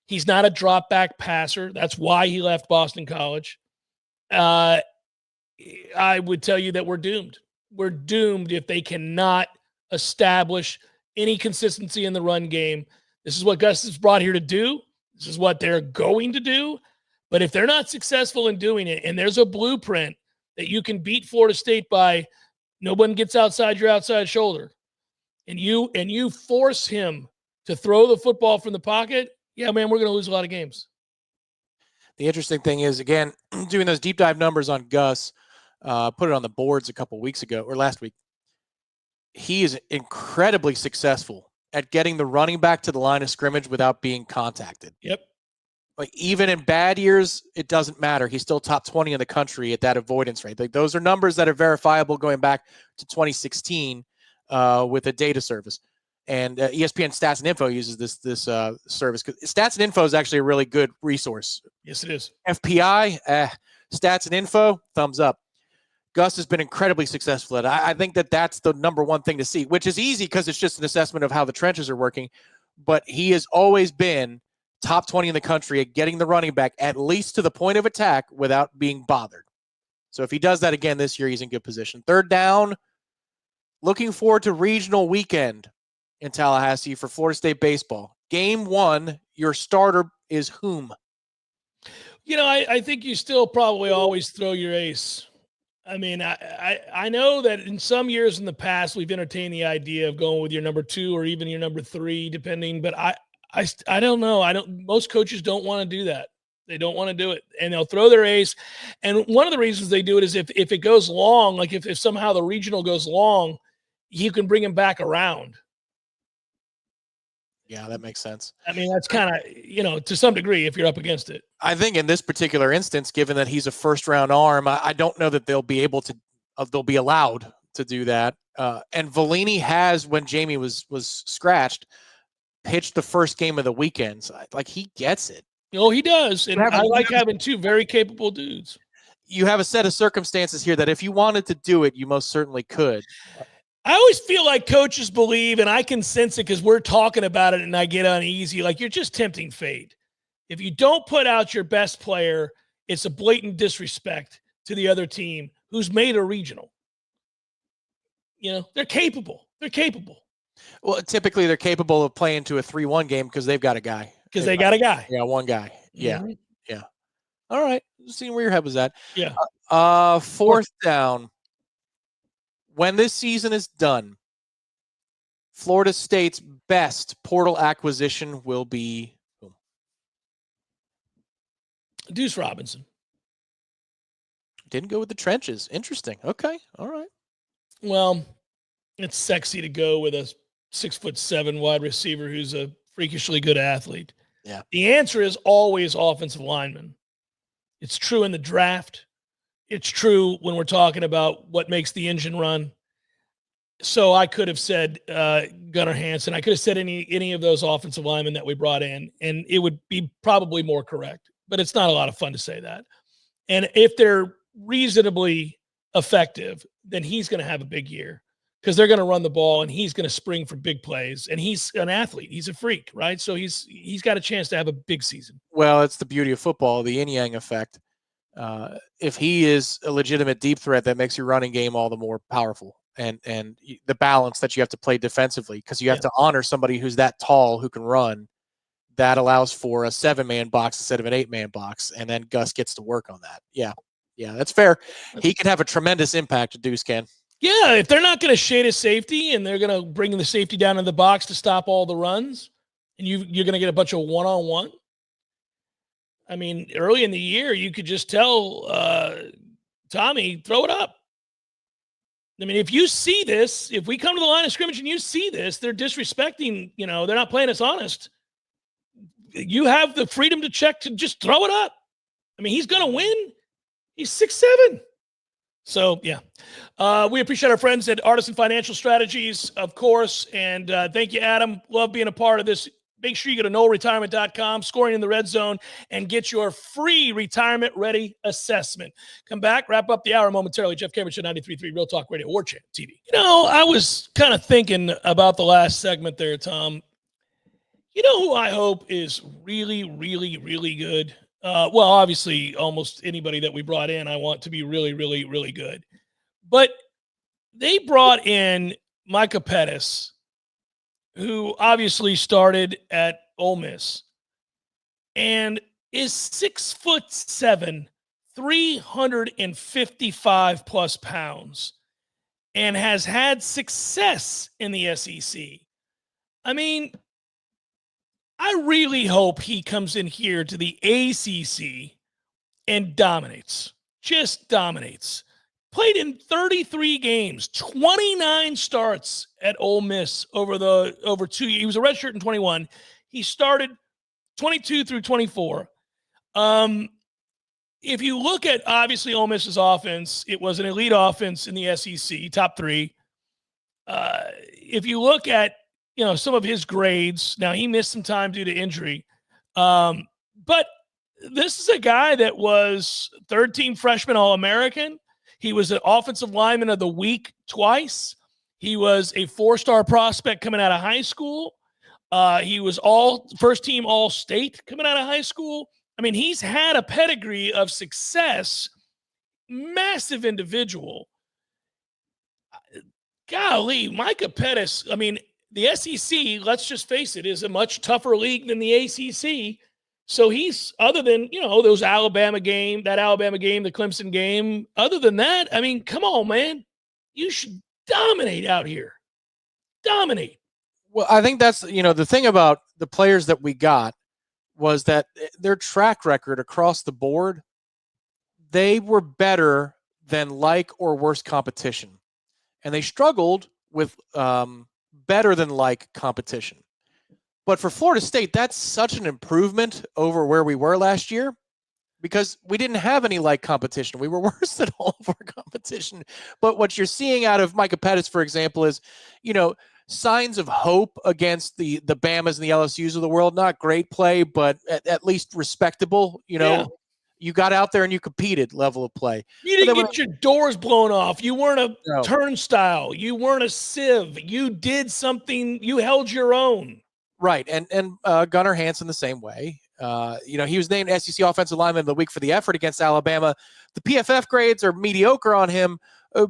A: He's not a drop back passer. That's why he left Boston College. I would tell you that we're doomed. We're doomed if they cannot establish any consistency in the run game. This is what Gus is brought here to do. This is what they're going to do. But if they're not successful in doing it, and there's a blueprint that you can beat Florida State by no one gets outside your outside shoulder, and you force him to throw the football from the pocket, yeah, man, we're going to lose a lot of games.
B: The interesting thing is, again, doing those deep dive numbers on Gus, put it on the boards a couple weeks ago or last week. He is incredibly successful at getting the running back to the line of scrimmage without being contacted.
A: Yep.
B: Like, even in bad years, it doesn't matter. He's still top 20 in the country at that avoidance rate. Like, those are numbers that are verifiable going back to 2016 with a data service. And ESPN Stats and Info uses this service. Stats and Info is actually a really good resource.
A: Yes, it is.
B: FPI, Stats and Info, thumbs up. Gus has been incredibly successful at it. I think that's the number one thing to see, which is easy because it's just an assessment of how the trenches are working. But he has always been top 20 in the country at getting the running back at least to the point of attack without being bothered. So if he does that again this year, he's in good position. Third down, looking forward to regional weekend in Tallahassee for Florida State baseball. Game 1, your starter is whom?
A: You know, I think you still probably always throw your ace. I mean, I know that in some years in the past, we've entertained the idea of going with your number 2 or even your number 3, depending, but I don't know. Most coaches don't want to do that. They don't want to do it, and they'll throw their ace. And one of the reasons they do it is if it goes long, like if somehow the regional goes long, you can bring him back around.
B: Yeah, that makes sense.
A: I mean, that's kind of, to some degree, if you're up against it.
B: I think in this particular instance, given that he's a first-round arm, I don't know that they'll be allowed to do that. And Vellini has, when Jamie was scratched, pitched the first game of the weekend. So, like, he gets it.
A: Oh, he does. And I like having 2 very capable dudes.
B: You have a set of circumstances here that if you wanted to do it, you most certainly could.
A: I always feel like coaches believe, and I can sense it because we're talking about it and I get uneasy, like you're just tempting fate. If you don't put out your best player, it's a blatant disrespect to the other team who's made a regional. They're capable. They're capable.
B: Well, typically they're capable of playing to a 3-1 game because they've got a guy.
A: Because they got a guy.
B: Yeah, one guy. Yeah.
A: Mm-hmm.
B: Yeah. All right. Seeing where your head was at.
A: Yeah.
B: Fourth down. When this season is done, Florida State's best portal acquisition will be whom?
A: Deuce Robinson.
B: Didn't go with the trenches. Interesting. Okay. All right.
A: Well, it's sexy to go with a 6'7" wide receiver who's a freakishly good athlete.
B: Yeah.
A: The answer is always offensive lineman. It's true in the draft. It's true when we're talking about what makes the engine run. So I could have said Gunnar Hansen. I could have said any of those offensive linemen that we brought in, and it would be probably more correct. But it's not a lot of fun to say that. And if they're reasonably effective, then he's going to have a big year because they're going to run the ball and he's going to spring for big plays. And he's an athlete. He's a freak, right? So he's got a chance to have a big season.
B: Well, it's the beauty of football, the yin-yang effect. If he is a legitimate deep threat, that makes your running game all the more powerful. And the balance that you have to play defensively, because you have to honor somebody who's that tall who can run. That allows for a 7-man box instead of an 8-man box, and then Gus gets to work on that. Yeah, that's fair. He can have a tremendous impact. Deuce can.
A: Yeah, if they're not going to shade his safety and they're going to bring the safety down in the box to stop all the runs, and you're going to get a bunch of one-on-one. I mean, early in the year, you could just tell Tommy, throw it up. I mean, if you see this, if we come to the line of scrimmage and you see this, they're disrespecting, they're not playing us honest. You have the freedom to check to just throw it up. I mean, he's going to win. He's 6'7". So, yeah. We appreciate our friends at Artisan Financial Strategies, of course. And thank you, Adam. Love being a part of this. Make sure you go to NoleRetirement.com, scoring in the red zone, and get your free retirement-ready assessment. Come back, wrap up the hour momentarily. Jeff Cameron Show, 93.3 Real Talk Radio, Warchant TV. I was kind of thinking about the last segment there, Tom. You know who I hope is really, really, really good Well, obviously, almost anybody that we brought in, I want to be really, really, really good. But they brought in Micah Pettis, who obviously started at Ole Miss and is 6'7", 355 plus pounds, and has had success in the SEC. I mean, I really hope he comes in here to the ACC and dominates, just dominates. Played in 33 games, 29 starts at Ole Miss over 2 years. He was a redshirt in 21. He started 22 through 24. If you look at, obviously, Ole Miss's offense, it was an elite offense in the SEC, top 3. If you look at, some of his grades, now he missed some time due to injury. But this is a guy that was third-team freshman All-American. He was an offensive lineman of the week twice. He was a 4-star prospect coming out of high school. He was first-team All-State coming out of high school. I mean, he's had a pedigree of success, massive individual. Golly, Micah Pettis, I mean, the SEC, let's just face it, is a much tougher league than the ACC. So he's, other than, that Alabama game, the Clemson game, other than that, I mean, come on, man. You should dominate out here. Dominate.
B: Well, I think that's, the thing about the players that we got was that their track record across the board, they were better than like or worse competition. And they struggled with better than like competition. But for Florida State, that's such an improvement over where we were last year because we didn't have any like competition. We were worse than all of our competition. But what you're seeing out of Micah Pettis, for example, is, signs of hope against the Bamas and the LSUs of the world. Not great play, but at least respectable. You got out there and you competed level of play.
A: You didn't get your doors blown off. You weren't a turnstile. You weren't a sieve. You did something. You held your own.
B: Right. And Gunnar Hansen the same way. He was named SEC Offensive Lineman of the Week for the effort against Alabama. The PFF grades are mediocre on him,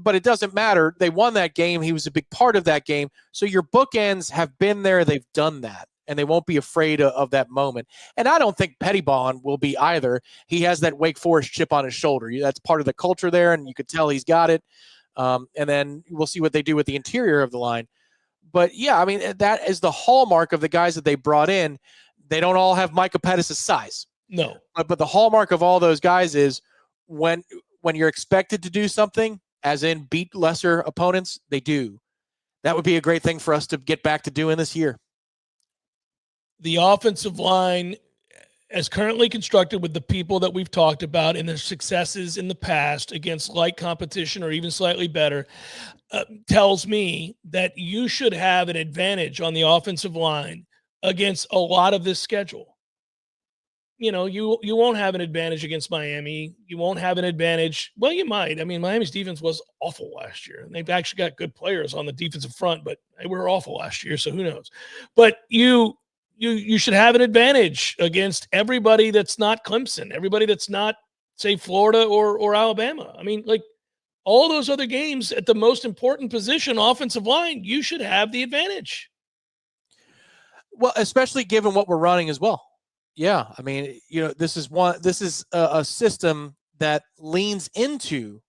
B: but it doesn't matter. They won that game. He was a big part of that game. So your bookends have been there. They've done that. And they won't be afraid of that moment. And I don't think Pettibon will be either. He has that Wake Forest chip on his shoulder. That's part of the culture there, and you could tell he's got it. And then we'll see what they do with the interior of the line. But, yeah, I mean, that is the hallmark of the guys that they brought in. They don't all have Micah Pettis' size.
A: No.
B: But the hallmark of all those guys is when you're expected to do something, as in beat lesser opponents, they do. That would be a great thing for us to get back to doing this year.
A: The offensive line, as currently constructed with the people that we've talked about and their successes in the past against light competition or even slightly better, tells me that you should have an advantage on the offensive line against a lot of this schedule. You won't have an advantage against Miami. You won't have an advantage. Well, you might. I mean, Miami's defense was awful last year. And they've actually got good players on the defensive front, but they were awful last year, so who knows? But you should have an advantage against everybody that's not Clemson, everybody that's not, say, Florida or Alabama. I mean, like all those other games at the most important position, offensive line, you should have the advantage.
B: Well, especially given what we're running as well. Yeah, I mean, this is a system that leans into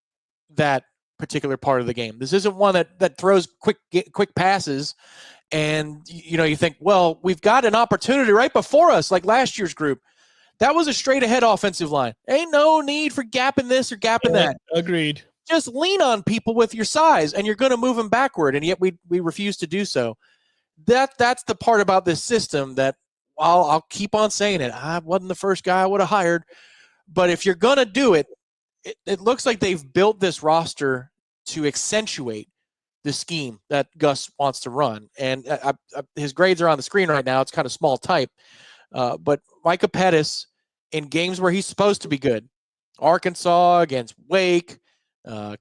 B: that particular part of the game. This isn't one that throws quick passes. And, you think, well, we've got an opportunity right before us, like last year's group. That was a straight-ahead offensive line. Ain't no need for gapping this or gapping that.
A: Agreed.
B: Just lean on people with your size, and you're going to move them backward, and yet we refuse to do so. That's the part about this system that I'll keep on saying it. I wasn't the first guy I would have hired. But if you're going to do it, it looks like they've built this roster to accentuate the scheme that Gus wants to run. And his grades are on the screen right now. It's kind of small type. But Micah Pettis, in games where he's supposed to be good, Arkansas, against Wake,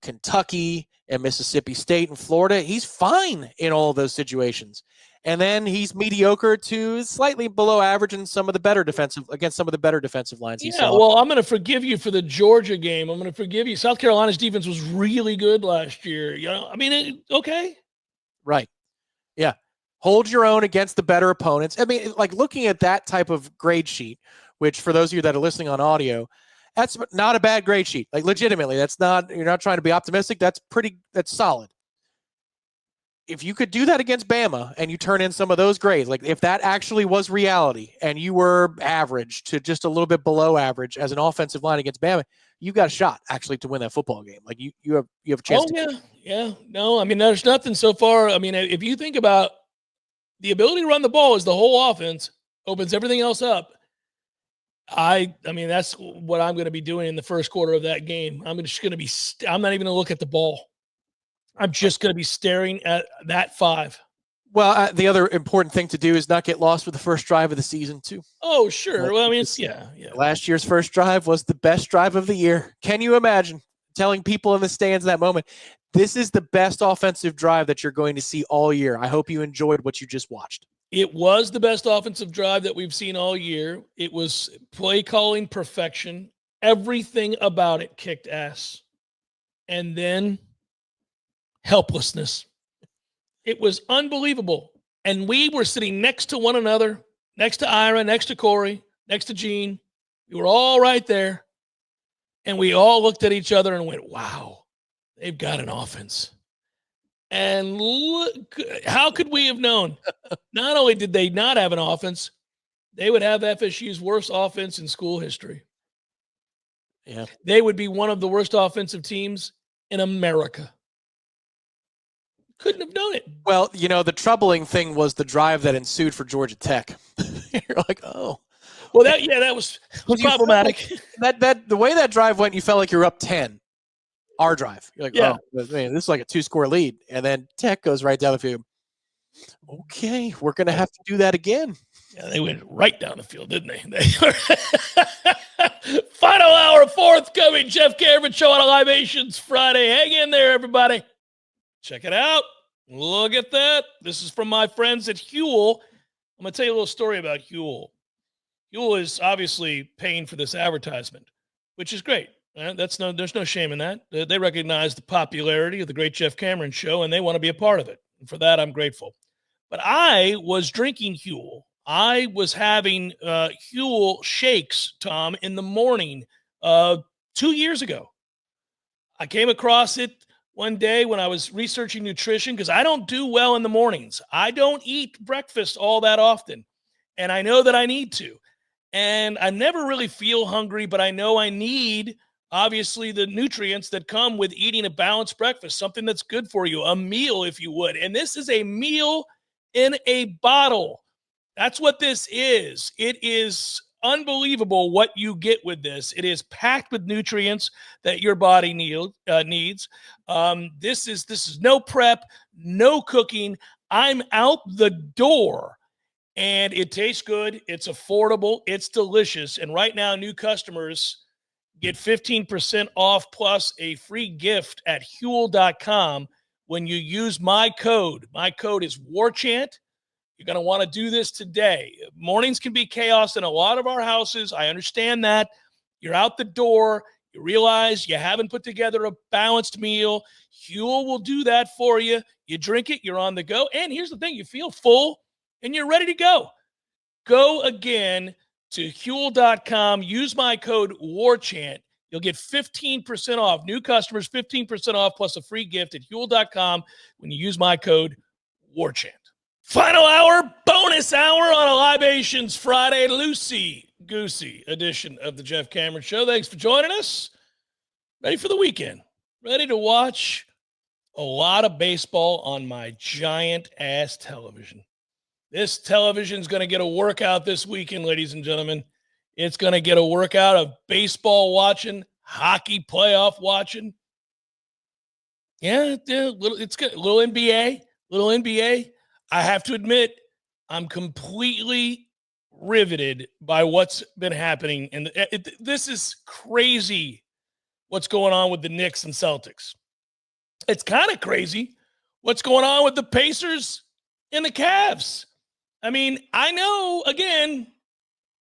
B: Kentucky and Mississippi State and Florida. He's fine in all of those situations. And then he's mediocre to slightly below average in some of the better defensive lines.
A: Yeah, well, I'm going to forgive you for the Georgia game. I'm going to forgive you. South Carolina's defense was really good last year. Okay.
B: Right. Yeah. Hold your own against the better opponents. I mean, like looking at that type of grade sheet, which for those of you that are listening on audio, that's not a bad grade sheet. Like legitimately, you're not trying to be optimistic. That's solid. If you could do that against Bama and you turn in some of those grades, like if that actually was reality and you were average to just a little bit below average as an offensive line against Bama, you got a shot actually to win that football game. Like you have a chance.
A: Yeah. No, I mean, there's nothing so far. I mean, if you think about the ability to run the ball is the whole offense, opens everything else up. I mean, that's what I'm going to be doing in the first quarter of that game. I'm just going to be, I'm not even going to look at the ball. I'm just going to be staring at that 5.
B: Well, the other important thing to do is not get lost with the first drive of the season too.
A: Oh, sure. Well, I mean, yeah.
B: Last year's first drive was the best drive of the year. Can you imagine telling people in the stands in that moment, this is the best offensive drive that you're going to see all year. I hope you enjoyed what you just watched.
A: It was the best offensive drive that we've seen all year. It was play calling perfection. Everything about it kicked ass. And then helplessness. It was unbelievable. And we were sitting next to one another, next to Ira, next to Corey, next to Gene. We were all right there. And we all looked at each other and went, wow, they've got an offense. And look, how could we have known? Not only did they not have an offense, they would have FSU's worst offense in school history.
B: Yeah.
A: They would be one of the worst offensive teams in America. Couldn't have known it.
B: Well, the troubling thing was the drive that ensued for Georgia Tech. You're like, oh.
A: Well, that was problematic.
B: The way that drive went, you felt like you're up 10. Our drive. You're like,
A: yeah.
B: Oh, man, this is like a 2-score lead. And then Tech goes right down the field. Okay, we're going to have to do that again.
A: Yeah, they went right down the field, didn't they? Final hour, forthcoming. Jeff Cameron Show on Libations Friday. Hang in there, everybody. Check it out. Look at that. This is from my friends at Huel. I'm going to tell you a little story about Huel. Huel is obviously paying for this advertisement, which is great. There's no shame in that. They recognize the popularity of the great Jeff Cameron Show, and they want to be a part of it. And for that, I'm grateful. But I was drinking Huel. I was having Huel shakes, Tom, in the morning 2 years ago. I came across it one day when I was researching nutrition because I don't do well in the mornings. I don't eat breakfast all that often, and I know that I need to. And I never really feel hungry, but I know I need, obviously, the nutrients that come with eating a balanced breakfast, something that's good for you, a meal, if you would. And this is a meal in a bottle. That's what this is. It is unbelievable what you get with this. It is packed with nutrients that your body needs. This is no prep, no cooking. I'm out the door. And it tastes good. It's affordable. It's delicious. And right now, new customers get 15% off plus a free gift at Huel.com when you use my code. My code is Warchant. You're going to want to do this today. Mornings can be chaos in a lot of our houses. I understand that. You're out the door. You realize you haven't put together a balanced meal. Huel will do that for you. You drink it. You're on the go. And here's the thing. You feel full. And you're ready to go. Go again to Huel.com. Use my code WARCHANT. You'll get 15% off. New customers, 15% off plus a free gift at Huel.com when you use my code WARCHANT. Final hour, bonus hour on a Libations Friday, loosey-goosey edition of the Jeff Cameron Show. Thanks for joining us. Ready for the weekend. Ready to watch a lot of baseball on my giant-ass television. This television is going to get a workout this weekend, ladies and gentlemen. It's going to get a workout of baseball watching, hockey playoff watching. Yeah, it's good. Little NBA. I have to admit, I'm completely riveted by what's been happening. And this is crazy what's going on with the Knicks and Celtics. It's kind of crazy what's going on with the Pacers and the Cavs. I mean, I know, again,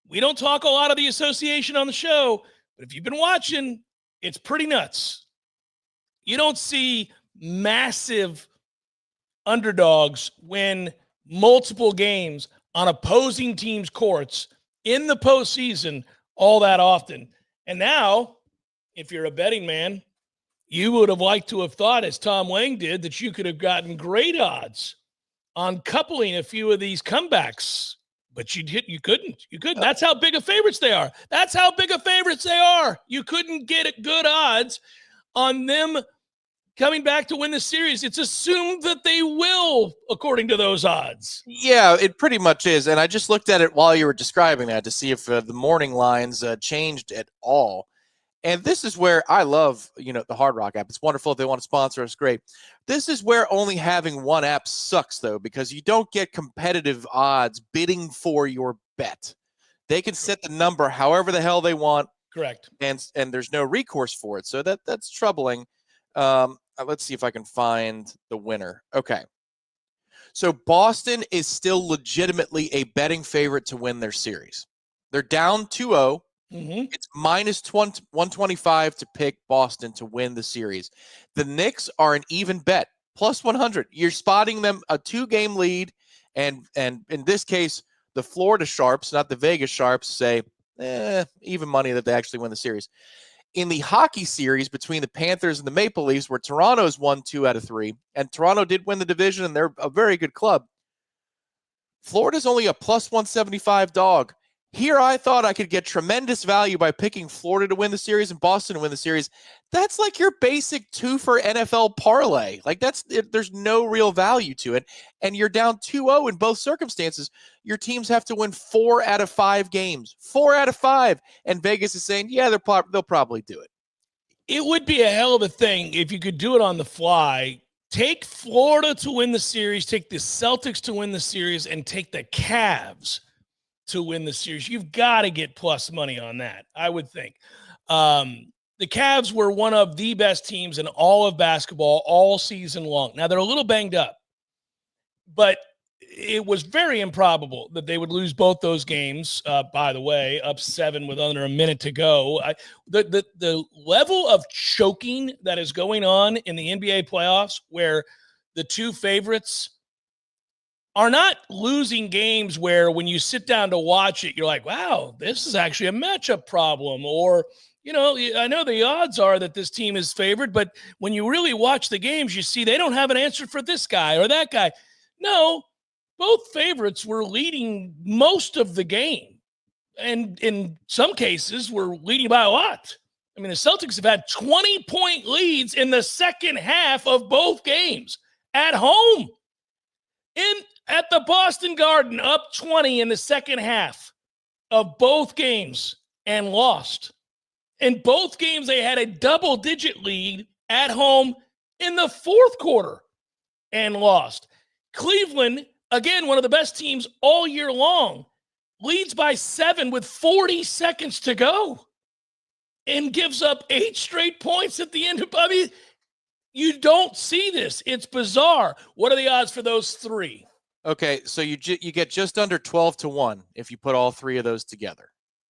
A: we don't talk a lot of the association on the show, but if you've been watching, it's pretty nuts. You don't see massive underdogs win multiple games on opposing teams' courts in the postseason all that often. And now, if you're a betting man, you would have liked to have thought, as Tom Lang did, that you could have gotten great odds on coupling a few of these comebacks. But you couldn't. That's how big of favorites they are. You couldn't get good odds on them coming back to win the series. It's assumed that they will, according to those odds.
B: Yeah, it pretty much is. And I just looked at it while you were describing that to see if the morning lines changed at all. And this is where I love, the Hard Rock app. It's wonderful. If they want to sponsor us, great. This is where only having one app sucks, though, because you don't get competitive odds bidding for your bet. They can set the number however the hell they want.
A: Correct.
B: And there's no recourse for it. So that's troubling. Let's see if I can find the winner. Okay. So Boston is still legitimately a betting favorite to win their series. They're down 2-0. It's minus 125 to pick Boston to win the series. The Knicks are an even bet, plus 100. You're spotting them a 2-game lead, and in this case, the Florida Sharps, not the Vegas Sharps, say even money that they actually win the series. In the hockey series between the Panthers and the Maple Leafs, where Toronto's won 2 out of 3, and Toronto did win the division, and they're a very good club, Florida's only a plus 175 dog. Here I thought I could get tremendous value by picking Florida to win the series and Boston to win the series. That's like your basic 2 for NFL parlay. Like there's no real value to it. And you're down 2-0 in both circumstances. Your teams have to win 4 out of 5 games. 4 out of 5. And Vegas is saying, yeah, they'll probably do it.
A: It would be a hell of a thing if you could do it on the fly. Take Florida to win the series, take the Celtics to win the series, and take the Cavs to win the series. You've got to get plus money on that, I would think. The Cavs were one of the best teams in all of basketball all season long. Now, they're a little banged up, but it was very improbable that they would lose both those games, by the way, up 7 with under a minute to go. The level of choking that is going on in the NBA playoffs, where the two favorites are not losing games where when you sit down to watch it, you're like, wow, this is actually a matchup problem. Or, I know the odds are that this team is favored, but when you really watch the games, you see they don't have an answer for this guy or that guy. No, both favorites were leading most of the game. And in some cases, were leading by a lot. I mean, the Celtics have had 20-point leads in the second half of both games at home. At the Boston Garden, up 20 in the second half of both games and lost. In both games, they had a double-digit lead at home in the fourth quarter and lost. Cleveland, again, one of the best teams all year long, leads by 7 with 40 seconds to go and gives up 8 straight points at the end. You don't see this. It's bizarre. What are the odds for those 3?
B: Okay, so you get just under 12-1 if you put all 3 of those together.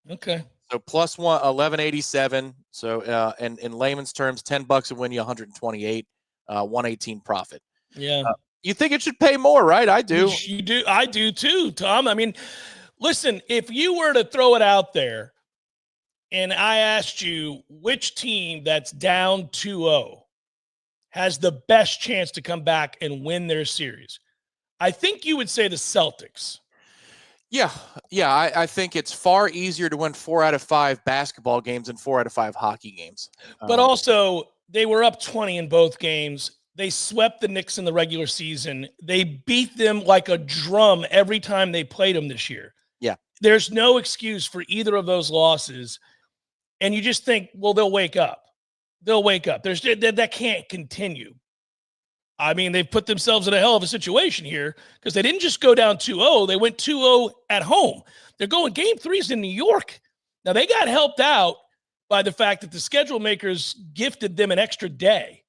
A: Okay.
B: So plus 1187. So in layman's terms, $10 will win you 128, 118 profit.
A: Yeah.
B: You think it should pay more, right? I do.
A: You do. I do too, Tom. I mean, listen, if you were to throw it out there and I asked you which team that's down 2-0 has the best chance to come back and win their series, I think you would say the Celtics.
B: Yeah. I think it's far easier to win 4 out of 5 basketball games than 4 out of 5 hockey games.
A: But also, they were up 20 in both games. They swept the Knicks in the regular season. They beat them like a drum every time they played them this year.
B: Yeah.
A: There's no excuse for either of those losses. And you just think, well, they'll wake up. That can't continue. I mean, they've put themselves in a hell of a situation here because they didn't just go down 2-0. They went 2-0 at home. They're going game 3's in New York. Now, they got helped out by the fact that the schedule makers gifted them an extra day.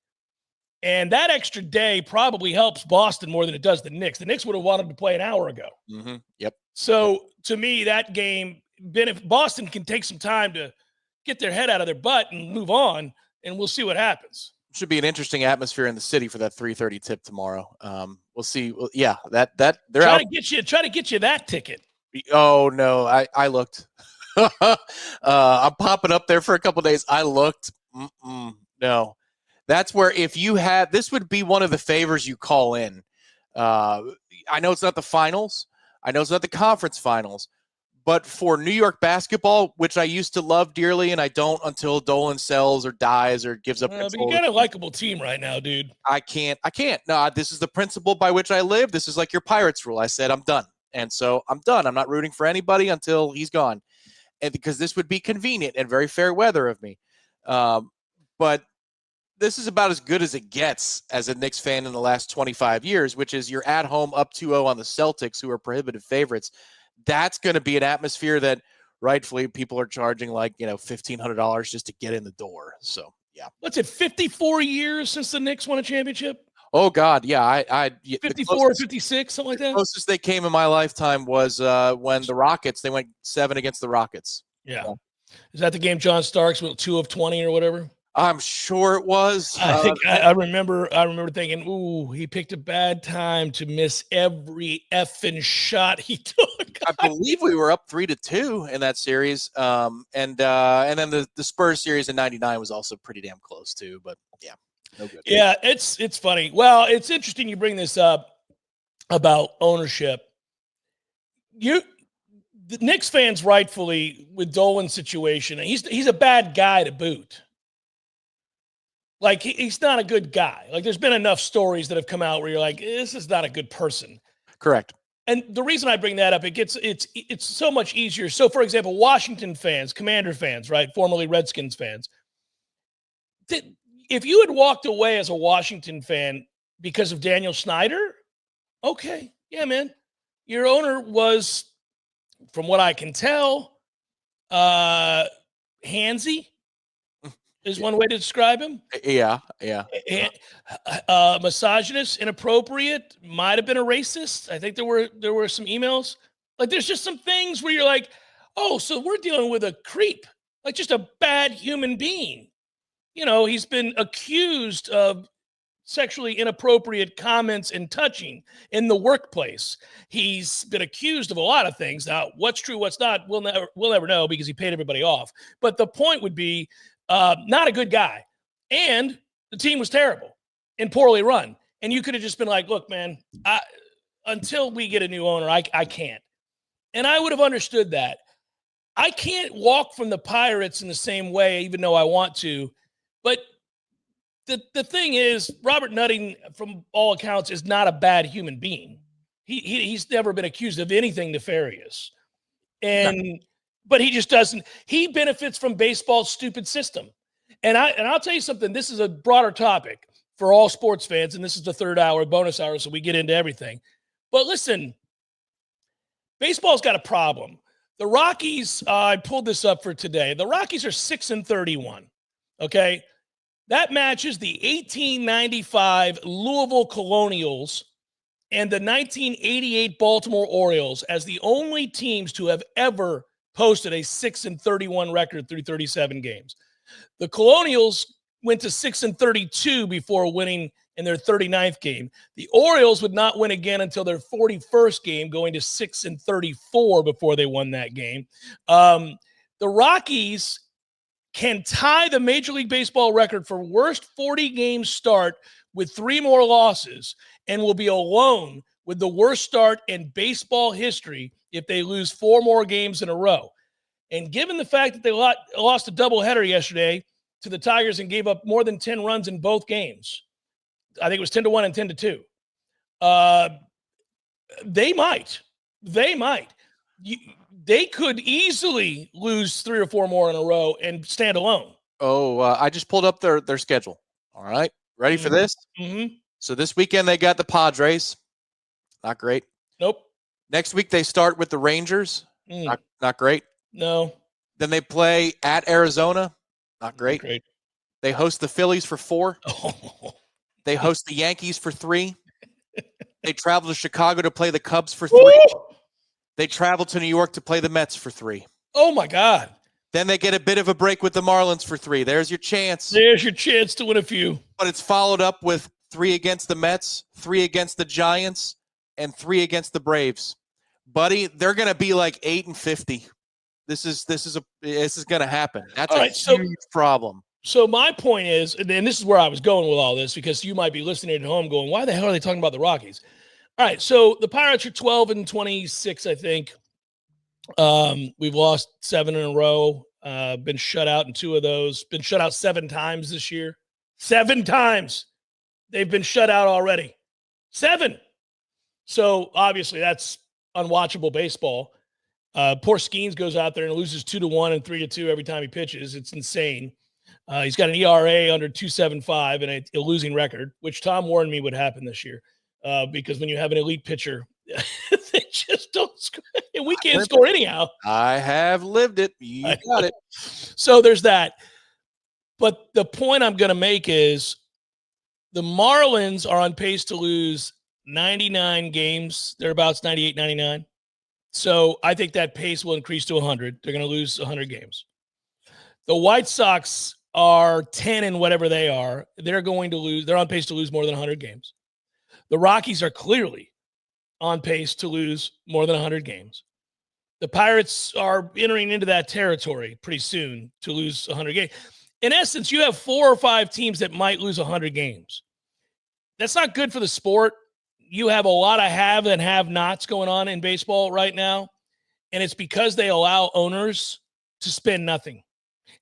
A: And that extra day probably helps Boston more than it does the Knicks. The Knicks would have wanted to play an hour ago.
B: Mm-hmm. Yep.
A: So to me, that game, if Boston can take some time to get their head out of their butt and move on, and we'll see what happens.
B: Should be an interesting atmosphere in the city for that 3:30 tip tomorrow. We'll see. Well, yeah, that they're
A: try
B: out.
A: to get you that ticket.
B: Oh no, I looked. I'm popping up there for a couple of days. I looked. No, that's where if you had this would be one of the favors you call in. I know it's not the finals. I know it's not the conference finals. But for New York basketball, which I used to love dearly, and I don't until Dolan sells or dies or gives up.
A: But you got a likable team right now, dude.
B: I can't. No, this is the principle by which I live. This is like your Pirates rule. I said I'm done. And so I'm done. I'm not rooting for anybody until he's gone. And because this would be convenient and very fair weather of me. But this is about as good as it gets as a Knicks fan in the last 25 years, which is you're at home up 2-0 on the Celtics, who are prohibitive favorites. That's going to be an atmosphere that rightfully people are charging like, $1,500 just to get in the door. So, yeah.
A: What's it, 54 years since the Knicks won a championship?
B: Oh, God, yeah.
A: 54, 56, something like that?
B: The closest they came in my lifetime was when the Rockets, they went 7 against the Rockets.
A: Yeah. Is that the game John Starks went 2 of 20 or whatever?
B: I'm sure it was.
A: I remember thinking, ooh, he picked a bad time to miss every effing shot he took.
B: I believe we were up 3-2 in that series. And then the Spurs series in 99 was also pretty damn close too, but yeah. No good.
A: Yeah, it's funny. Well, it's interesting you bring this up about ownership. The Knicks fans rightfully with Dolan's situation, he's a bad guy to boot. Like, he's not a good guy. Like, there's been enough stories that have come out where you're like, this is not a good person.
B: Correct.
A: And the reason I bring that up, it's so much easier. So, for example, Washington fans, Commander fans, right, formerly Redskins fans, if you had walked away as a Washington fan because of Daniel Snyder, okay, yeah, man. Your owner was, from what I can tell, handsy. Is one way to describe him.
B: Yeah.
A: Misogynist, inappropriate, might have been a racist. I think there were some emails. Like, there's just some things where you're like, oh, so we're dealing with a creep, like just a bad human being. He's been accused of sexually inappropriate comments and touching in the workplace. He's been accused of a lot of things. Now, what's true, what's not, we'll never know because he paid everybody off. But the point would be, not a good guy. And the team was terrible and poorly run. And you could have just been like, look, man, until we get a new owner, I can't. And I would have understood that. I can't walk from the Pirates in the same way, even though I want to. But the thing is, Robert Nutting, from all accounts, is not a bad human being. He's never been accused of anything nefarious. But he just doesn't. He benefits from baseball's stupid system. And I'll tell you something. This is a broader topic for all sports fans, and this is the third hour, bonus hour, so we get into everything. But listen, baseball's got a problem. The Rockies, I pulled this up for today. The Rockies are 6-31. Okay, that matches the 1895 Louisville Colonials and the 1988 Baltimore Orioles as the only teams to have ever posted a 6-31 record through 37 games. The Colonials went to 6-32 before winning in their 39th game. The Orioles would not win again until their 41st game, going to 6-34 before they won that game. The Rockies can tie the Major League Baseball record for worst 40-game start with 3 more losses and will be alone with the worst start in baseball history if they lose 4 more games in a row. And given the fact that they lost a doubleheader yesterday to the Tigers and gave up more than 10 runs in both games, I think it was 10-1 and 10-2. They might. They could easily lose 3 or 4 more in a row and stand alone.
B: Oh, I just pulled up their schedule. All right. Ready for this?
A: Mm-hmm.
B: So this weekend they got the Padres. Not great.
A: Nope.
B: Next week they start with the Rangers. Not great.
A: No.
B: Then they play at Arizona. Not great.
A: Great.
B: They host the Phillies for 4.
A: Oh.
B: They host the Yankees for 3. They travel to Chicago to play the Cubs for 3.
A: Woo!
B: They travel to New York to play the Mets for 3.
A: Oh, my God.
B: Then they get a bit of a break with the Marlins for 3. There's your chance.
A: There's your chance to win a few.
B: But it's followed up with 3 against the Mets, 3 against the Giants, and 3 against the Braves. Buddy, they're going to be like 8-50. This is going to happen. That's a huge problem.
A: So my point is, and this is where I was going with all this, because you might be listening at home going, why the hell are they talking about the Rockies? All right, so the Pirates are 12-26, I think. We've lost 7 in a row. Been shut out in 2 of those. Been shut out 7 times this year. 7 times they've been shut out already. 7. So obviously that's unwatchable baseball. Poor Skeens goes out there and loses 2-1 and 3-2 every time he pitches. It's insane. He's got an ERA under 2.75 and a losing record, which Tom warned me would happen this year. Because when you have an elite pitcher, they just don't score. And we can't score anyhow.
B: I have lived it. You got it.
A: So there's that. But the point I'm going to make is the Marlins are on pace to lose 99 games. Thereabouts 98, 99. So I think that pace will increase to 100. They're going to lose 100 games. The White Sox are 10 and whatever they are. They're going to lose. They're on pace to lose more than 100 games. The Rockies are clearly on pace to lose more than 100 games. The Pirates are entering into that territory pretty soon to lose 100 games. In essence, you have 4 or 5 teams that might lose 100 games. That's not good for the sport. You have a lot of have and have-nots going on in baseball right now, and it's because they allow owners to spend nothing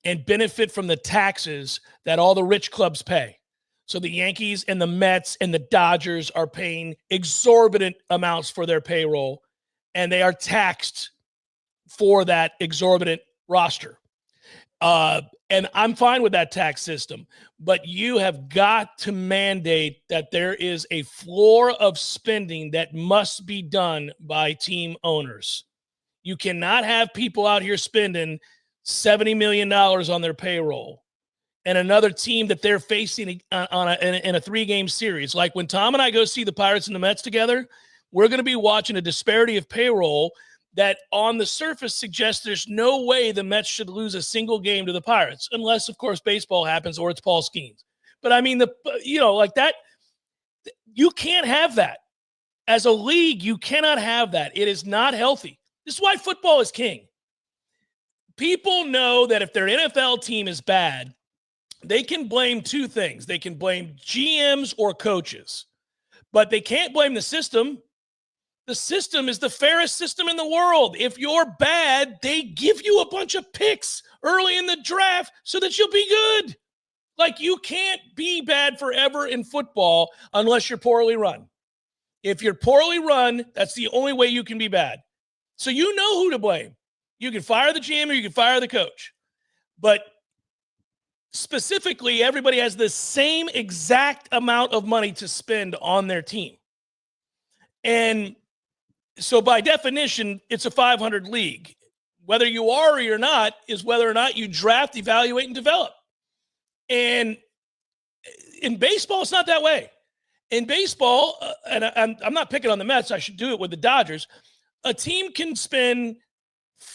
A: and benefit from the taxes that all the rich clubs pay. So the Yankees and the Mets and the Dodgers are paying exorbitant amounts for their payroll, and they are taxed for that exorbitant roster. And I'm fine with that tax system, but you have got to mandate that there is a floor of spending that must be done by team owners. You cannot have people out here spending $70 million on their payroll and another team that they're facing in a 3-game series. Like when Tom and I go see the Pirates and the Mets together, we're going to be watching a disparity of payroll that on the surface suggests there's no way the Mets should lose a single game to the Pirates, unless, of course, baseball happens or it's Paul Skeens. But I mean, like that, you can't have that. As a league, you cannot have that. It is not healthy. This is why football is king. People know that if their NFL team is bad, they can blame 2 things. They can blame GMs or coaches, but they can't blame the system. The system is the fairest system in the world. If you're bad, they give you a bunch of picks early in the draft so that you'll be good. Like, you can't be bad forever in football unless you're poorly run. If you're poorly run, that's the only way you can be bad. So you know who to blame. You can fire the GM or you can fire the coach. But specifically, everybody has the same exact amount of money to spend on their team. And so by definition, it's a 500 league. Whether you are or you're not is whether or not you draft, evaluate, and develop. And in baseball, it's not that way. In baseball, and I'm not picking on the Mets, I should do it with the Dodgers, a team can spend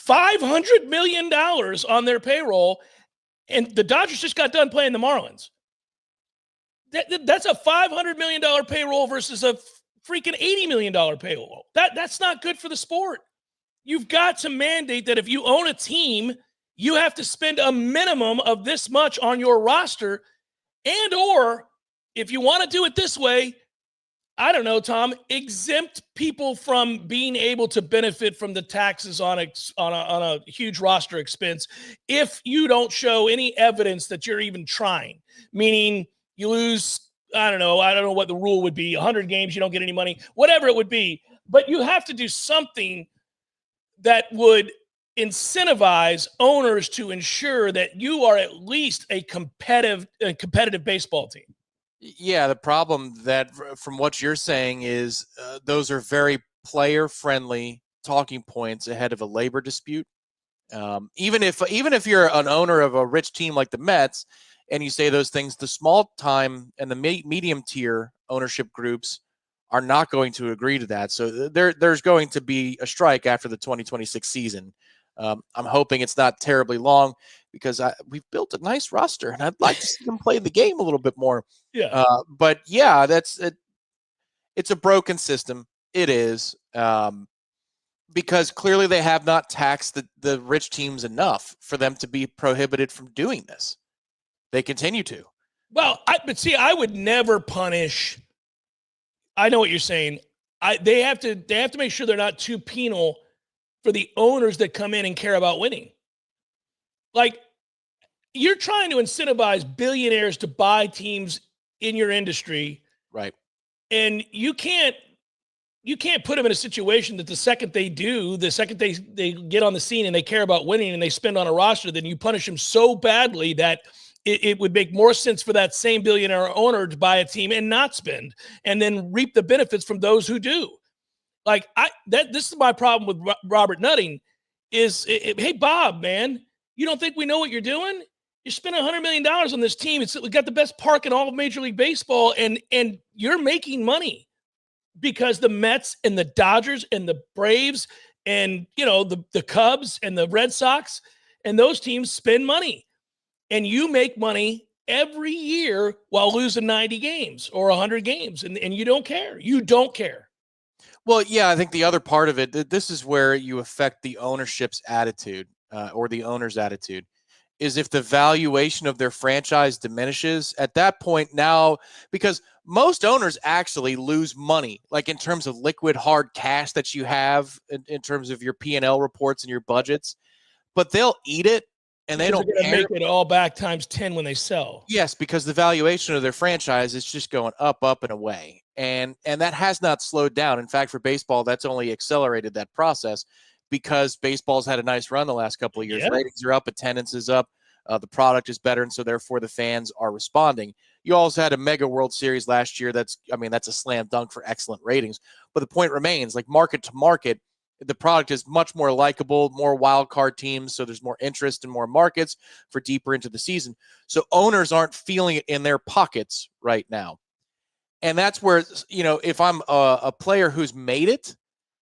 A: $500 million on their payroll, and the Dodgers just got done playing the Marlins. That's a $500 million payroll versus a freaking $80 million payroll. That's not good for the sport. You've got to mandate that if you own a team, you have to spend a minimum of this much on your roster, and or if you want to do it this way, I don't know, Tom, exempt people from being able to benefit from the taxes on a huge roster expense if you don't show any evidence that you're even trying. Meaning you lose, I don't know what the rule would be, 100 games, you don't get any money, whatever it would be. But you have to do something that would incentivize owners to ensure that you are at least a competitive baseball team.
B: Yeah, the problem that from what you're saying is those are very player-friendly talking points ahead of a labor dispute. Even if you're an owner of a rich team like the Mets and you say those things, the small time and the medium tier ownership groups are not going to agree to that. So there's going to be a strike after the 2026 season. I'm hoping it's not terribly long because we've built a nice roster and I'd like to see them play the game a little bit more.
A: Yeah.
B: But yeah, it's a broken system. It is. Because clearly they have not taxed the rich teams enough for them to be prohibited from doing this. They continue to.
A: Well, but see, I would never punish. I know what you're saying. They have to make sure they're not too penal for the owners that come in and care about winning. Like, you're trying to incentivize billionaires to buy teams in your industry.
B: Right.
A: And you can't put them in a situation that the second they get on the scene and they care about winning and they spend on a roster, then you punish them so badly that it would make more sense for that same billionaire owner to buy a team and not spend and then reap the benefits from those who do. Like this is my problem with Robert Nutting is, hey, Bob, man, you don't think we know what you're doing? You're spending $100 million on this team. We got the best park in all of Major League Baseball, and you're making money because the Mets and the Dodgers and the Braves and, the Cubs and the Red Sox and those teams spend money. And you make money every year while losing 90 games or 100 games, and you don't care. You don't care.
B: Well, yeah, I think the other part of it, this is where you affect the ownership's attitude or the owner's attitude, is if the valuation of their franchise diminishes at that point now, because most owners actually lose money, like in terms of liquid hard cash that you have in terms of your P&L reports and your budgets, but they'll eat it and they don't care.
A: Make it all back times 10 when they sell.
B: Yes, because the valuation of their franchise is just going up and away. And that has not slowed down. In fact, for baseball, that's only accelerated that process because baseball's had a nice run the last couple of years.
A: Yeah.
B: Ratings are up, attendance is up, the product is better, and so therefore the fans are responding. You also had a mega World Series last year. That's a slam dunk for excellent ratings. But the point remains, like market to market, the product is much more likable, more wild card teams, so there's more interest in more markets for deeper into the season. So owners aren't feeling it in their pockets right now. And that's where, if I'm a player who's made it,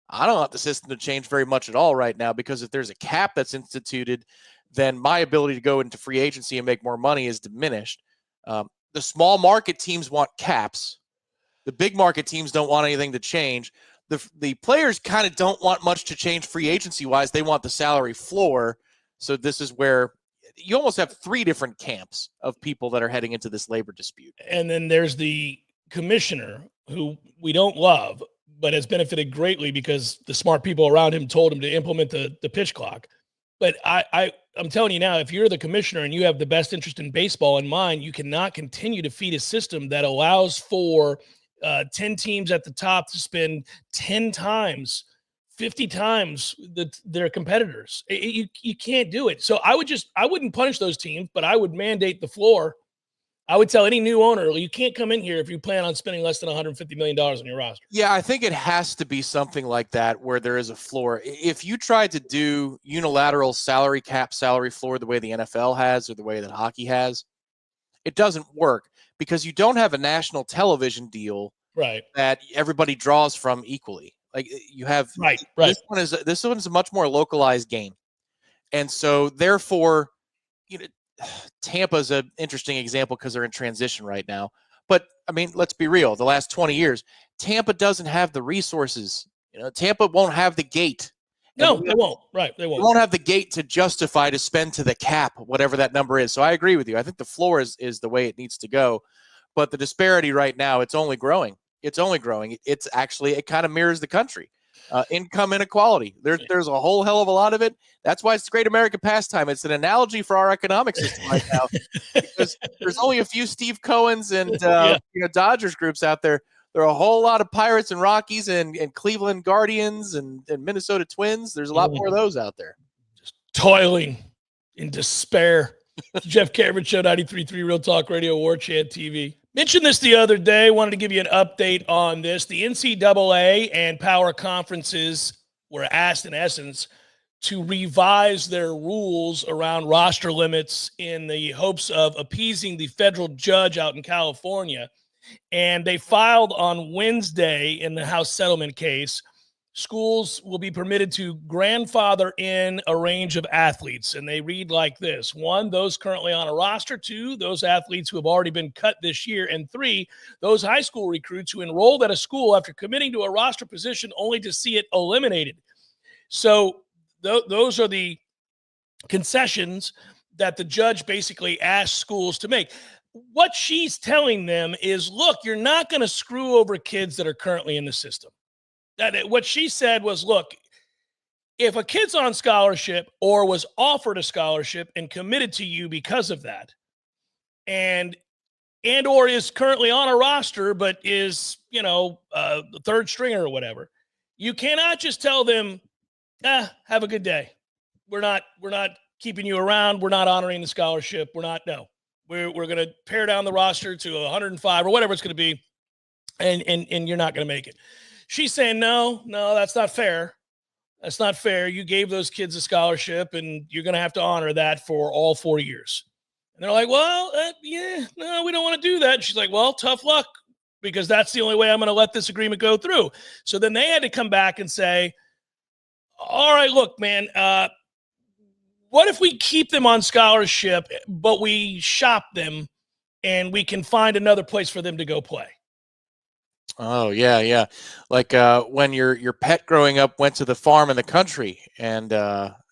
B: I don't want the system to change very much at all right now, because if there's a cap that's instituted, then my ability to go into free agency and make more money is diminished. The small market teams want caps. The big market teams don't want anything to change. The players kind of don't want much to change free agency wise. They want the salary floor. So this is where you almost have three different camps of people that are heading into this labor dispute.
A: And then there's the commissioner, who we don't love, but has benefited greatly because the smart people around him told him to implement the pitch clock. But I'm telling you now, if you're the commissioner and you have the best interest in baseball in mind, you cannot continue to feed a system that allows for 10 teams at the top to spend 10 times, 50 times their competitors. You can't do it. So I wouldn't punish those teams, but I would mandate the floor. I would tell any new owner, you can't come in here if you plan on spending less than $150 million on your roster.
B: Yeah, I think it has to be something like that where there is a floor. If you try to do unilateral salary cap, salary floor the way the NFL has or the way that hockey has, it doesn't work because you don't have a national television deal
A: right
B: that everybody draws from equally. Like you have
A: right.
B: This one is a much more localized game. And so therefore, Tampa's an interesting example because they're in transition right now. But, let's be real. The last 20 years, Tampa doesn't have the resources. Tampa won't have the gate.
A: No, they won't. Right, they won't.
B: They won't have the gate to justify to spend to the cap, whatever that number is. So I agree with you. I think the floor is the way it needs to go. But the disparity right now, it's only growing. It's only growing. It's actually, it kind of mirrors the country. Income inequality. There's a whole hell of a lot of it. That's why it's the great American pastime. It's an analogy for our economic system right now, because there's only a few Steve Cohens and Dodgers groups out there. There are a whole lot of Pirates and Rockies and Cleveland Guardians and Minnesota Twins. There's a lot more of those out there.
A: Just toiling in despair. Jeff Cameron Show, 93.3 Real Talk Radio, Warchant TV. Mentioned this the other day. Wanted to give you an update on this. The NCAA and power conferences were asked, in essence, to revise their rules around roster limits in the hopes of appeasing the federal judge out in California. And they filed on Wednesday in the House settlement case. Schools will be permitted to grandfather in a range of athletes. And they read like this: 1, those currently on a roster; 2, those athletes who have already been cut this year; and 3, those high school recruits who enrolled at a school after committing to a roster position only to see it eliminated. So those are the concessions that the judge basically asked schools to make. What she's telling them is, look, you're not going to screw over kids that are currently in the system. What she said was, look, if a kid's on scholarship or was offered a scholarship and committed to you because of that, and or is currently on a roster but is, the third stringer or whatever, you cannot just tell them, have a good day. We're not keeping you around. We're not honoring the scholarship. We're going to pare down the roster to 105 or whatever it's going to be, and you're not going to make it. She's saying, no, that's not fair. That's not fair. You gave those kids a scholarship, and you're going to have to honor that for all 4 years. And they're like, well, no, we don't want to do that. And she's like, well, tough luck, because that's the only way I'm going to let this agreement go through. So then they had to come back and say, all right, look, man, what if we keep them on scholarship, but we shop them and we can find another place for them to go play?
B: Oh, yeah. Like when your pet growing up went to the farm in the country, and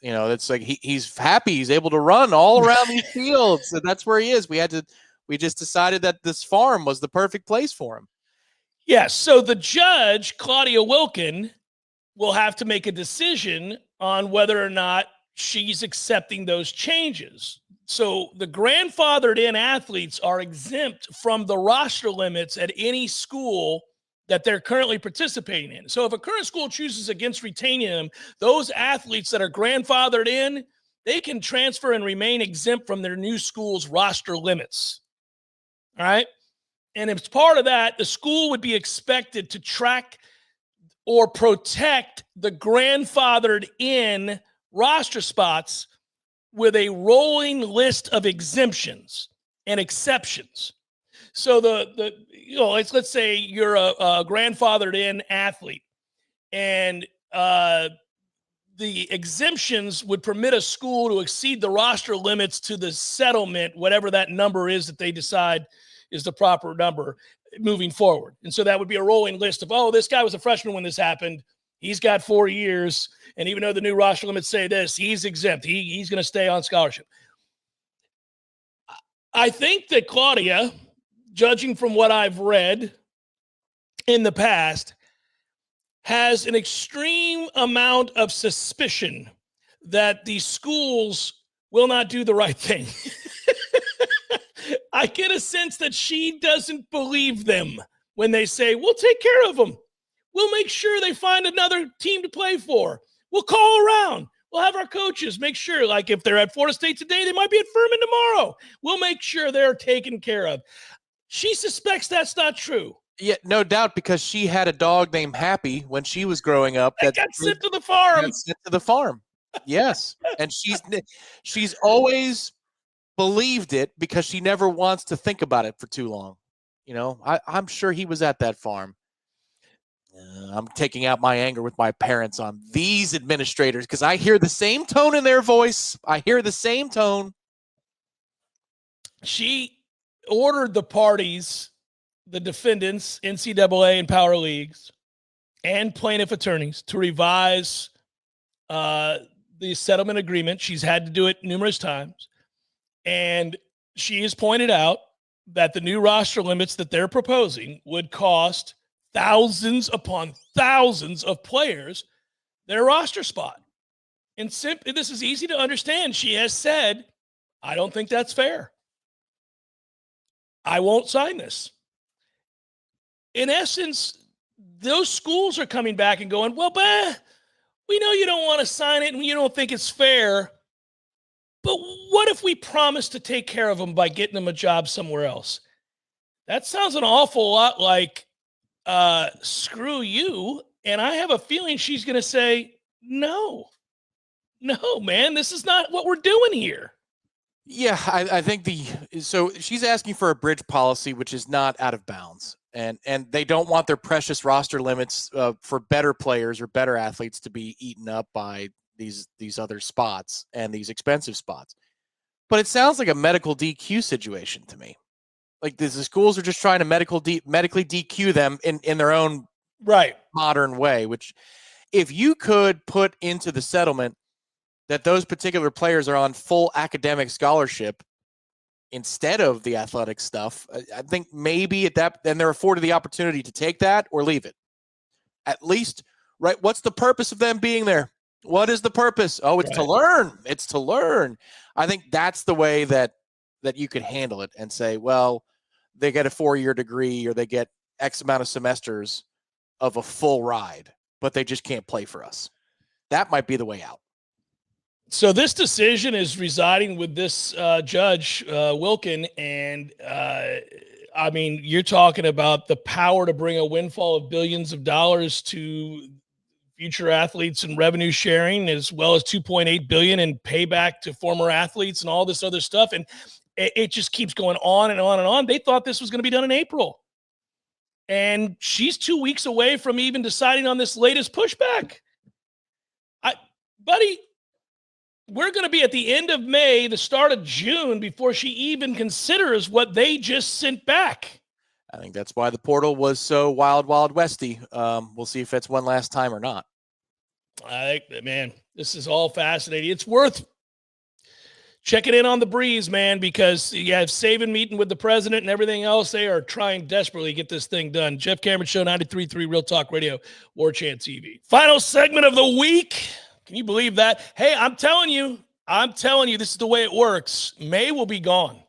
B: it's like he's happy he's able to run all around these fields. So that's where he is. We just decided that this farm was the perfect place for him.
A: Yes. So the judge, Claudia Wilkin, will have to make a decision on whether or not she's accepting those changes. So the grandfathered in athletes are exempt from the roster limits at any school that they're currently participating in. So if a current school chooses against retaining them, those athletes that are grandfathered in, they can transfer and remain exempt from their new school's roster limits. All right. And as part of that, the school would be expected to track or protect the grandfathered in roster spots with a rolling list of exemptions and exceptions. So let's say you're a grandfathered in athlete, and the exemptions would permit a school to exceed the roster limits to the settlement, whatever that number is that they decide is the proper number moving forward. And so that would be a rolling list of, this guy was a freshman when this happened. He's got 4 years. And even though the new roster limits say this, he's exempt. He's going to stay on scholarship. I think that Claudia, judging from what I've read in the past, has an extreme amount of suspicion that the schools will not do the right thing. I get a sense that she doesn't believe them when they say, we'll take care of them. We'll make sure they find another team to play for. We'll call around. We'll have our coaches make sure, like if they're at Florida State today, they might be at Furman tomorrow. We'll make sure they're taken care of. She suspects that's not true.
B: Yeah, no doubt, because she had a dog named Happy when she was growing up.
A: That got sent to the farm.
B: Yes. And she's always believed it because she never wants to think about it for too long. I'm sure he was at that farm. I'm taking out my anger with my parents on these administrators because I hear the same tone in their voice. I hear the same tone.
A: She ordered the parties, the defendants, NCAA and Power Leagues, and plaintiff attorneys to revise the settlement agreement. She's had to do it numerous times. And she has pointed out that the new roster limits that they're proposing would cost thousands upon thousands of players their roster spot. And simply, this is easy to understand. She has said, I don't think that's fair. I won't sign this. In essence, those schools are coming back and going, well, we know you don't want to sign it and you don't think it's fair, but what if we promise to take care of them by getting them a job somewhere else? That sounds an awful lot like screw you. And I have a feeling she's going to say, no, No, man, this is not what we're doing here.
B: Yeah, I think so she's asking for a bridge policy, which is not out of bounds. And they don't want their precious roster limits for better players or better athletes to be eaten up by these other spots and these expensive spots. But it sounds like a medical DQ situation to me. Like the schools are just trying to medically DQ them in their own
A: right
B: modern way, which if you could put into the settlement that those particular players are on full academic scholarship instead of the athletic stuff, I think maybe then they're afforded the opportunity to take that or leave it. At least, right? What's the purpose of them being there? What is the purpose? Oh, it's to learn. It's to learn. I think that's the way that you could handle it and say, well, they get a 4-year degree or they get X amount of semesters of a full ride, but they just can't play for us. That might be the way out.
A: So this decision is residing with this judge, Wilkin, and I mean, you're talking about the power to bring a windfall of billions of dollars to future athletes and revenue sharing, as well as $2.8 billion in payback to former athletes and all this other stuff. And it just keeps going on and on and on. They thought this was going to be done in April. And she's 2 weeks away from even deciding on this latest pushback. Buddy, we're going to be at the end of May, the start of June, before she even considers what they just sent back.
B: I think that's why the portal was so wild, wild westy. We'll see if it's one last time or not.
A: I think, man, this is all fascinating. It's worth checking in on the breeze, man, because you have Saban meeting with the president and everything else. They are trying desperately to get this thing done. Jeff Cameron Show, 93.3 Real Talk Radio, Warchant TV. Final segment of the week. Can you believe that? Hey, I'm telling you, this is the way it works. May will be gone.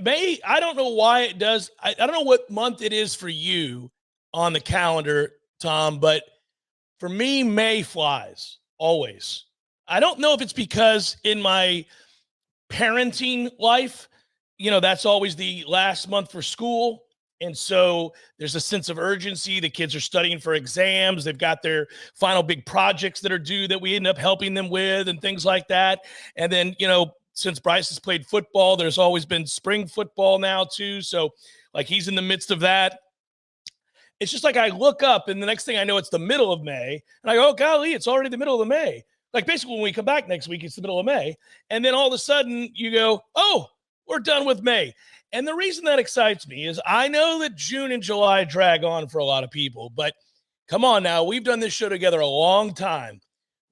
A: May, I don't know why it does. I don't know what month it is for you on the calendar, Tom, but for me, May flies always. I don't know if it's because in my parenting life, that's always the last month for school. And so there's a sense of urgency. The kids are studying for exams. They've got their final big projects that are due that we end up helping them with and things like that. And then, since Bryce has played football, there's always been spring football now too. So like he's in the midst of that. It's just like I look up and the next thing I know, it's the middle of May. And I go, oh, golly, it's already the middle of May. Like basically when we come back next week, it's the middle of May. And then all of a sudden you go, oh, we're done with May. And the reason that excites me is I know that June and July drag on for a lot of people, but come on now, we've done this show together a long time.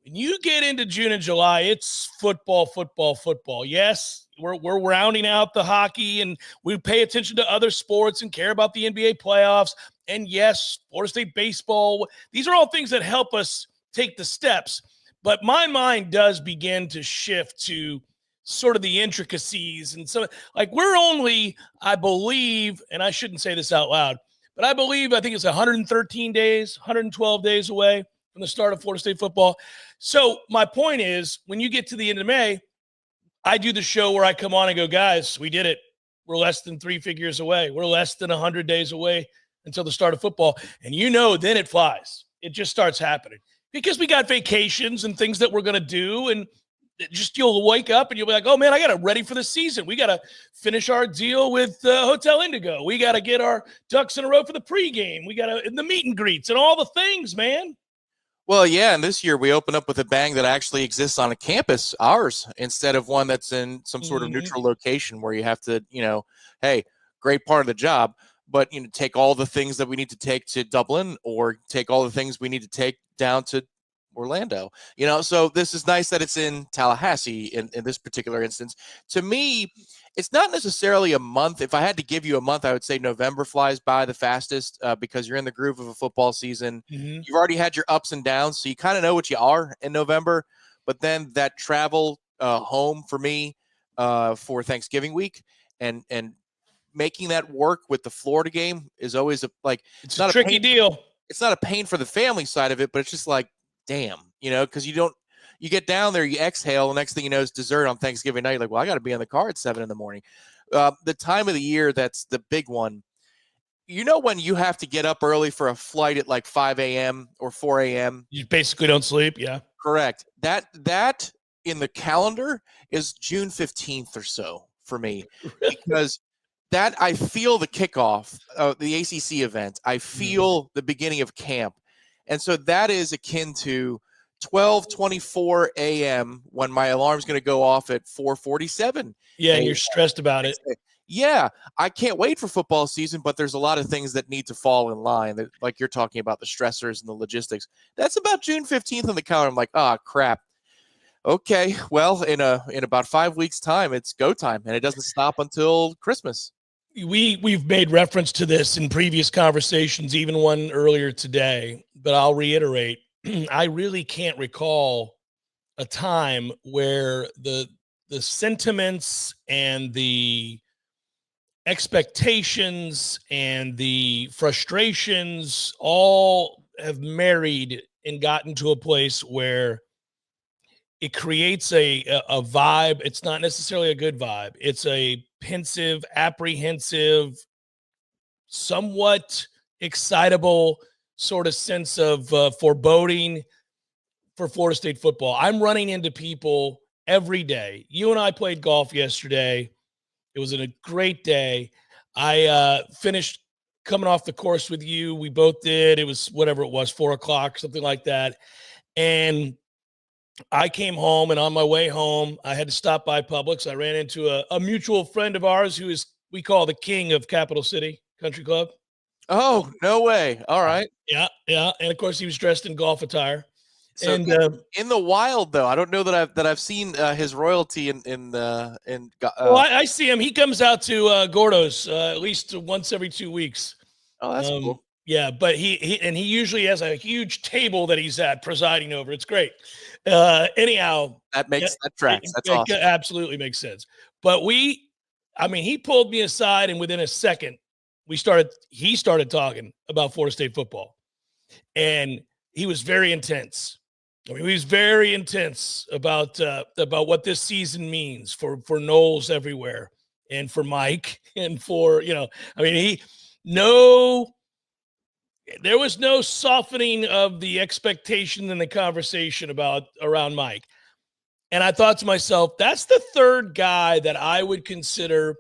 A: When you get into June and July, it's football, football, football. Yes, we're rounding out the hockey and we pay attention to other sports and care about the NBA playoffs. And yes, Florida State baseball. These are all things that help us take the steps. But my mind does begin to shift to sort of the intricacies. And so like we're only, I believe, and I shouldn't say this out loud, but I think it's 113 days, 112 days away from the start of Florida State football. So my point is when you get to the end of May, I do the show where I come on and go, guys, we did it. We're less than 3 figures away. We're less than 100 days away until the start of football. And then it flies. It just starts happening because we got vacations and things that we're going to do. And just you'll wake up and you'll be like, oh, man, I got to ready for the season. We got to finish our deal with Hotel Indigo. We got to get our ducks in a row for the pregame. We got to the meet and greets and all the things, man.
B: Well, yeah, and this year we open up with a bang that actually exists on a campus, ours, instead of one that's in some sort of neutral location where you have to, hey, great part of the job, but, take all the things that we need to take to Dublin or take all the things we need to take down to Orlando, so this is nice that it's in Tallahassee in this particular instance. To me, it's not necessarily a month. If I had to give you a month, I would say November flies by the fastest because you're in the groove of a football season. Mm-hmm. You've already had your ups and downs, so you kind of know what you are in November. But then that travel home for me for Thanksgiving week and making that work with the Florida game is always
A: it's not a tricky deal.
B: It's not a pain for the family side of it, but it's just like, damn, because you get down there, you exhale. The next thing you know is dessert on Thanksgiving night. You're like, well, I got to be in the car at 7 a.m. The time of the year, that's the big one. When you have to get up early for a flight at like 5 a.m. or 4 a.m.
A: You basically don't sleep. Yeah.
B: Correct. That in the calendar is June 15th or so for me, because that I feel the kickoff of the ACC event. I feel the beginning of camp. And so that is akin to 12:24 a.m. when my alarm's going to go off at 4:47.
A: Yeah, and you're stressed about it.
B: Yeah, I can't wait for football season, but there's a lot of things that need to fall in line, that, like you're talking about, the stressors and the logistics. That's about June 15th on the calendar. I'm like, oh, crap. Okay, well, in about 5 weeks' time, it's go time, and it doesn't stop until Christmas.
A: We've made reference to this in previous conversations, even one earlier today, but I'll reiterate. I really can't recall a time where the sentiments and the expectations and the frustrations all have married and gotten to a place where it creates a vibe. It's not necessarily a good vibe. It's a pensive, apprehensive, somewhat excitable sort of sense of foreboding for Florida State football. I'm running into people every day. You and I played golf yesterday. It was a great day. I finished coming off the course with you. We both did. It was whatever it was, 4:00, something like that. And I came home, and on my way home, I had to stop by Publix. I ran into a mutual friend of ours who is, we call the king of Capital City Country Club.
B: Oh, no way. All right.
A: Yeah. And of course, he was dressed in golf attire.
B: So
A: And
B: in the wild, though, I don't know that I've seen his royalty in.
A: well, I see him. He comes out to Gordo's at least once every 2 weeks.
B: Oh, that's cool.
A: Yeah, but he usually has a huge table that he's at presiding over. It's great. Anyhow,
B: That tracks. That's awesome.
A: It absolutely makes sense. But he pulled me aside, and within a second, he started talking about Florida State football, and he was very intense. I mean, he was very intense about what this season means for Noles everywhere, and for Mike, and for there was no softening of the expectation in the conversation around Mike. And I thought to myself, that's the third guy that I would consider,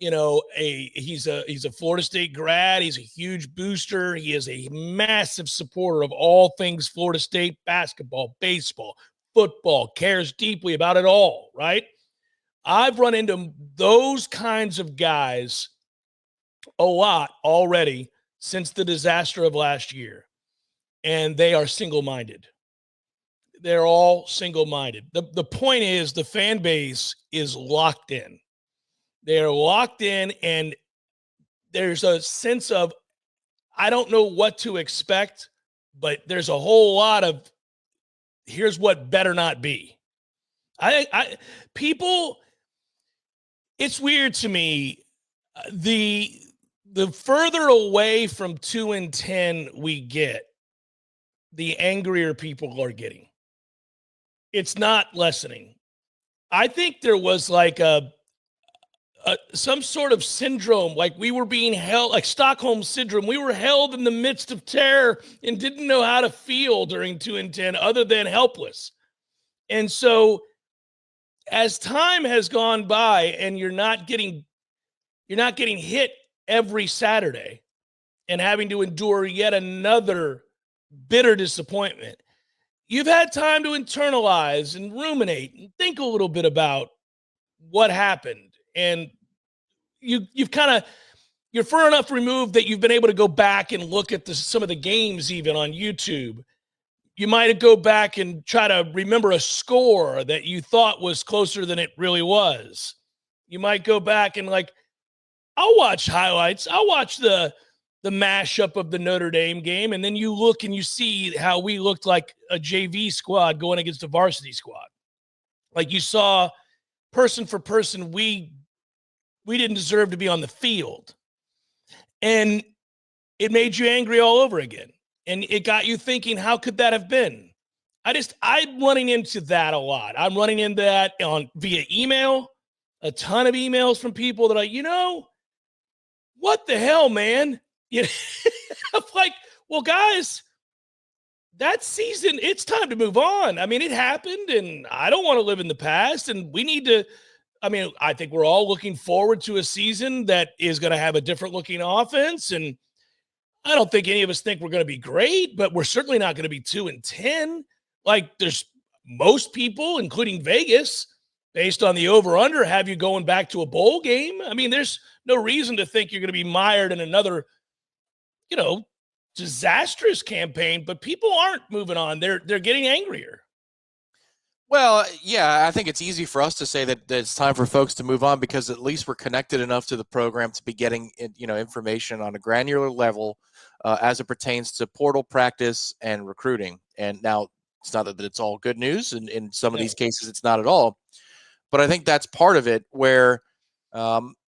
A: he's a Florida State grad. He's a huge booster. He is a massive supporter of all things Florida State: basketball, baseball, football, cares deeply about it all, right? I've run into those kinds of guys a lot already since the disaster of last year, and they are single-minded. They're all single-minded. The point is, the fan base is locked in. They're locked in, and there's a sense of, I don't know what to expect, but there's a whole lot of, here's what better not be. People, it's weird to me. The further away from 2-10 we get, the angrier people are getting. It's not lessening. I think there was like some sort of syndrome, like we were being held, like Stockholm syndrome. We were held in the midst of terror and didn't know how to feel during 2-10 other than helpless. And so as time has gone by and you're not getting hit every Saturday and having to endure yet another bitter disappointment, you've had time to internalize and ruminate and think a little bit about what happened. And you're far enough removed that you've been able to go back and look at some of the games even on YouTube. You might go back and try to remember a score that you thought was closer than it really was. You might go back and I'll watch highlights. I'll watch the mashup of the Notre Dame game, and then you look and you see how we looked like a JV squad going against a varsity squad. Like you saw, person for person, we didn't deserve to be on the field. And it made you angry all over again. And it got you thinking, how could that have been? I'm running into that a lot. I'm running into that via email, a ton of emails from people that what the hell, man? I'm like, well, guys, that season, it's time to move on. I mean, it happened, and I don't want to live in the past, and we need to. I mean, I think we're all looking forward to a season that is going to have a different looking offense, and I don't think any of us think we're going to be great, but we're certainly not going to be 2-10. Like there's most people, including Vegas, based on the over/under, have you going back to a bowl game. I mean, there's no reason to think you're going to be mired in another, disastrous campaign. But people aren't moving on; they're getting angrier.
B: Well, yeah, I think it's easy for us to say that it's time for folks to move on because at least we're connected enough to the program to be getting, information on a granular level as it pertains to portal practice and recruiting. And now it's not that it's all good news. And in some of these cases, it's not at all. But I think that's part of it where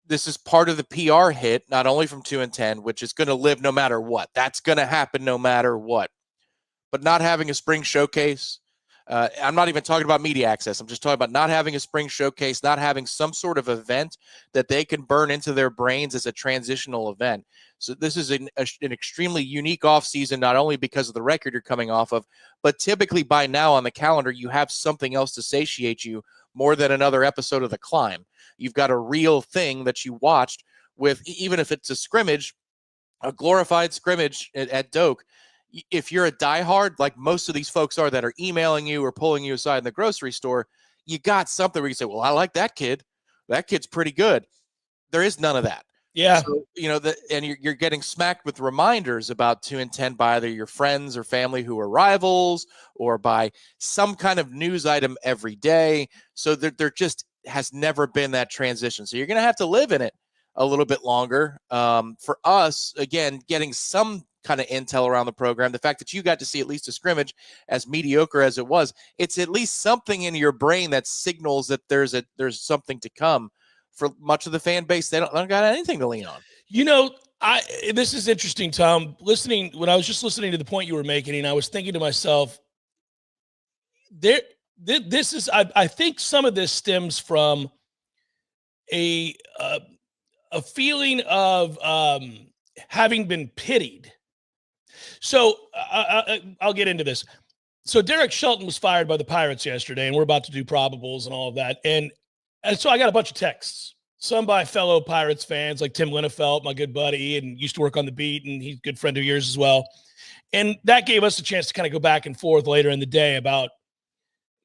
B: this is part of the PR hit, not only from 2-10, which is going to live no matter what. That's going to happen no matter what. But not having a spring showcase, I'm not even talking about media access. I'm just talking about not having a spring showcase, not having some sort of event that they can burn into their brains as a transitional event. So this is an extremely unique offseason, not only because of the record you're coming off of, but typically by now on the calendar, you have something else to satiate you more than another episode of The Climb. You've got a real thing that you watched with, even if it's a scrimmage, a glorified scrimmage at Doak. If you're a diehard, like most of these folks are that are emailing you or pulling you aside in the grocery store, you got something where you say, well, I like that kid. That kid's pretty good. There is none of that.
A: Yeah.
B: So, and you're getting smacked with reminders about 2-10 by either your friends or family who are rivals or by some kind of news item every day. So there just has never been that transition. So you're going to have to live in it a little bit longer. For us, again, getting some kind of intel around the program, the fact that you got to see at least a scrimmage, as mediocre as it was, it's at least something in your brain that signals that there's something to come. For much of the fan base, they don't got anything to lean on.
A: This is interesting, Tom. When I was just listening to the point you were making, and I was thinking to myself, I think some of this stems from a feeling of having been pitied. So I'll get into this. So Derek Shelton was fired by the Pirates yesterday, and we're about to do probables and all of that. And so I got a bunch of texts, some by fellow Pirates fans like Tim Linnefelt, my good buddy, and used to work on the beat, and he's a good friend of yours as well. And that gave us a chance to kind of go back and forth later in the day about,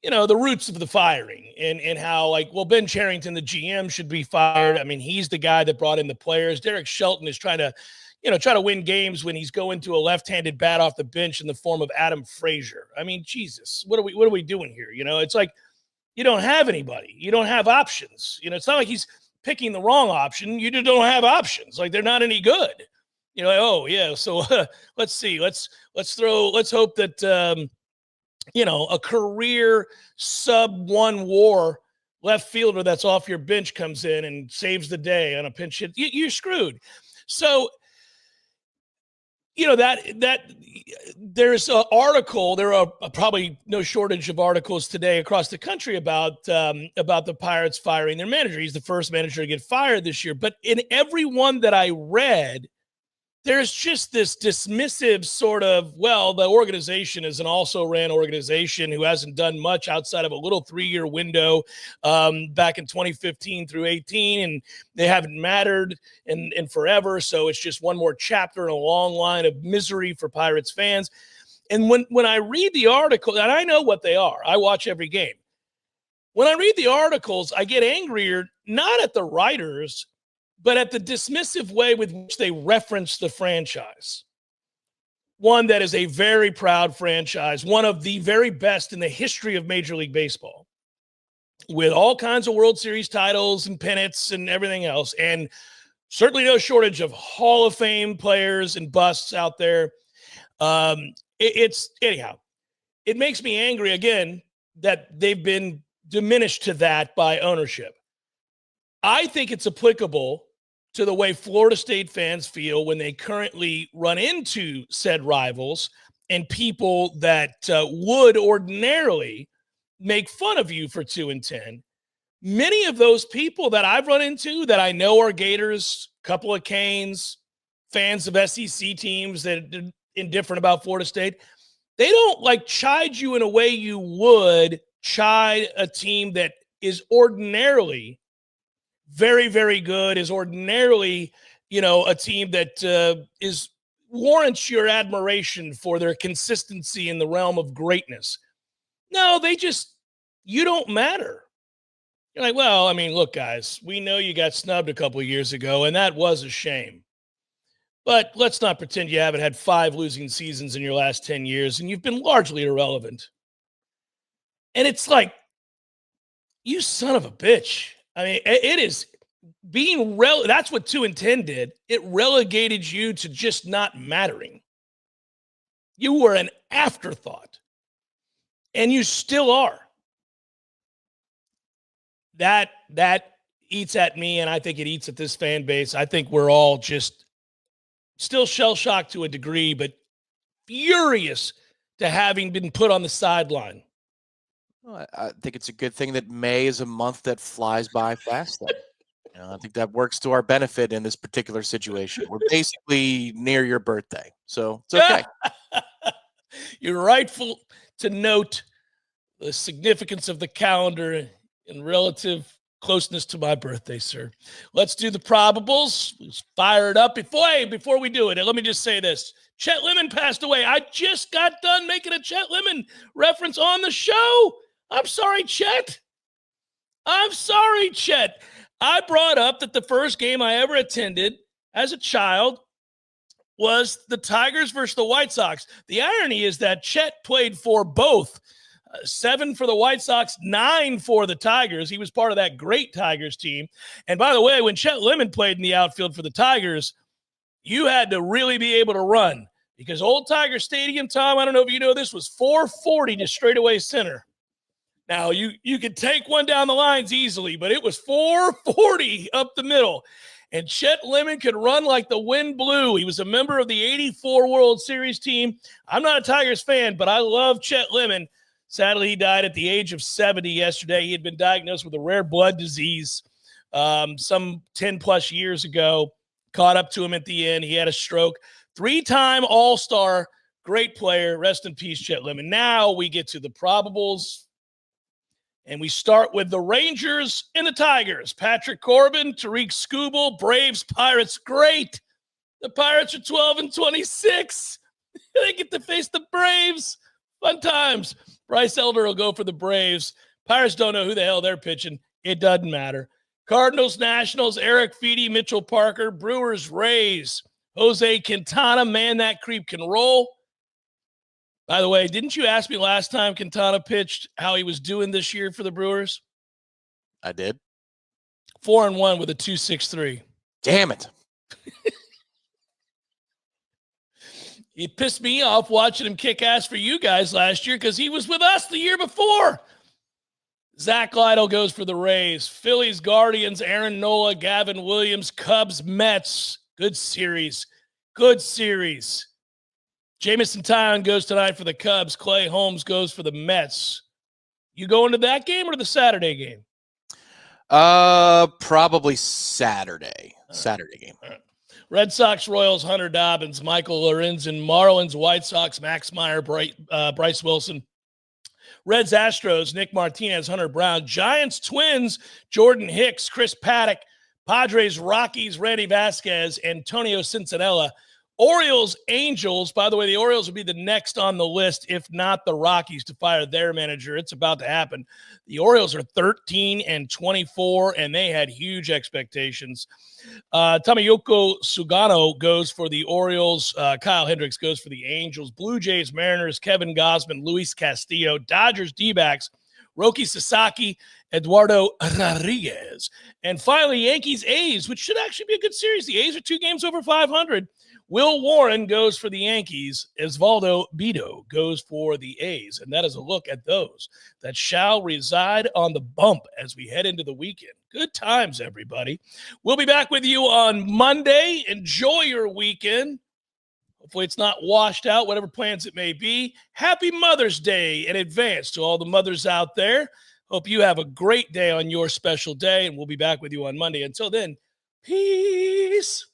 A: the roots of the firing and how, Ben Cherington, the GM, should be fired. I mean, he's the guy that brought in the players. Derek Shelton is trying to win games when he's going to a left-handed bat off the bench in the form of Adam Frazier. I mean, Jesus, what are we doing here? It's like you don't have anybody. You don't have options. It's not like he's picking the wrong option. You just don't have options. Like they're not any good. So let's see. Let's hope that a career sub-1 WAR left fielder that's off your bench comes in and saves the day on a pinch hit. You're screwed. So that there's an article. There are probably no shortage of articles today across the country about the Pirates firing their manager. He's the first manager to get fired this year. But in every one that I read, there's just this dismissive sort of, the organization is an also-ran organization who hasn't done much outside of a little 3-year window back in 2015 through 18, and they haven't mattered in forever, so it's just one more chapter in a long line of misery for Pirates fans. And when I read the article, and I know what they are, I watch every game. When I read the articles, I get angrier, not at the writers, but at the dismissive way with which they reference the franchise. One that is a very proud franchise, one of the very best in the history of Major League Baseball, with all kinds of World Series titles and pennants and everything else, and certainly no shortage of Hall of Fame players and busts out there. Anyhow, it makes me angry, again, that they've been diminished to that by ownership. I think it's applicable to the way Florida State fans feel when they currently run into said rivals and people that would ordinarily make fun of you for 2-10. Many of those people that I've run into that I know are Gators, couple of Canes, fans of SEC teams that are indifferent about Florida State, They don't like chide you in a way you would chide a team that is ordinarily very, very good, is ordinarily, a team that warrants your admiration for their consistency in the realm of greatness. No, you don't matter. You're like, well, I mean, look, guys, we know you got snubbed a couple of years ago, and that was a shame. But let's not pretend you haven't had 5 losing seasons in your last 10 years, and you've been largely irrelevant. And it's like, you son of a bitch. I mean, it is being that's what 2-10 did. It relegated you to just not mattering. You were an afterthought, and you still are. That eats at me, and I think it eats at this fan base. I think we're all just still shell-shocked to a degree, but furious to having been put on the sideline.
B: Well, I think it's a good thing that May is a month that flies by fast. I think that works to our benefit in this particular situation. We're basically near your birthday, so it's okay.
A: You're rightful to note the significance of the calendar in relative closeness to my birthday, sir. Let's do the probables. Let's fire it up. Before we do it, let me just say this. Chet Lemon passed away. I just got done making a Chet Lemon reference on the show. I'm sorry, Chet. I brought up that the first game I ever attended as a child was the Tigers versus the White Sox. The irony is that Chet played for both. 7 for the White Sox, 9 for the Tigers. He was part of that great Tigers team. And by the way, when Chet Lemon played in the outfield for the Tigers, you had to really be able to run because Old Tiger Stadium, Tom, I don't know if you know this, was 440 to straightaway center. Now, you could take one down the lines easily, but it was 440 up the middle. And Chet Lemon could run like the wind blew. He was a member of the 84 World Series team. I'm not a Tigers fan, but I love Chet Lemon. Sadly, he died at the age of 70 yesterday. He had been diagnosed with a rare blood disease some 10-plus years ago. Caught up to him at the end. He had a stroke. 3-time All-Star, great player. Rest in peace, Chet Lemon. Now we get to the probables. And we start with the Rangers and the Tigers. Patrick Corbin, Tariq Skubal, Braves, Pirates. Great. The Pirates are 12-26. They get to face the Braves. Fun times. Bryce Elder will go for the Braves. Pirates don't know who the hell they're pitching. It doesn't matter. Cardinals, Nationals, Eric Feedy, Mitchell Parker, Brewers, Rays. Jose Quintana, man, that creep can roll. By the way, didn't you ask me last time Quintana pitched how he was doing this year for the Brewers?
B: I did.
A: 4-1 with a 2.63.
B: Damn it.
A: He pissed me off watching him kick ass for you guys last year because he was with us the year before. Zach Lytle goes for the Rays. Phillies, Guardians, Aaron Nola, Gavin Williams, Cubs, Mets. Good series. Jamison Tyone goes tonight for the Cubs. Clay Holmes goes for the Mets. You going to that game or the Saturday game?
B: Probably Saturday. Saturday game.
A: All right. Red Sox, Royals, Hunter Dobbins, Michael Lorenzen, Marlins, White Sox, Max Meyer, Bryce Wilson. Reds, Astros, Nick Martinez, Hunter Brown. Giants, Twins, Jordan Hicks, Chris Paddock. Padres, Rockies, Randy Vasquez, Antonio Cincinnati. Orioles, Angels. By the way, the Orioles will be the next on the list, if not the Rockies, to fire their manager. It's about to happen. The Orioles are 13-24, and they had huge expectations. Tamayoko Sugano goes for the Orioles. Kyle Hendricks goes for the Angels. Blue Jays, Mariners, Kevin Gausman, Luis Castillo. Dodgers, D-backs, Roki Sasaki, Eduardo Rodriguez. And finally, Yankees, A's, which should actually be a good series. The A's are 2 games over 500. Will Warren goes for the Yankees. Osvaldo Bido goes for the A's. And that is a look at those that shall reside on the bump as we head into the weekend. Good times, everybody. We'll be back with you on Monday. Enjoy your weekend. Hopefully it's not washed out, whatever plans it may be. Happy Mother's Day in advance to all the mothers out there. Hope you have a great day on your special day, and we'll be back with you on Monday. Until then, peace.